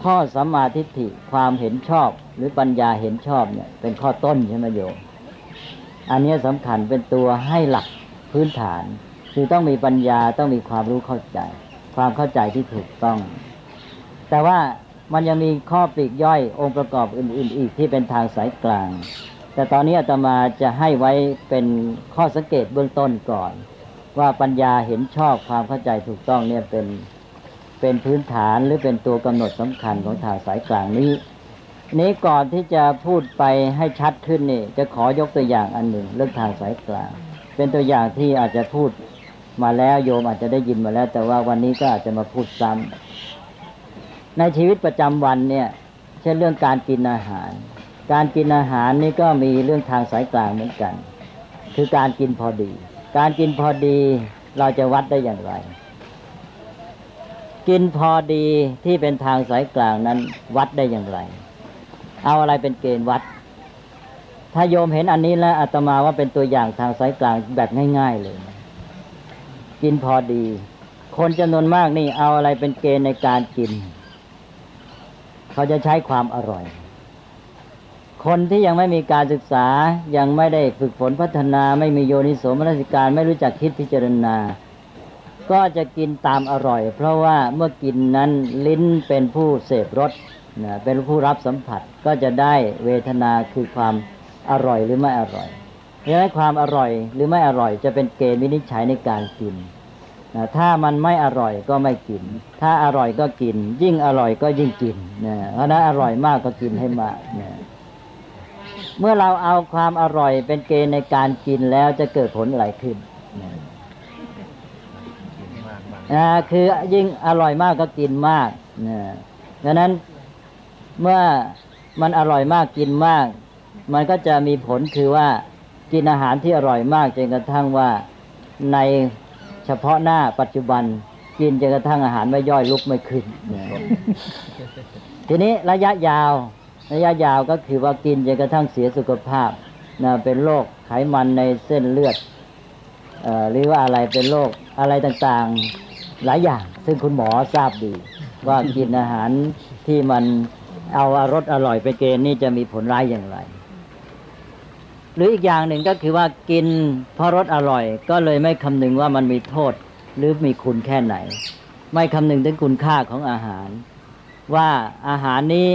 ข้อสัมมาทิฏฐิความเห็นชอบหรือปัญญาเห็นชอบเนี่ยเป็นข้อต้นใช่ไหมโยมอันนี้สำคัญเป็นตัวให้หลักพื้นฐานคือต้องมีปัญญาต้องมีความรู้เข้าใจความเข้าใจที่ถูกต้องแต่ว่ามันยังมีข้อปลีกย่อยองค์ประกอบอื่นๆอีกที่เป็นทางสายกลางแต่ตอนนี้อาตมาจะให้ไว้เป็นข้อสังเกตเบื้องต้นก่อนว่าปัญญาเห็นชอบความเข้าใจถูกต้องเนี่ยเป็นพื้นฐานหรือเป็นตัวกำหนดสำคัญของทางสายกลางนี้ก่อนที่จะพูดไปให้ชัดขึ้นนี่จะขอยกตัวอย่างอันหนึ่งเรื่องทางสายกลางเป็นตัวอย่างที่อาจจะพูดมาแล้วโยมอาจจะได้ยินมาแล้วแต่ว่าวันนี้ก็อาจจะมาพูดซ้ำในชีวิตประจำวันเนี่ยเช่นเรื่องการกินอาหารนี่ก็มีเรื่องทางสายกลางเหมือนกันคือการกินพอดีการกินพอดีเราจะวัดได้อย่างไรกินพอดีที่เป็นทางสายกลางนั้นวัดได้อย่างไรเอาอะไรเป็นเกณฑ์วัดถ้าโยมเห็นอันนี้แล้วอาตมาว่าเป็นตัวอย่างทางสายกลางแบบง่ายๆเลยกินพอดีคนจำนวนมากนี่เอาอะไรเป็นเกณฑ์ในการกินเขาจะใช้ความอร่อยคนที่ยังไม่มีการศึกษายังไม่ได้ฝึกฝนพัฒนาไม่มีโยนิโสมนสิการไม่รู้จักคิดพิจารณาก็จะกินตามอร่อยเพราะว่าเมื่อกินนั้นลิ้นเป็นผู้เสพรสเป็นผู้รับสัมผัสก็จะได้เวทนาคือความอร่อยหรือไม่อร่อยเพราะฉะนั้นความอร่อยหรือไม่อร่อยจะเป็นเกณฑ์วินิจฉัยในการกินถ้ามันไม่อร่อยก็ไม่กินถ้าอร่อยก็กินยิ่งอร่อยก็ยิ่งกินเพราะนั้นอร่อยมากก็กินให้มากเมื่อเราเอาความอร่อยเป็นเกณฑ์ในการกินแล้วจะเกิดผลอะไรขึ้นคือยิ่งอร่อยมากก็กินมากดังนั้นเมื่อมันอร่อยมากกินมากมันก็จะมีผลคือว่ากินอาหารที่อร่อยมากจนกระทั่งว่าในเฉพาะหน้าปัจจุบันกินจนกระทั่งอาหารไม่ย่อยลุกไม่ขึ้นทีนี้ระยะยาวก็คือว่ากินจนกระทั่งเสียสุขภาพเป็นโรคไขมันในเส้นเลือดหรือว่าอะไรเป็นโรคอะไรต่างๆหลายอย่างซึ่งคุณหมอทราบดีว่ากินอาหารที่มันเอารสอร่อยไปเกณฑ์นี่จะมีผลร้ายอย่างไรหรืออีกอย่างหนึ่งก็คือว่ากินเพราะรสอร่อยก็เลยไม่คำนึงว่ามันมีโทษหรือมีคุณแค่ไหนไม่คำนึงถึงคุณค่าของอาหารว่าอาหารนี้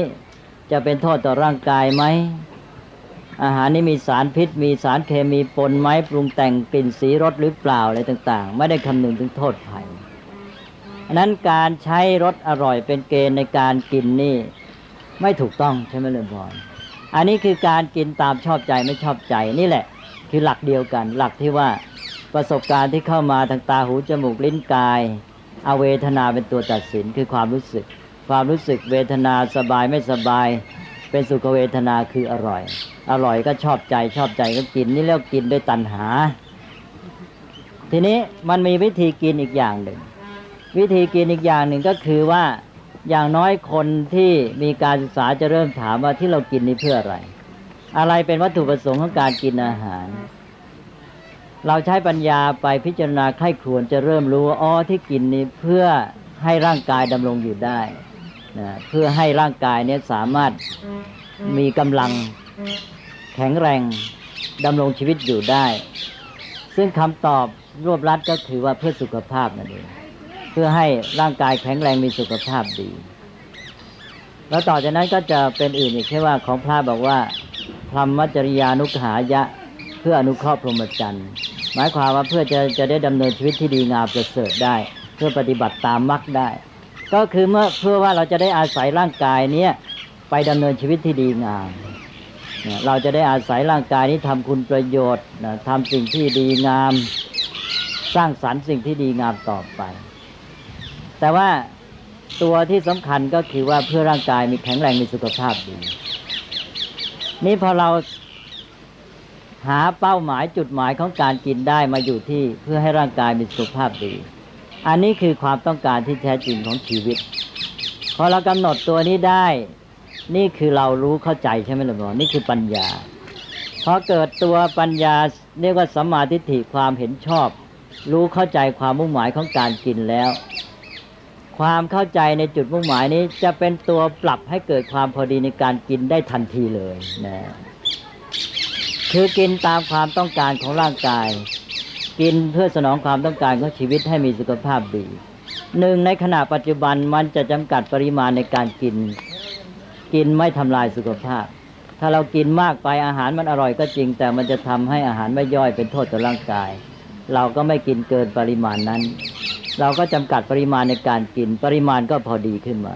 จะเป็นโทษต่อร่างกายไหมอาหารนี้มีสารพิษมีสารเคมีปนไหมปรุงแต่งกลิ่นสีรสหรือเปล่าอะไรต่างๆไม่ได้คำนึงถึงโทษภัยฉะนั้นการใช้รสอร่อยเป็นเกณฑ์ในการกินนี่ไม่ถูกต้องใช่ไหมเรือนพรอันนี้คือการกินตามชอบใจไม่ชอบใจนี่แหละ คือหลักเดียวกันหลักที่ว่าประสบการณ์ที่เข้ามาทางตาหูจมูกลิ้นกายเอาเวทนาเป็นตัวตัดสินคือความรู้สึกเวทนาสบายไม่สบายเป็นสุขเวทนาคืออร่อยก็ชอบใจก็กินนี่เรียกกินด้วยตัณหาทีนี้มันมีวิธีกินอีกอย่างหนึ่งก็คือว่าอย่างน้อยคนที่มีการศึกษาจะเริ่มถามว่าที่เรากินนี่เพื่ออะไรเป็นวัตถุประสงค์ของการกินอาหารเราใช้ปัญญาไปพิจารณาไข้ครวญจะเริ่มรู้ว่าอ๋อที่กินนี่เพื่อให้ร่างกายดำรงอยู่ได้นะเพื่อให้ร่างกายเนี่ยสามารถมีกำลังแข็งแรงดำรงชีวิตอยู่ได้ซึ่งคำตอบรวบรัดก็คือว่าเพื่อสุขภาพนั่นเองเพื่อให้ร่างกายแข็งแรงมีสุขภาพดีแล้วต่อจากนั้นก็จะเป็นอื่นอีกแค่ว่าของพระบอกว่าพรหมจริยานุกหายะเพื่ออนุเคราะห์พรหมจรรย์หมายความว่าเพื่อจะได้ดำเนินชีวิตที่ดีงามประเสริฐได้เพื่อปฏิบัติตามมรรคได้ก็คือเพื่อว่าเราจะได้อาศัยร่างกายนี้ไปดำเนินชีวิตที่ดีงามเราจะได้อาศัยร่างกายนี้ทำคุณประโยชน์ทำสิ่งที่ดีงามสร้างสรรค์สิ่งที่ดีงามต่อไปแต่ว่าตัวที่สำคัญก็คือว่าเพื่อร่างกายมีแข็งแรงมีสุขภาพดีนี่พอเราหาเป้าหมายจุดหมายของการกินได้มาอยู่ที่เพื่อให้ร่างกายมีสุขภาพดีอันนี้คือความต้องการที่แท้จริงของชีวิตพอเรากำหนดตัวนี้ได้นี่คือเรารู้เข้าใจใช่ไหมล่ะหมอนี่คือปัญญาพอเกิดตัวปัญญาเรียกว่าสัมมาทิฏฐิความเห็นชอบรู้เข้าใจความมุ่งหมายของการกินแล้วความเข้าใจในจุดมุ่งหมายนี้จะเป็นตัวปรับให้เกิดความพอดีในการกินได้ทันทีเลยนะคือกินตามความต้องการของร่างกายกินเพื่อสนองความต้องการของชีวิตให้มีสุขภาพดีหนึ่งในขณะปัจจุบันมันจะจำกัดปริมาณในการกินไม่ทำลายสุขภาพถ้าเรากินมากไปอาหารมันอร่อยก็จริงแต่มันจะทำให้อาหารไม่ย่อยเป็นโทษต่อร่างกายเราก็ไม่กินเกินปริมาณนั้นเราก็จำกัดปริมาณในการกินปริมาณก็พอดีขึ้นมา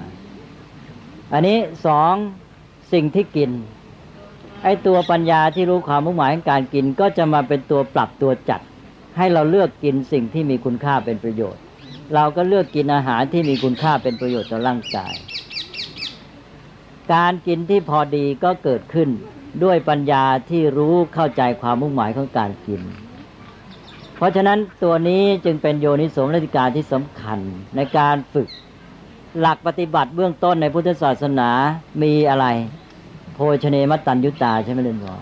อันนี้สองสิ่งที่กินไอ้ตัวปัญญาที่รู้ความมุ่งหมายของการกินก็จะมาเป็นตัวปรับตัวจัดให้เราเลือกกินสิ่งที่มีคุณค่าเป็นประโยชน์เราก็เลือกกินอาหารที่มีคุณค่าเป็นประโยชน์ต่อร่างกายการกินที่พอดีก็เกิดขึ้นด้วยปัญญาที่รู้เข้าใจความมุ่งหมายของการกินเพราะฉะนั้นตัวนี้จึงเป็นโยนิโสมนสิการที่สำคัญในการฝึกหลักปฏิบัติเบื้องต้นในพุทธศาสนามีอะไรโภชเนมัตตัญญุตาใช่ไหมเล่นพ่อ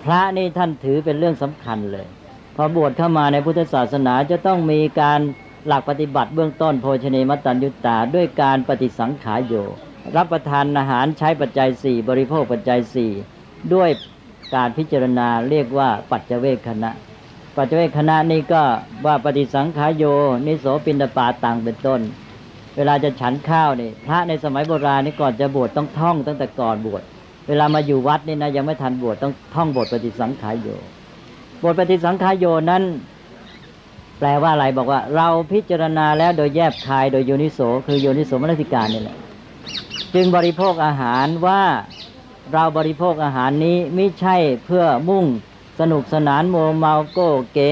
พระนี่ท่านถือเป็นเรื่องสำคัญเลยพอบวชเข้ามาในพุทธศาสนาจะต้องมีการหลักปฏิบัติเบื้องต้นโภชเนมัตตัญญุตาด้วยการปฏิสังขารโยรับประทานอาหารใช้ปัจจัย4บริโภคปัจจัย4ด้วยการพิจารณาเรียกว่าปัจจเวคขณะปัจจเวคขณะนี่ก็ว่าปฏิสังขารโยนิโสปินดาปาตังเป็นต้นเวลาจะฉันข้าวนี่พระในสมัยโบราณนี่ก่อนจะบวชต้องท่องตั้งแต่ก่อนบวชเวลามาอยู่วัดนี่นะยังไม่ทันบวชต้องท่องบทปฏิสังขารโยบทปฏิสังขารโยนั้นแปลว่าอะไรบอกว่าเราพิจารณาแล้วโดยแยบคายโดยโยนิโสคือโยนิโสมนสิการนี่แหละจึงบริโภคอาหารว่าเราบริโภคอาหารนี้ไม่ใช่เพื่อมุ่งสนุกสนานโมเมาโก้เก๋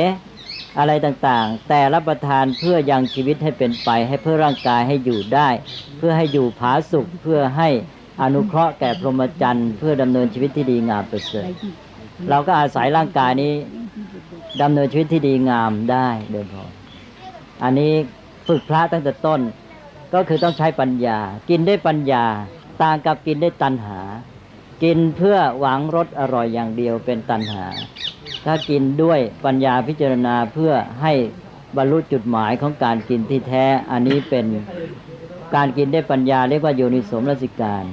อะไรต่างๆแต่รับประทานเพื่อยังชีวิตให้เป็นไปให้เพื่อร่างกายให้อยู่ได้เพื่อให้อยู่ผาสุกเพื่อให้อนุเคราะห์แก่พรหมจรรย์เพื่อดำเนินชีวิตที่ดีงามประเสริฐเราก็อาศัยร่างกายนี้ดำเนินชีวิตที่ดีงามได้โดยพออันนี้ฝึกพระตั้งแต่ต้นก็คือต้องใช้ปัญญากินได้ปัญญาต่างกับกินได้ตัณหากินเพื่อหวังรสอร่อยอย่างเดียวเป็นตัณหาถ้ากินด้วยปัญญาพิจารณาเพื่อให้บรรลุจุดหมายของการกินที่แท้อันนี้เป็นการกินได้ปัญญาเรียกว่าโยนิโสมนสิการ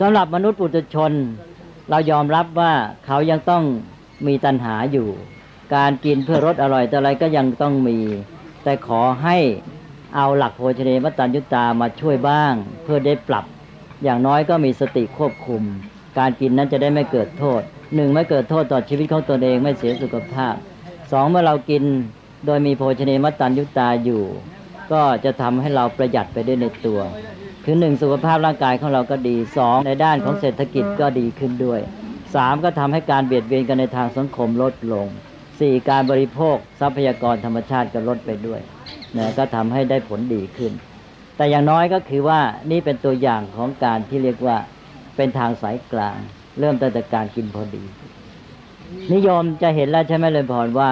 สำหรับมนุษย์ปุถุชนเรายอมรับว่าเขายังต้องมีตัณหาอยู่การกินเพื่อรสอร่อยแต่อะไรก็ยังต้องมีแต่ขอให้เอาหลักโภชเนมัตตัญญุตามาช่วยบ้างเพื่อได้ปรับอย่างน้อยก็มีสติควบคุมการกินนั้นจะได้ไม่เกิดโทษ1ไม่เกิดโทษต่อชีวิตของตนเองไม่เสียสุขภาพ2เมื่อเรากินโดยมีโภชเนมัตตัญญุตาอยู่ก็จะทำให้เราประหยัดไปได้ในตัวคือ1สุขภาพร่างกายของเราก็ดี2ในด้านของเศรษฐกิจก็ดีขึ้นด้วย 3ก็ทำให้การเบียดเบียนกันในทางสังคมลดลง4การบริโภคทรัพยากรธรรมชาติก็ลดไปด้วยนะก็ทำให้ได้ผลดีขึ้นแต่อย่างน้อยก็คือว่านี่เป็นตัวอย่างของการที่เรียกว่าเป็นทางสายกลางเริ่มตั้งแต่การกินพอดีนิยมจะเห็นแล้วใช่ไหมเลยพรว่า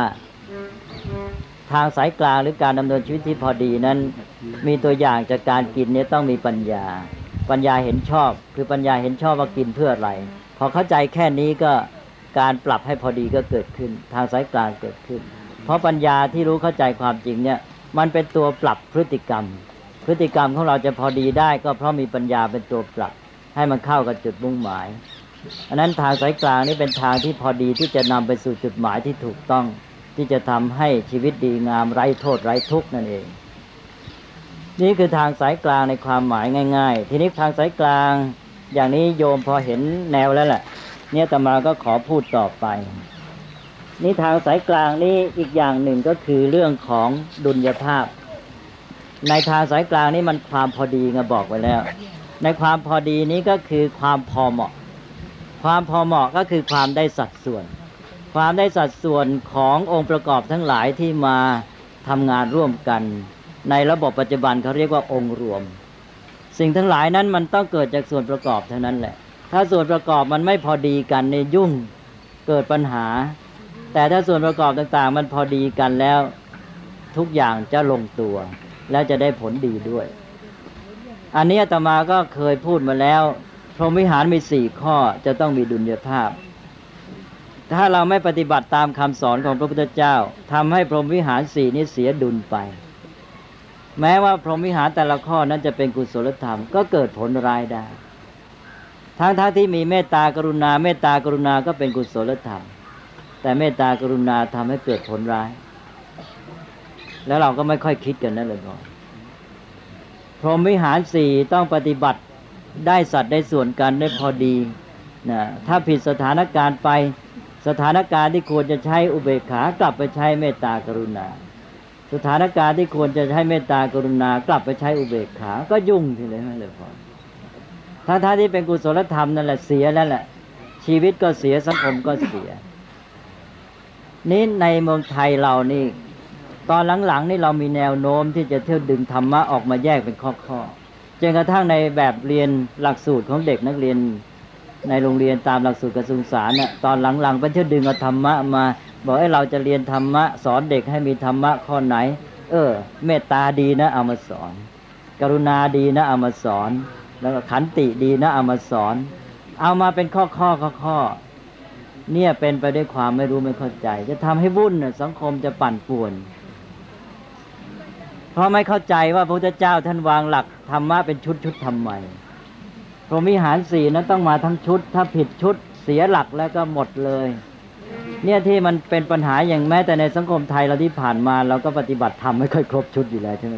ทางสายกลางหรือการดำเนินชีวิตที่พอดีนั้นมีตัวอย่างจากการกินเนี่ยต้องมีปัญญาเห็นชอบคือปัญญาเห็นชอบว่ากินเพื่ออะไรพอเข้าใจแค่นี้ก็การปรับให้พอดีก็เกิดขึ้นทางสายกลางเกิดขึ้นเพราะปัญญาที่รู้เข้าใจความจริงเนี่ยมันเป็นตัวปรับพฤติกรรมของเราจะพอดีได้ก็เพราะมีปัญญาเป็นตัวปรับให้มันเข้ากับจุดมุ่งหมายอันนั้นทางสายกลางนี่เป็นทางที่พอดีที่จะนำไปสู่จุดหมายที่ถูกต้องที่จะทำให้ชีวิตดีงามไร้โทษไร้ทุกข์นั่นเองนี่คือทางสายกลางในความหมายง่ายๆทีนี้ทางสายกลางอย่างนี้โยมพอเห็นแนวแล้วแหละเนี่ยอาตมาก็ขอพูดต่อไปนี่ทางสายกลางนี่อีกอย่างหนึ่งก็คือเรื่องของดุลยภาพในทางสายกลางนี่มันความพอดีไงบอกไว้แล้วในความพอดีนี้ก็คือความพอเหมาะก็คือความได้สัดส่วนขององค์ประกอบทั้งหลายที่มาทำงานร่วมกันในระบบปัจจุบันเขาเรียกว่าองค์รวมสิ่งทั้งหลายนั้นมันต้องเกิดจากส่วนประกอบเท่านั้นแหละถ้าส่วนประกอบมันไม่พอดีกันในยุ่งเกิดปัญหาแต่ถ้าส่วนประกอบต่างๆมันพอดีกันแล้วทุกอย่างจะลงตัวแล้วจะได้ผลดีด้วยอันนี้อาตมาก็เคยพูดมาแล้วพรหมวิหารมี4ข้อจะต้องมีดุลยภาพถ้าเราไม่ปฏิบัติตามคำสอนของพระพุทธเจ้าทำให้พรหมวิหาร4นี้เสียดุลไปแม้ว่าพรหมวิหารแต่ละข้อนั้นจะเป็นกุศลธรรมก็เกิดผลร้ายได้ทั้งที่มีเมตตากรุณาก็เป็นกุศลธรรมแต่เมตตากรุณาทำให้เกิดผลร้ายแล้วเราก็ไม่ค่อยคิดกันนั่นเลยพรหมวิหาร4ต้องปฏิบัติได้สัดได้ส่วนกันได้พอดีนะถ้าผิดสถานการณ์ไปสถานการณ์ที่ควรจะใช้อุเบกขากลับไปใช้เมตตากรุณาสถานการณ์ที่ควรจะใช้เมตตากรุณากลับไปใช้อุเบกขาก็ยุ่งทีเลยไม่เลยพอถ้าที่เป็นกุศลธรรมนั่นแหละเสียแล้วแหละชีวิตก็เสียสังคมก็เสียนี่ในเมืองไทยเรานี่ตอนหลังๆนี่เรามีแนวโน้มที่จะเที่ยวดึงธรรมะออกมาแยกเป็นข้อๆจนกระทั่งในแบบเรียนหลักสูตรของเด็กนักเรียนในโรงเรียนตามหลักสูตรกระทรวงศึกษาเนี่ยตอนหลังๆเป็นเที่ยวดึงเอาธรรมะมาบอกให้เราจะเรียนธรรมะสอนเด็กให้มีธรรมะข้อไหนเมตตาดีนะเอามาสอนกรุณาดีนะเอามาสอนแล้วก็ขันติดีนะเอามาสอนเอามาเป็นข้อเนี่ยเป็นไปด้วยความไม่รู้ไม่เข้าใจจะทำให้วุ่นสังคมจะปั่นป่วนเพราะไม่เข้าใจว่าพระพุทธเจ้าท่านวางหลักธรรมะเป็นชุดทำไมพรหมวิหาร4นั้นต้องมาทั้งชุดถ้าผิดชุดเสียหลักแล้วก็หมดเลยเนี่ยที่มันเป็นปัญหาอย่างแม้แต่ในสังคมไทยเราที่ผ่านมาเราก็ปฏิบัติธรรมไม่ค่อยครบชุดอยู่แล้วใช่ไหม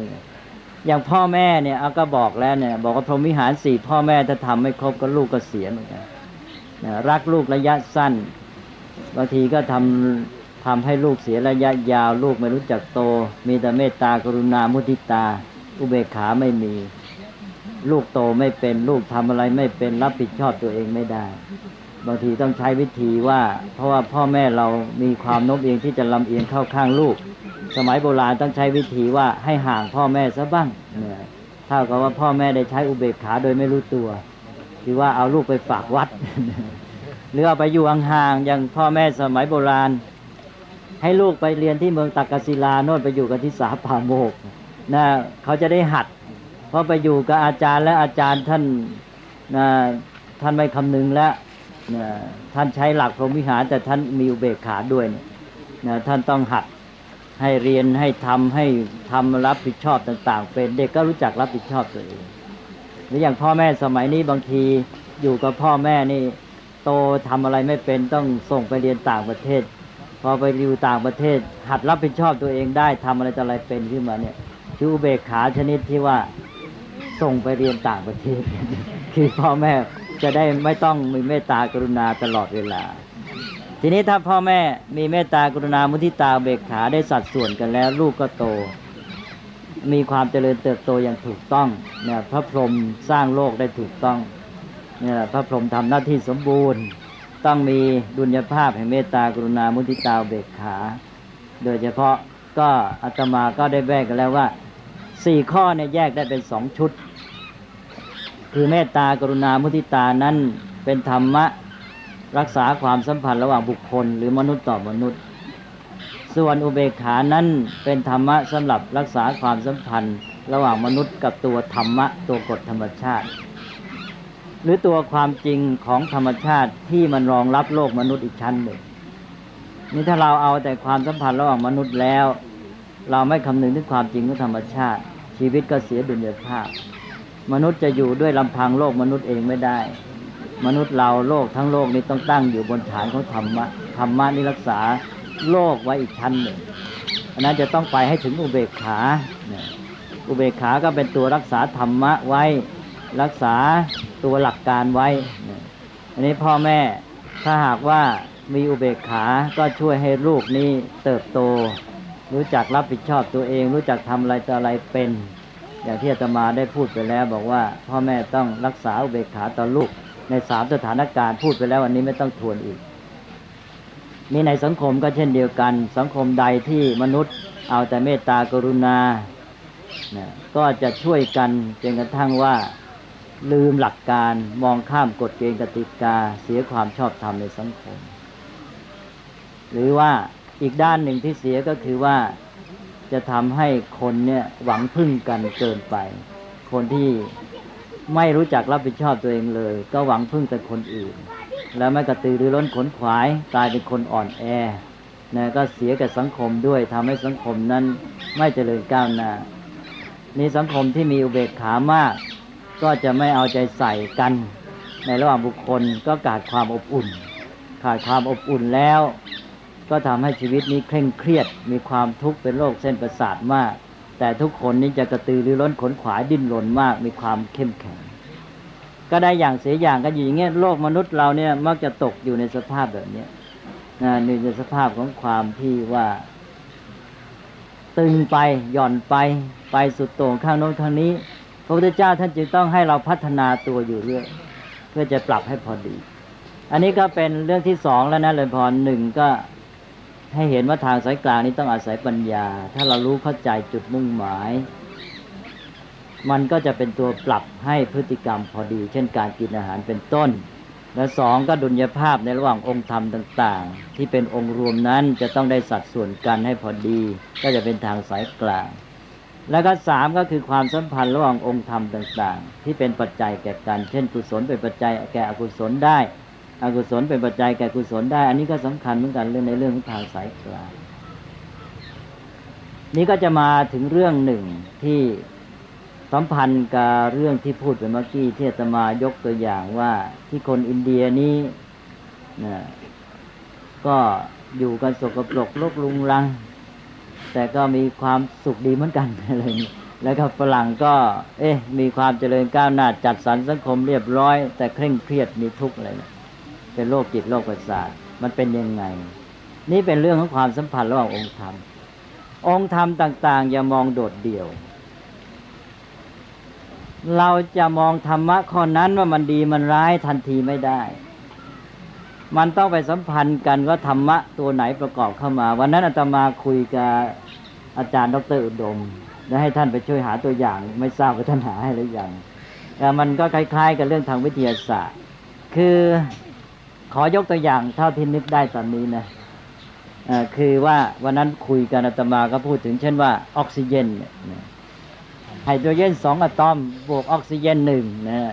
อย่างพ่อแม่เนี่ยเอาก็บอกแล้วเนี่ยบอกว่าพรหมวิหาร4พ่อแม่ถ้าทำไม่ครบก็ลูกก็เสียเหมือนกันรักลูกระยะสั้นบางทีก็ทำให้ลูกเสียระยะยาวลูกไม่รู้จักโตมีแต่เมตตากรุณามุทิตาอุเบกขาไม่มีลูกโตไม่เป็นลูกทำอะไรไม่เป็นรับผิดชอบตัวเองไม่ได้บางทีต้องใช้วิธีว่าเพราะว่าพ่อแม่เรามีความโน้มเอียงที่จะลำเอียงเข้าข้างลูกสมัยโบราณต้องใช้วิธีว่าให้ห่างพ่อแม่ซะบ้างเนี่ยเท่ากับว่าพ่อแม่ได้ใช้อุเบกขาโดยไม่รู้ตัวคือว่าเอาลูกไปฝากวัด หรือเอาไปอยู่ห่างๆอย่างพ่อแม่สมัยโบราณให้ลูกไปเรียนที่เมืองตักกศิลาโน่นไปอยู่กับที่สาป่าโมกนะเขาจะได้หัดเพราะไปอยู่กับอาจารย์และอาจารย์ท่านไม่คำนึงแล้วท่านใช้หลักพรหมวิหารแต่ท่านมีอุเบกขาด้วยนะท่านต้องหัดให้เรียนให้ทำรับผิดชอบต่างๆเป็นเด็กก็รู้จักรับผิดชอบตัวเองหรืออย่างพ่อแม่สมัยนี้บางทีอยู่กับพ่อแม่นี่โตทำอะไรไม่เป็นต้องส่งไปเรียนต่างประเทศพอไปอยู่ต่างประเทศหัดรับผิดชอบตัวเองได้ทำอะไรต่ออะไรเป็นขึ้นมาเนี่ยคืออุเบกขาชนิดที่ว่าส่งไปเรียนต่างประเทศ คือพ่อแม่จะได้ไม่ต้องมีเมตตากรุณาตลอดเวลาทีนี้ถ้าพ่อแม่มีเมตตากรุณามุทิตาอุเบกขาได้สัดส่วนกันแล้วลูกก็โตมีความเจริญเติบโตอย่างถูกต้องเนี่ยพระพรหมสร้างโลกได้ถูกต้องเนี่ยพระพรหมทำหน้าที่สมบูรณ์ ต้องมีดุลยภาพแห่งเมตตากรุณามุทิตาอุเบกขาโดยเฉพาะก็อาตมาก็ได้แยกกันแล้วว่า4ข้อเนี่ยแยกได้เป็น2ชุดคือเมตตากรุณามุทิตานั้นเป็นธรรมะรักษาความสัมพันธ์ระหว่างบุคคลหรือมนุษย์ต่อมนุษย์ส่วนอุเบกขานั้นเป็นธรรมะสำหรับรักษาความสัมพันธ์ระหว่างมนุษย์กับตัวธรรมะตัวกฎธรรมชาติหรือตัวความจริงของธรรมชาติที่มันรองรับโลกมนุษย์อีกชั้นหนึ่งนี่ถ้าเราเอาแต่ความสัมพันธ์ระหว่างมนุษย์แล้วเราไม่คำนึงถึงความจริงของธรรมชาติชีวิตก็เสียดุลยภาพมนุษย์จะอยู่ด้วยลำพังโลกมนุษย์เองไม่ได้มนุษย์เราโลกทั้งโลกนี้ต้องตั้งอยู่บนฐานของธรรมะธรรมะนี่รักษาโลกไว้อีกชั้นหนึ่งอันนั้นจะต้องไปให้ถึงอุเบกขาอุเบกขาก็เป็นตัวรักษาธรรมะไว้รักษาตัวหลักการไว้อันนี้พ่อแม่ถ้าหากว่ามีอุเบกขาก็ช่วยให้ลูกนี้เติบโตรู้จักรับผิดชอบตัวเองรู้จักทำอะไรต่ออะไรเป็นอย่างที่อาตมาได้พูดไปแล้วบอกว่าพ่อแม่ต้องรักษาอุเบกขาต่อลูกใน3สถานการณ์พูดไปแล้ววันนี้ไม่ต้องทวนอีกนี่ในสังคมก็เช่นเดียวกันสังคมใดที่มนุษย์เอาแต่เมตตากรุณาก็จะช่วยกันจนกระทั่งว่าลืมหลักการมองข้ามกฎเกณฑ์กติกาเสียความชอบธรรมในสังคมหรือว่าอีกด้านหนึ่งที่เสียก็คือว่าจะทำให้คนเนี่ยหวังพึ่งกันเกินไปคนที่ไม่รู้จักรับผิดชอบตัวเองเลยก็หวังพึ่งแต่คนอื่นแล้วไม่กระตือรือร้นขนขวายกลายเป็นคนอ่อนแอก็เสียกับสังคมด้วยทำให้สังคมนั้นไม่เจริญก้าวหน้านี่สังคมที่มีอุเบกขามากก็จะไม่เอาใจใส่กันในระหว่างบุคคลก็ขาดความอบอุ่นขาดความอบอุ่นแล้วก็ทำให้ชีวิตนี้เคร่งเครียดมีความทุกข์เป็นโรคเส้นประสาทมากแต่ทุกคนนี้จะกระตือรือร้นขนขวายดิ้นรนมากมีความเข้มแข็งก็ได้อย่างเสียอย่างกันอยู่อย่างเงี้ยโลกมนุษย์เราเนี่ยมักจะตกอยู่ในสภาพแบบนี้ในสภาพของความที่ว่าตึงไปหย่อนไปสุดโต่งข้างโน้นข้างนี้พระพุทธเจ้าท่านจึงต้องให้เราพัฒนาตัวอยู่เรื่อยเพื่อจะปรับให้พอดีอันนี้ก็เป็นเรื่องที่2แล้วนะเลยพร1ก็ให้เห็นว่าทางสายกลางนี้ต้องอาศัยปัญญาถ้าเรารู้เข้าใจจุดมุ่งหมายมันก็จะเป็นตัวปรับให้พฤติกรรมพอดีเช่นการกินอาหารเป็นต้นและ2ก็ดุลยภาพในระหว่างองค์ธรรมต่างๆที่เป็นองค์รวมนั้นจะต้องได้สัดส่วนกันให้พอดีก็จะเป็นทางสายกลางแล้วก็3ก็คือความสัมพันธ์ระหว่างองค์ธรรมต่างๆที่เป็นปัจจัยแก่กันเช่นกุศลเป็นปัจจัยแก่อกุศลได้อกุศลเป็นปัจจัยแก่กุศลได้อันนี้ก็สำคัญเหมือนกันเรื่องในเรื่องของทางสายกลางนี้ก็จะมาถึงเรื่องหนึ่งที่สัมพันธ์กับเรื่องที่พูดไปเมื่อกี้ที่อาตมายกตัวอย่างว่าที่คนอินเดียนี้ก็อยู่กันสกปรกรกรุงรังแต่ก็มีความสุขดีเหมือนกันอะไรนี้แล้วก็ฝรั่งก็มีความเจริญก้าวหน้าจัดสรรสังคมเรียบร้อยแต่เคร่งเครียดมีทุกข์อะไรเป็นโรคจิตโรคประสาทมันเป็นยังไงนี่เป็นเรื่องของความสัมพันธ์ระหว่างองค์ธรรมองค์ธรรมต่างๆอย่ามองโดดเดี่ยวเราจะมองธรรมะข้อนั้นว่ามันดีมันร้ายทันทีไม่ได้มันต้องไปสัมพันธ์กันว่าธรรมะตัวไหนประกอบเข้ามาวันนั้นอาตมาคุยกับอาจารย์ดร.อุดมและให้ท่านไปช่วยหาตัวอย่างไม่ทราบว่าท่านหาให้หรือยังแต่มันก็คล้ายๆกับเรื่องทางวิทยาศาสตร์คือขอยกตัวอย่างเท่าที่นึกได้ตอนนี้นะคือว่าวันนั้นคุยกันอาตมาก็พูดถึงเช่นว่าออกซิเจนไฮโดรเจน2อะตอมบวกออกซิเจน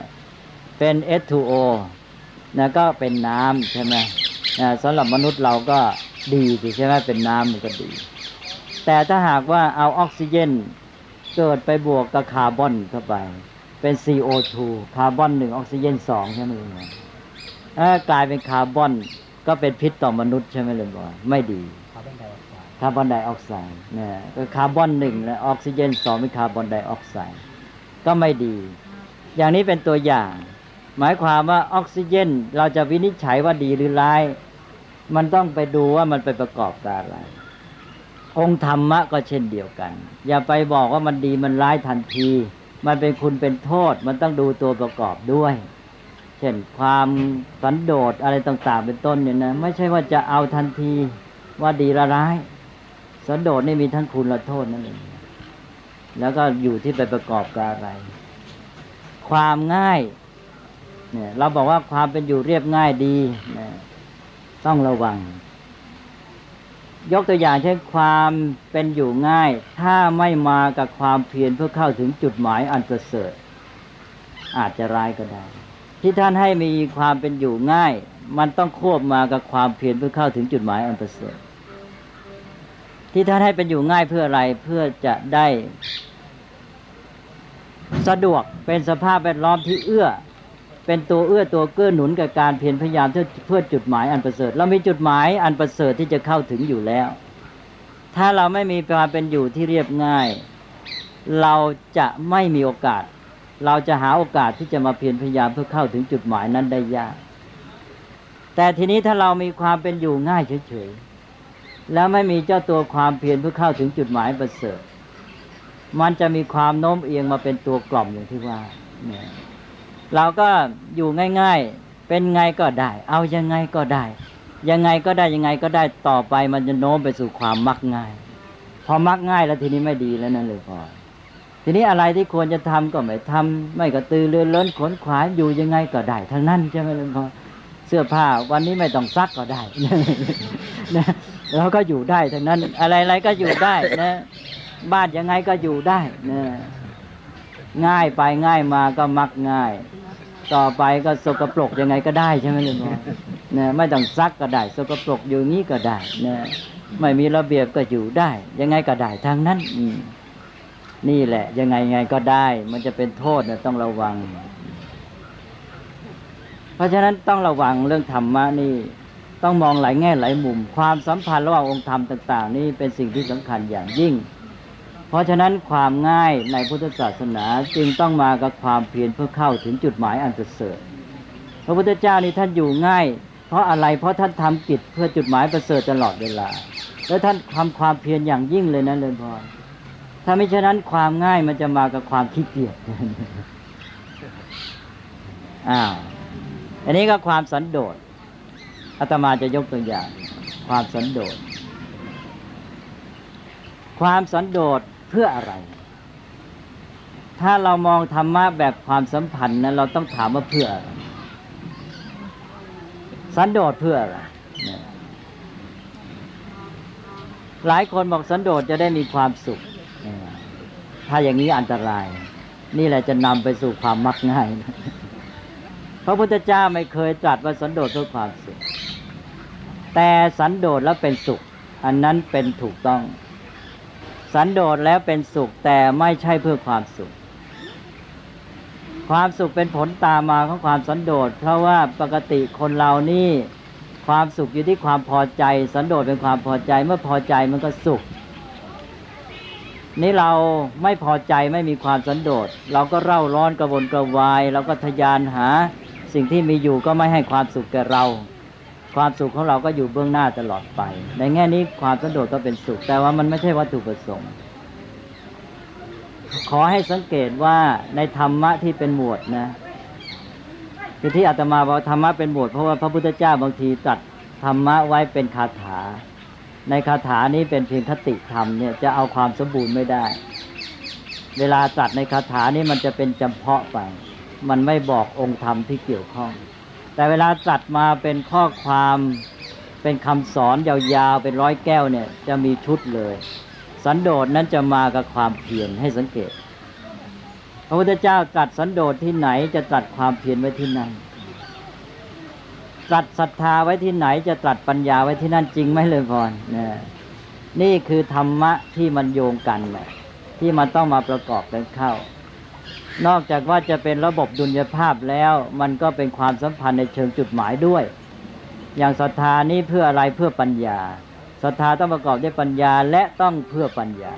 1เป็น H2O ก็เป็นน้ำใช่ไหมสำหรับมนุษย์เราก็ดีสิใช่ไหมเป็นน้ำมันก็ดีแต่ถ้าหากว่าเอาออกซิเจนเกิดไปบวกกับคาร์บอนเข้าไปเป็น CO2 คาร์บอน1ออกซิเจน2ใช่ไหมกลายเป็นคาร์บอนก็เป็นพิษต่อมนุษย์ใช่ไหมเลยบอกไม่ดีคาร์บอนไดออกไซด์ก็คาร์บอน1และออกซิเจน2เป็นคาร์บอนไดออกไซด์ก็ไม่ดีอย่างนี้เป็นตัวอย่างหมายความว่าออกซิเจนเราจะวินิจฉัยว่าดีหรือร้ายมันต้องไปดูว่ามันไปประกอบกับอะไรองค์ธรรมะก็เช่นเดียวกันอย่าไปบอกว่ามันดีมันร้ายทันทีมันเป็นคุณเป็นโทษมันต้องดูตัวประกอบด้วย เช่นความสันโดษอะไรต่างๆเป็นต้นเนี่ยนะไม่ใช่ว่าจะเอาทันทีว่าดีละร้ายสันโดษนี่มีทั้งคุณและโทษนั่นเองแล้วก็อยู่ที่ไปประกอบกับอะไรความง่ายเนี่ยเราบอกว่าความเป็นอยู่เรียบง่ายดีนะต้องระวังยกตัวอย่างเช่นความเป็นอยู่ง่ายถ้าไม่มากับความเพียรเพื่อเข้าถึงจุดหมายอันประเสริฐอาจจะร้ายก็ได้ที่ท่านให้มีความเป็นอยู่ง่ายมันต้องควบมากับความเพียรเพื่อเข้าถึงจุดหมายอันประเสริฐที่ท่านให้เป็นอยู่ง่ายเพื่ออะไรเพื่อจะได้สะดวกเป็นสภาพแวดล้อมที่เอื้อเป็นตัวเอื้อตัวเกื้อหนุนกับการเพียรพยายามเพื่อจุดหมายอันประเสริฐเรามีจุดหมายอันประเสริฐที่จะเข้าถึงอยู่แล้วถ้าเราไม่มีความเป็นอยู่ที่เรียบง่ายเราจะไม่มีโอกาสเราจะหาโอกาสที่จะมาเพียรพยายามเพื่อเข้าถึงจุดหมายนั้นได้ยากแต่ทีนี้ถ้าเรามีความเป็นอยู่ง่ายเฉยๆแล้วไม่มีเจ้าตัวความเพียรเพื่อเข้าถึงจุดหมายประเสริฐมันจะมีความโน้มเอียงมาเป็นตัวกล่อมอย่างที่ว่าเนี่ยเราก็อยู่ง่ายๆเป็นไงก็ได้เอายังไงก็ได้ยังไงก็ได้ยังไงก็ได้ต่อไปมันจะโน้มไปสู่ความมักง่ายพอมักง่ายแล้วทีนี้ไม่ดีแล้วนั่นเลยพอทีนี้อะไรที่ควรจะทำก็ไม่ทำไม่กระตือรือร้นขนขวายอยู่ยังไงก็ได้ทั้งนั้นใช่ไหมล่ะพอเสื้อผ้าวันนี้ไม่ต้องซักก็ได้นะเราก็อยู่ได้ทั้งนั้นอะไรๆก็อยู่ได้นะบ้านยังไงก็อยู่ได้นะง่ายไปง่ายมาก็มักง่ายต่อไปก็สกปรกยังไงก็ได้ใช่ไหมลุงพ่อเนี่ยไม่ต้องซักก็ได้สกปรกอยู่งี้ก็ได้เนี่ยไม่มีระเบียบก็อยู่ได้ยังไงก็ได้ทางนั้นนี่แหละยังไงก็ได้มันจะเป็นโทษนะต้องระวังเพราะฉะนั้นต้องระวังเรื่องธรรมะนี่ต้องมองหลายแง่หลายมุมความสัมพันธ์ระหว่างองค์ธรรมต่างๆนี่เป็นสิ่งที่สำคัญอย่างยิ่งเพราะฉะนั้นความง่ายในพุทธศาสนาจึงต้องมากับความเพียรเพื่อเข้าถึงจุดหมายอันประเสริฐพระพุทธเจ้านี่ท่านอยู่ง่ายเพราะอะไรเพราะท่านทำกิจเพื่อจุดหมายประเสริฐตลอดเวลาแล้วท่านทำความเพียรอย่างยิ่งเลยนะเลยพอถ้าไม่เช่นนั้นความง่ายมันจะมากับความขี้เกียจอันนี้ก็ความสันโดษอาตมาจะยกตัวอย่างความสันโดษความสันโดษเพื่ออะไรถ้าเรามองธรรมะแบบความสัมพันธ์นะเราต้องถามว่าเพื่ออะไรสันโดษเพื่ออะไรหลายคนบอกสันโดษจะได้มีความสุขถ้าอย่างนี้อันตรายนี่แหละจะนำไปสู่ความมักง่ายพระพุทธเจ้าไม่เคยตรัสว่าสันโดษเพื่อความสุขแต่สันโดษแล้วเป็นสุขอันนั้นเป็นถูกต้องสันโดษแล้วเป็นสุขแต่ไม่ใช่เพื่อความสุขความสุขเป็นผลตามมาของความสันโดษเพราะว่าปกติคนเรานี่ความสุขอยู่ที่ความพอใจสันโดษเป็นความพอใจเมื่อพอใจมันก็สุขนี่เราไม่พอใจไม่มีความสันโดษเราก็เร่าร้อนกระวนกระวายเราก็ทะยานหาสิ่งที่มีอยู่ก็ไม่ให้ความสุขแก่เราความสุขของเราก็อยู่เบื้องหน้าตลอดไปในแง่นี้ความสันโดษก็เป็นสุขแต่ว่ามันไม่ใช่วัตถุประสงค์ขอให้สังเกตว่าในธรรมะที่เป็นหมวดนะคือที่อาตมาบอกธรรมะเป็นหมวดเพราะว่าพระพุทธเจ้าบางทีตรัสธรรมะไว้เป็นคาถาในคาถานี้เป็นเพียงคติธรรมเนี่ยจะเอาความสมบูรณ์ไม่ได้เวลาตรัสในคาถานี้มันจะเป็นจำเพาะไปมันไม่บอกองค์ธรรมที่เกี่ยวข้องแต่เวลาตรัสมาเป็นข้อความเป็นคำสอนยาวๆเป็นร้อยแก้วเนี่ยจะมีชุดเลยสันโดษนั้นจะมากับความเพียรให้สังเกตพระพุทธเจ้าตรัสสันโดษที่ไหนจะตรัสความเพียรไว้ที่นั่นตรัสศรัทธาไว้ที่ไหนจะตรัสปัญญาไว้ที่นั่นจริงไหมเลยพรนี่คือธรรมะที่มันโยงกันแหละที่มันต้องมาประกอบกันเข้านอกจากว่าจะเป็นระบบดุลยภาพแล้วมันก็เป็นความสัมพันธ์ในเชิงจุดหมายด้วยอย่างศรัทธานี้เพื่ออะไรเพื่อปัญญาศรัทธาต้องประกอบด้วยปัญญาและต้องเพื่อปัญญา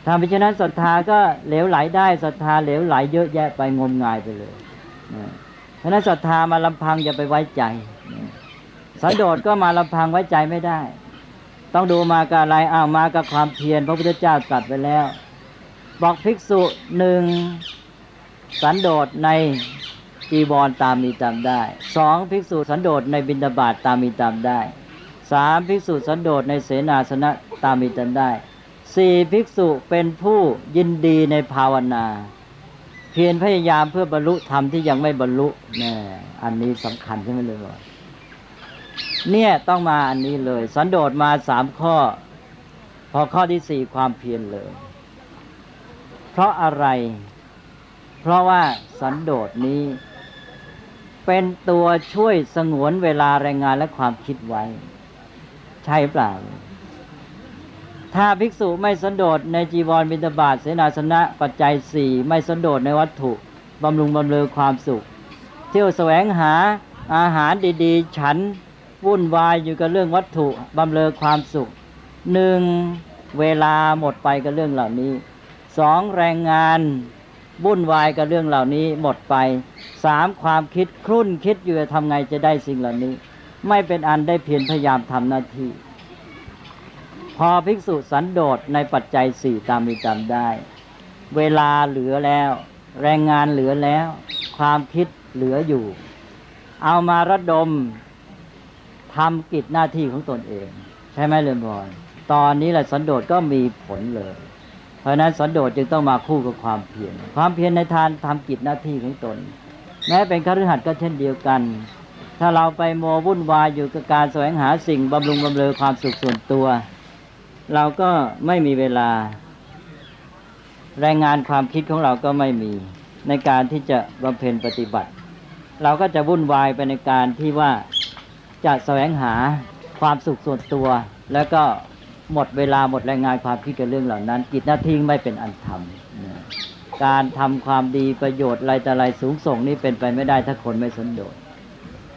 ถ้าไม่เช่นนั้นศรัทธาก็เหลวไหลได้ศรัทธาเหลวไหลเยอะแยะไปงมงายไปเลยเพราะนั้นศรัทธามาลำพังอย่าไปไว้ใจสันโดษก็มาลำพังไว้ใจไม่ได้ต้องดูมากับอะไรมากับความเพียรพระพุทธเจ้าตรัสไปแล้วบอกภิกษุหนึ่งสันโดษใน จีวรตามมีตามได้สองภิกษุสันโดษในบิณฑบาตตามมีตามได้สามภิกษุสันโดษในเสนาสนะตามมีตามได้สี่ภิกษุเป็นผู้ยินดีในภาวนาเพียรพยายามเพื่อบรรลุธรรมที่ยังไม่บรรลุเนี่ยอันนี้สำคัญใช่ไหมเลยว่าเนี่ยต้องมาอันนี้เลยสันโดษมา3ข้อพอข้อที่4ความเพียรเลยเพราะอะไรเพราะว่าสันโดษนี้เป็นตัวช่วยสงวนเวลาแรงงานและความคิดไว้ใช่เปล่าถ้าภิกษุไม่สันโดษในจีวรบิณฑบาตเสนาสนะปัจจัย4ไม่สันโดษในวัตถุบำรุงบำเรอความสุขเที่ยวแสวงหาอาหารดีๆฉันวุ่นวายอยู่กับเรื่องวัตถุบำเรอความสุข1เวลาหมดไปกับเรื่องเหล่านี้2แรงงานวุ่นวายกับเรื่องเหล่านี้หมดไป3ความคิดครุ่นคิดอยู่ทำไงจะได้สิ่งเหล่านี้ไม่เป็นอันได้เพียรพยายามทำหน้าที่พอภิกษุสันโดษในปัจจัย4ตามมีตามได้เวลาเหลือแล้วแรงงานเหลือแล้วความคิดเหลืออยู่เอามาระดมทำกิจหน้าที่ของตนเองใช่ไหมเรือนบอยตอนนี้แหละสันโดษก็มีผลเลยเพราะนั้นสันโดษจึงต้องมาคู่กับความเพียรความเพียรในทานทำกิจหน้าที่ของตนแม้เป็นคฤหัสถ์ก็เช่นเดียวกันถ้าเราไปมัววุ่นวายอยู่กับการแสวงหาสิ่งบำรุงบำเรอความสุขส่วนตัวเราก็ไม่มีเวลาแรงงานความคิดของเราก็ไม่มีในการที่จะบำเพ็ญปฏิบัติเราก็จะวุ่นวายไปในการที่ว่าจะแสวงหาความสุขส่วนตัวแล้วก็หมดเวลาหมดแรงงานความคิดกับเรื่องเหล่านั้นกิจหน้าที่ไม่เป็นอันทำการทำความดีประโยชน์อะไรแต่อะไรสูงส่งนี่เป็นไปไม่ได้ถ้าคนไม่สันโดษ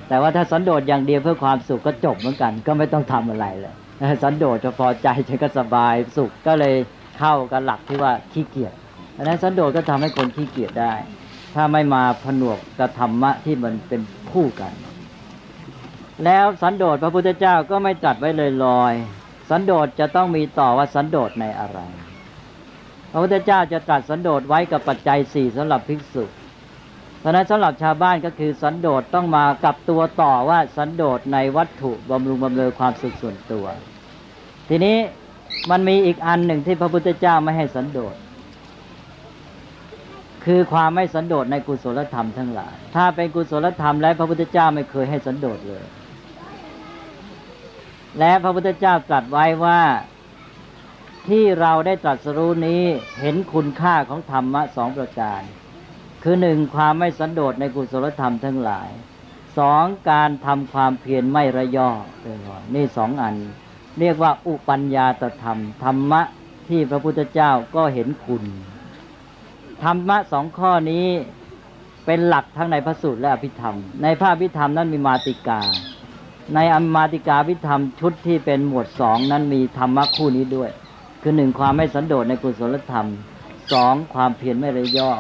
แต่ว่าถ้าสันโดษอย่างเดียวเพื่อความสุขก็จบเหมือนกันก็ไม่ต้องทำอะไรเลยสันโดษจะพอใจฉันก็สบายสุขก็เลยเข้ากับหลักที่ว่าขี้เกียจดังนั้นสันโดษก็ทำให้คนขี้เกียจได้ถ้าไม่มาผนวกกับธรรมะที่มันเป็นคู่กันแล้วสันโดษพระพุทธเจ้าก็ไม่ตรัสไว้ลอยๆสันโดษจะต้องมีต่อว่าสันโดษในอะไรพระพุทธเจ้าจะตรัสสันโดษไว้กับปัจจัย4สำหรับภิกษุเพราะนั้นสำหรับชาวบ้านก็คือสันโดษต้องมากับตัวต่อว่าสันโดษในวัตถุบำรุงบำเรอความสุขส่วนตัวทีนี้มันมีอีกอันหนึ่งที่พระพุทธเจ้าไม่ให้สันโดษคือความไม่สันโดษในกุศลธรรมทั้งหลายถ้าเป็นกุศลธรรมแล้วพระพุทธเจ้าไม่เคยให้สันโดษเลยและพระพุทธเจ้าตรัสไว้ว่าที่เราได้ตรัสรู้นี้เห็นคุณค่าของธรรมะ2ประการคือ1ความไม่สันโดษในกุศลธรรมทั้งหลาย2การทำความเพียรไม่ระย่อนี่2อันเรียกว่าอุปัญญาตธรรมธรรมะที่พระพุทธเจ้าก็เห็นคุณธรรมะ2ข้อนี้เป็นหลักทั้งในพระสูตรและอภิธรรมในพระอภิธรรมนั้นมีมาติกาในอมาติกาอภิธรรมชุดที่เป็นหมวด2นั้นมีธรรมะคู่นี้ด้วยคือ1ความไม่สันโดษในกุศลธรรม2ความเพียรไม่ระย่อ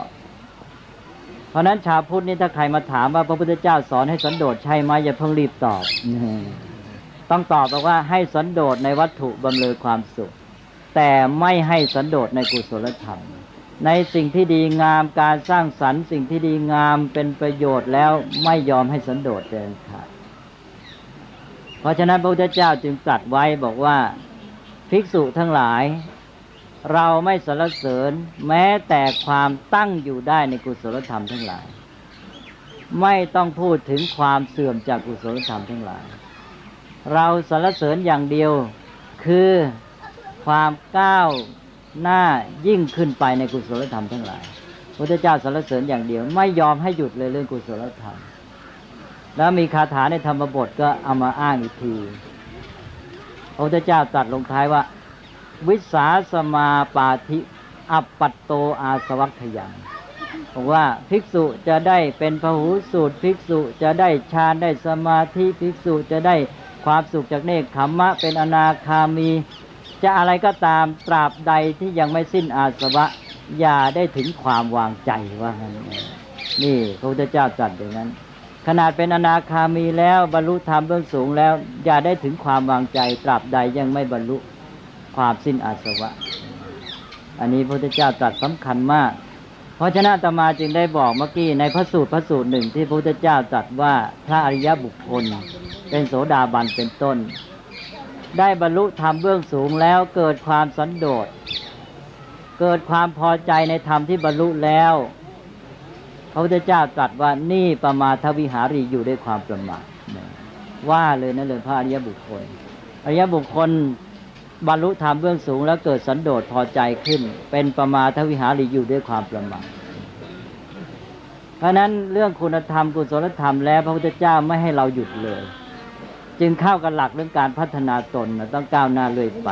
เพราะนั้นชาวพุทธนี่ถ้าใครมาถามว่าพระพุทธเจ้าสอนให้สันโดษใช่ไหมอย่าเพิ่งรีบตอบต้องตอบบอกว่าให้สันโดษในวัตถุบำเรอความสุขแต่ไม่ให้สันโดษในกุศลธรรมในสิ่งที่ดีงามการสร้างสรรค์สิ่งที่ดีงามเป็นประโยชน์แล้วไม่ยอมให้สันโดษเด็ดขาดเพราะฉะนั้นพระพุทธเจ้าจึงตรัสไว้บอกว่าภิกษุทั้งหลายเราไม่สรรเสริญแม้แต่ความตั้งอยู่ได้ในกุศลธรรมทั้งหลายไม่ต้องพูดถึงความเสื่อมจากกุศลธรรมทั้งหลายเราสรรเสริญอย่างเดียวคือความก้าวหน้ายิ่งขึ้นไปในกุศลธรรมทั้งหลายพระพุทธเจ้าสรรเสริญอย่างเดียวไม่ยอมให้หยุดเลยเรื่องกุศลธรรมแล้วมีคาถาในธรรมบทก็เอามาอ้างอีกทีพระพุทธเจ้าตรัสลงท้ายว่าวิสาสมาปาธิอัปปัตโตอาสวัคยังบอกว่าภิกษุจะได้เป็นพหูสูตรภิกษุจะได้ฌานได้สมาธิภิกษุจะได้ความสุขจากเนกขัมมะเป็นอนาคามีจะอะไรก็ตามตราบใดที่ยังไม่สิ้นอาสวะอย่าได้ถึงความวางใจว่างั้นนี่พระพุทธเจ้าตรัสอย่างนั้นขนาดเป็นอนาคามีแล้วบรรลุธรรมเบื้องสูงแล้วอย่าได้ถึงความวางใจตราบใดยังไม่บรรลุความสิ้นอาสวะอันนี้พระพุทธเจ้าตรัสสำคัญมากเพ ราะฉะนั้นอาตมาจึงได้บอกเมื่อกี้ในพระสูตรหนึ่งที่พระพุทธเจ้าตรัสว่าพระอริยบุคคลเป็นโสดาบันเป็นต้นได้บรรลุธรรมเบื้องสูงแล้วเกิดความสันโดษเกิดความพอใจในธรรมที่บรรลุแล้วพระพุทธเจ้าตรัสว่านี่ปมาทวิหารีอยู่ด้วยความประมาทว่าเลยนั่นเลยพระอริยบุคคลอริยบุคคลบรรลุธรรมเบื้องสูงแล้วเกิดสันโดษพอใจขึ้นเป็นปมาทวิหารีอยู่ด้วยความประมาทเพราะนั้นเรื่องคุณธรรมกุศลธรรมแล้วพระพุทธเจ้าไม่ให้เราหยุดเลยจึงเข้ากับหลักเรื่องการพัฒนาตนต้องก้าวหน้าเรื่อยไป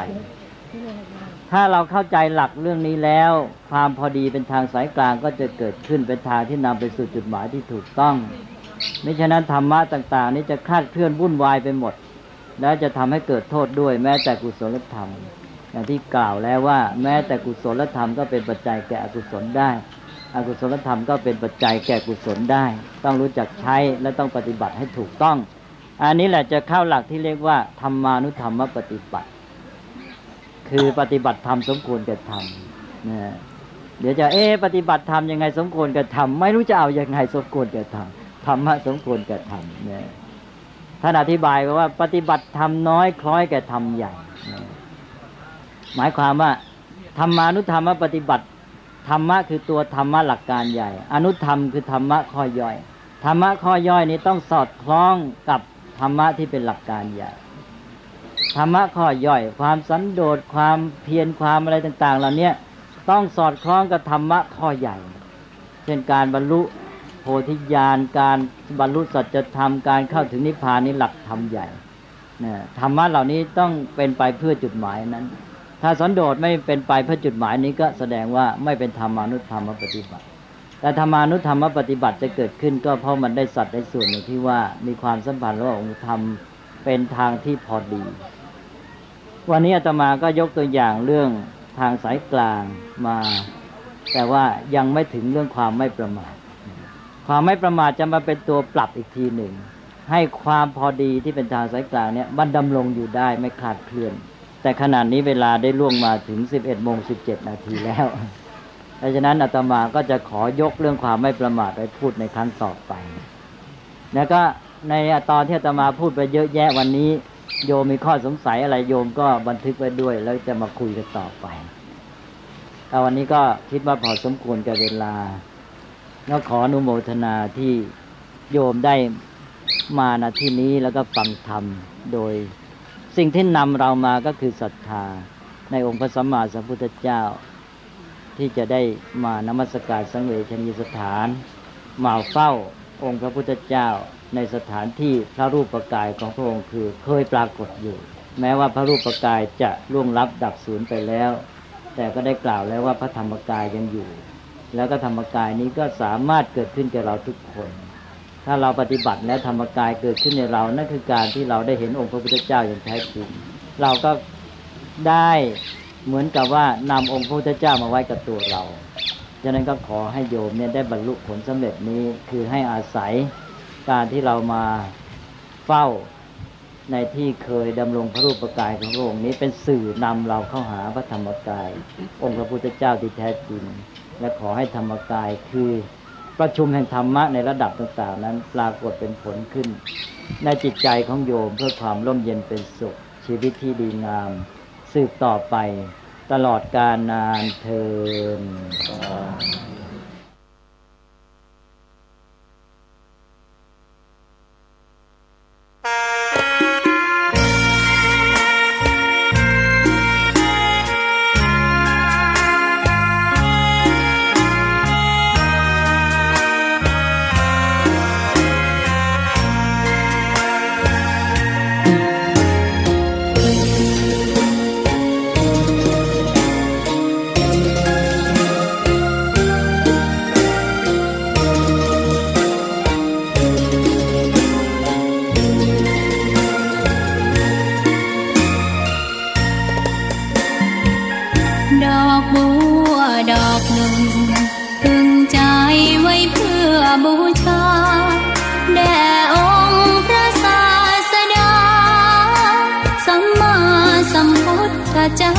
ถ้าเราเข้าใจหลักเรื่องนี้แล้วความพอดีเป็นทางสายกลางก็จะเกิดขึ้นเป็นทางที่นำไปสู่จุดหมายที่ถูกต้องไม่ฉะนั้นธรรมะต่างๆนี้จะคลาดเคลื่อนวุ่นวายไปหมดและจะทำให้เกิดโทษด้วยแม้แต่กุศลธรรมอย่างที่กล่าวแล้วว่าแม้แต่กุศลธรรมก็เป็นปัจจัยแก่อกุศลได้อกุศลธรรมก็เป็นปัจจัยแก่กุศลได้ต้องรู้จักใช้และต้องปฏิบัติให้ถูกต้องอันนี้แหละจะเข้าหลักที่เรียกว่าธรรมานุธรรมปฏิบัติคือปฏิบัติธรรมสมควรแก่ธรรมนะเดี๋ยวจะปฏิบัติธรรมยังไงสมควรแก่ธรรมไม่รู้จะเอายังไงสมควรแก่ธรรมธรรมะสมควรแก่ธรรมนะท่านอธิบายว่าปฏิบัติธรรมน้อยคล้อยแก่ธรรมใหญ่หมายความว่าธรรมานุธรรมปฏิบัติธรรมะคือตัวธรรมะหลักการใหญ่อนุธรรมคือธรรมะข้อย่อยธรรมะข้อย่อยนี้ต้องสอดคล้องกับธรรมะที่เป็นหลักการใหญ่ธรรมะข้อย่อยความสันโดษความเพียรความอะไรต่างๆเหล่านี้ต้องสอดคล้องกับธรรมะข้อใหญ่เช่นการบรรลุโพธิญาณการบรรลุสัจธรรมการเข้าถึงนิพพานนี่หลักธรรมใหญ่ธรรมะเหล่านี้ต้องเป็นไปเพื่อจุดหมายนั้นถ้าสันโดษไม่เป็นไปเพื่อจุดหมายนี้ก็แสดงว่าไม่เป็นธรรมานุธรรมปฏิบัติแต่ธรรมานุธรรมปฏิบัติจะเกิดขึ้นก็เพราะมันได้สัตว์ได้ส่วนในที่ว่ามีความสัมพันธ์ระหว่างองค์ธรรมเป็นทางที่พอดีวันนี้อาตมาก็ยกตัวอย่างเรื่องทางสายกลางมาแต่ว่ายังไม่ถึงเรื่องความไม่ประมาทความไม่ประมาทจะมาเป็นตัวปรับอีกทีหนึ่งให้ความพอดีที่เป็นทางสายกลางเนี่ยมันดำรงอยู่ได้ไม่คลาดเคลื่อนแต่ขณะนี้เวลาได้ล่วงมาถึง 11:17 นาทีแล้วเพราะฉะนั้นอาตมาก็จะขอยกเรื่องความไม่ประมาทไว้พูดในครั้งต่อไปแล้วก็ในตอนที่อาตมาพูดไปเยอะแยะวันนี้โยมมีข้อสงสัยอะไรโยมก็บันทึกไว้ด้วยแล้วจะมาคุยกันต่อไปวันนี้ก็คิดว่าพอสมควรกับเวลาก็ขออนุโมทนาที่โยมได้มาณที่นี้แล้วก็ฟังธรรมโดยสิ่งที่นำเรามาก็คือศรัทธาในองค์พระสัมมาสัมพุทธเจ้าที่จะได้มานมัสการสังเวชนียสถานมาเฝ้าองค์พระพุทธเจ้าในสถานที่พระรูปกายของพระองค์คือเคยปรากฏอยู่แม้ว่าพระรูปกายจะล่วงลับดับสูญไปแล้วแต่ก็ได้กล่าวแล้วว่าพระธรรมกายยังอยู่แล้วก็ธรรมกายนี้ก็สามารถเกิดขึ้นแก่เราทุกคนถ้าเราปฏิบัติแล้วธรรมกายเกิดขึ้นในเรานั่นคือการที่เราได้เห็นองค์พระพุทธเจ้าอย่างแท้จริงเราก็ได้เหมือนกับว่านำองค์พระพุทธเจ้ามาไว้กับตัวเราฉะนั้นก็ขอให้โยมเนี่ยได้บรรลุผลสำเร็จนี้คือให้อาศัยการที่เรามาเฝ้าในที่เคยดำรงพระรูปกายของพระองค์นี้เป็นสื่อนำเราเข้าหาพระธรรมกายองค์พระพุทธเจ้าที่แท้จริงและขอให้ธรรมกายคือประชุมแห่งธรรมะในระดับต่างๆนั้นปรากฏเป็นผลขึ้นในจิตใจของโยมเพื่อความร่มเย็นเป็นสุขชีวิตที่ดีงามสืบต่อไปตลอดกาลนานเทอญบูชาแด่องค์พระศาสดาสัมมาสัมพุทธเจ้า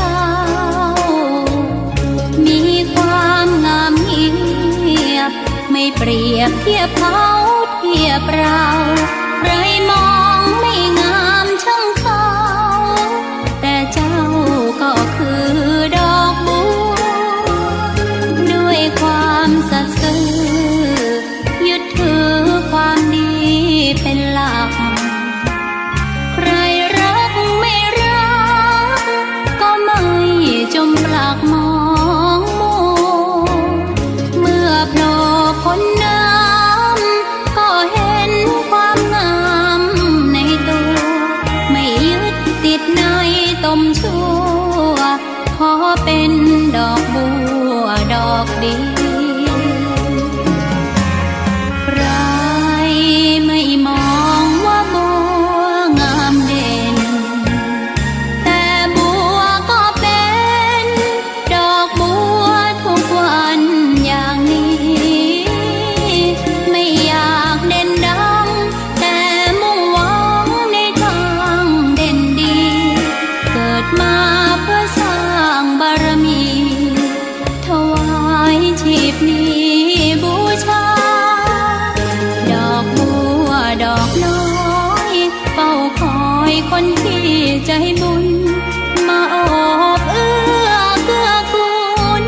มีความงามยิ่ง เปรียบเทียบเขาเทียบเราใครมองไม่งามช่างเขาแต่เจ้าก็คือดอกบัวด้วยความสัตย์ซื่อยึดถือความดีเป็นหลักใครรักไม่รักก็ไม่จมปลักมองมัวเมื่อโผล่พ้นน้ำก็เห็นความงามในตัวไม่ยึดติดในตมชั่วขอเป็นดอกบัวดอกดีใครไม่มองว่าบัวงามเด่นแต่บัวก็เป็นดอกบัวทุกวันอย่างนี้ไม่อยากเด่นดังแต่มุ่งหวังในทางเด่นดีเกิดมาเพื่อสร้างบารมีถวายชีพนี้บูชาดอกบัวดอกน้อยเฝ้าคอยคนที่ใจบุญมาโอบเอื้อเกื้อกูล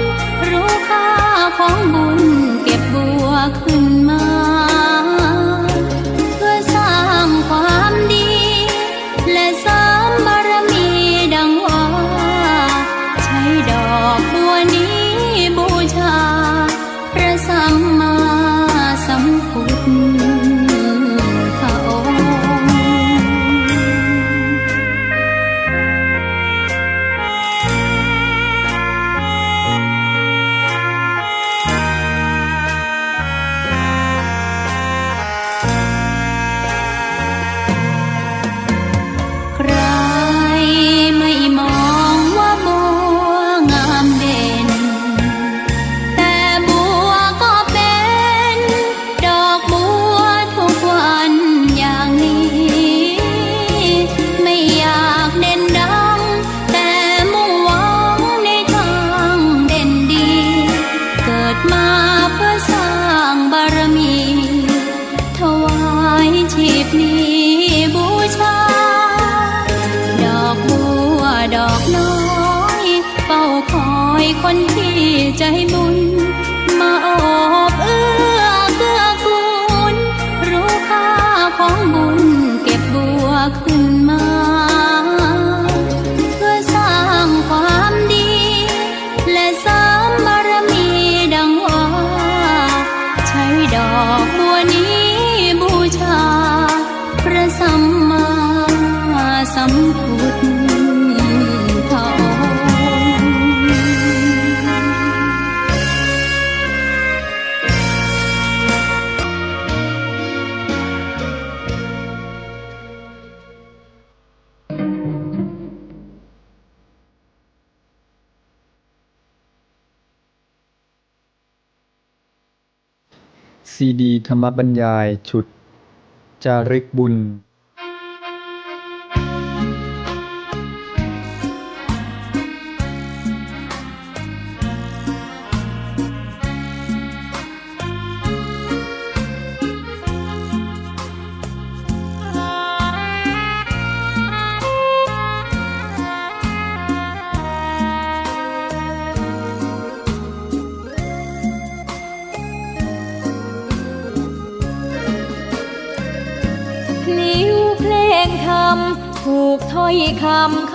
รู้ค่าของบุญเก็บบัวขึ้นมาเพื่อสร้างความดีและเสริมบารมีดังว่าใช้ดอกบัวนี้บูชาพระสัมมาสัมพุทธองค์ ใครไม่มองว่าบัวงามเด่นแต่บัวก็เป็นดอกบัวทุกวันอย่างนี้ไม่อยากเด่นดังแต่มุ่งหวังในทางเด่นดีเกิดมาเพื่อสร้างบารมีถวายชีพนี้บูชาดอกบัวดอกน้อยเฝ้าคอยคนที่ใจบุญมาโอบเอื้อเกื้อกูลรู้ค่าของบุญเก็บบัวขึ้นมาเพื่อสร้างความดีและเสริมบารมีดังว่าใช้ดอกบัวนี้บูชาพระสัมมาสัมพุทธองค์ ซีดีธรรมบรรยายชุดจาริกบุญพลิ้วเพลงธรรมถูกถ้อยคำ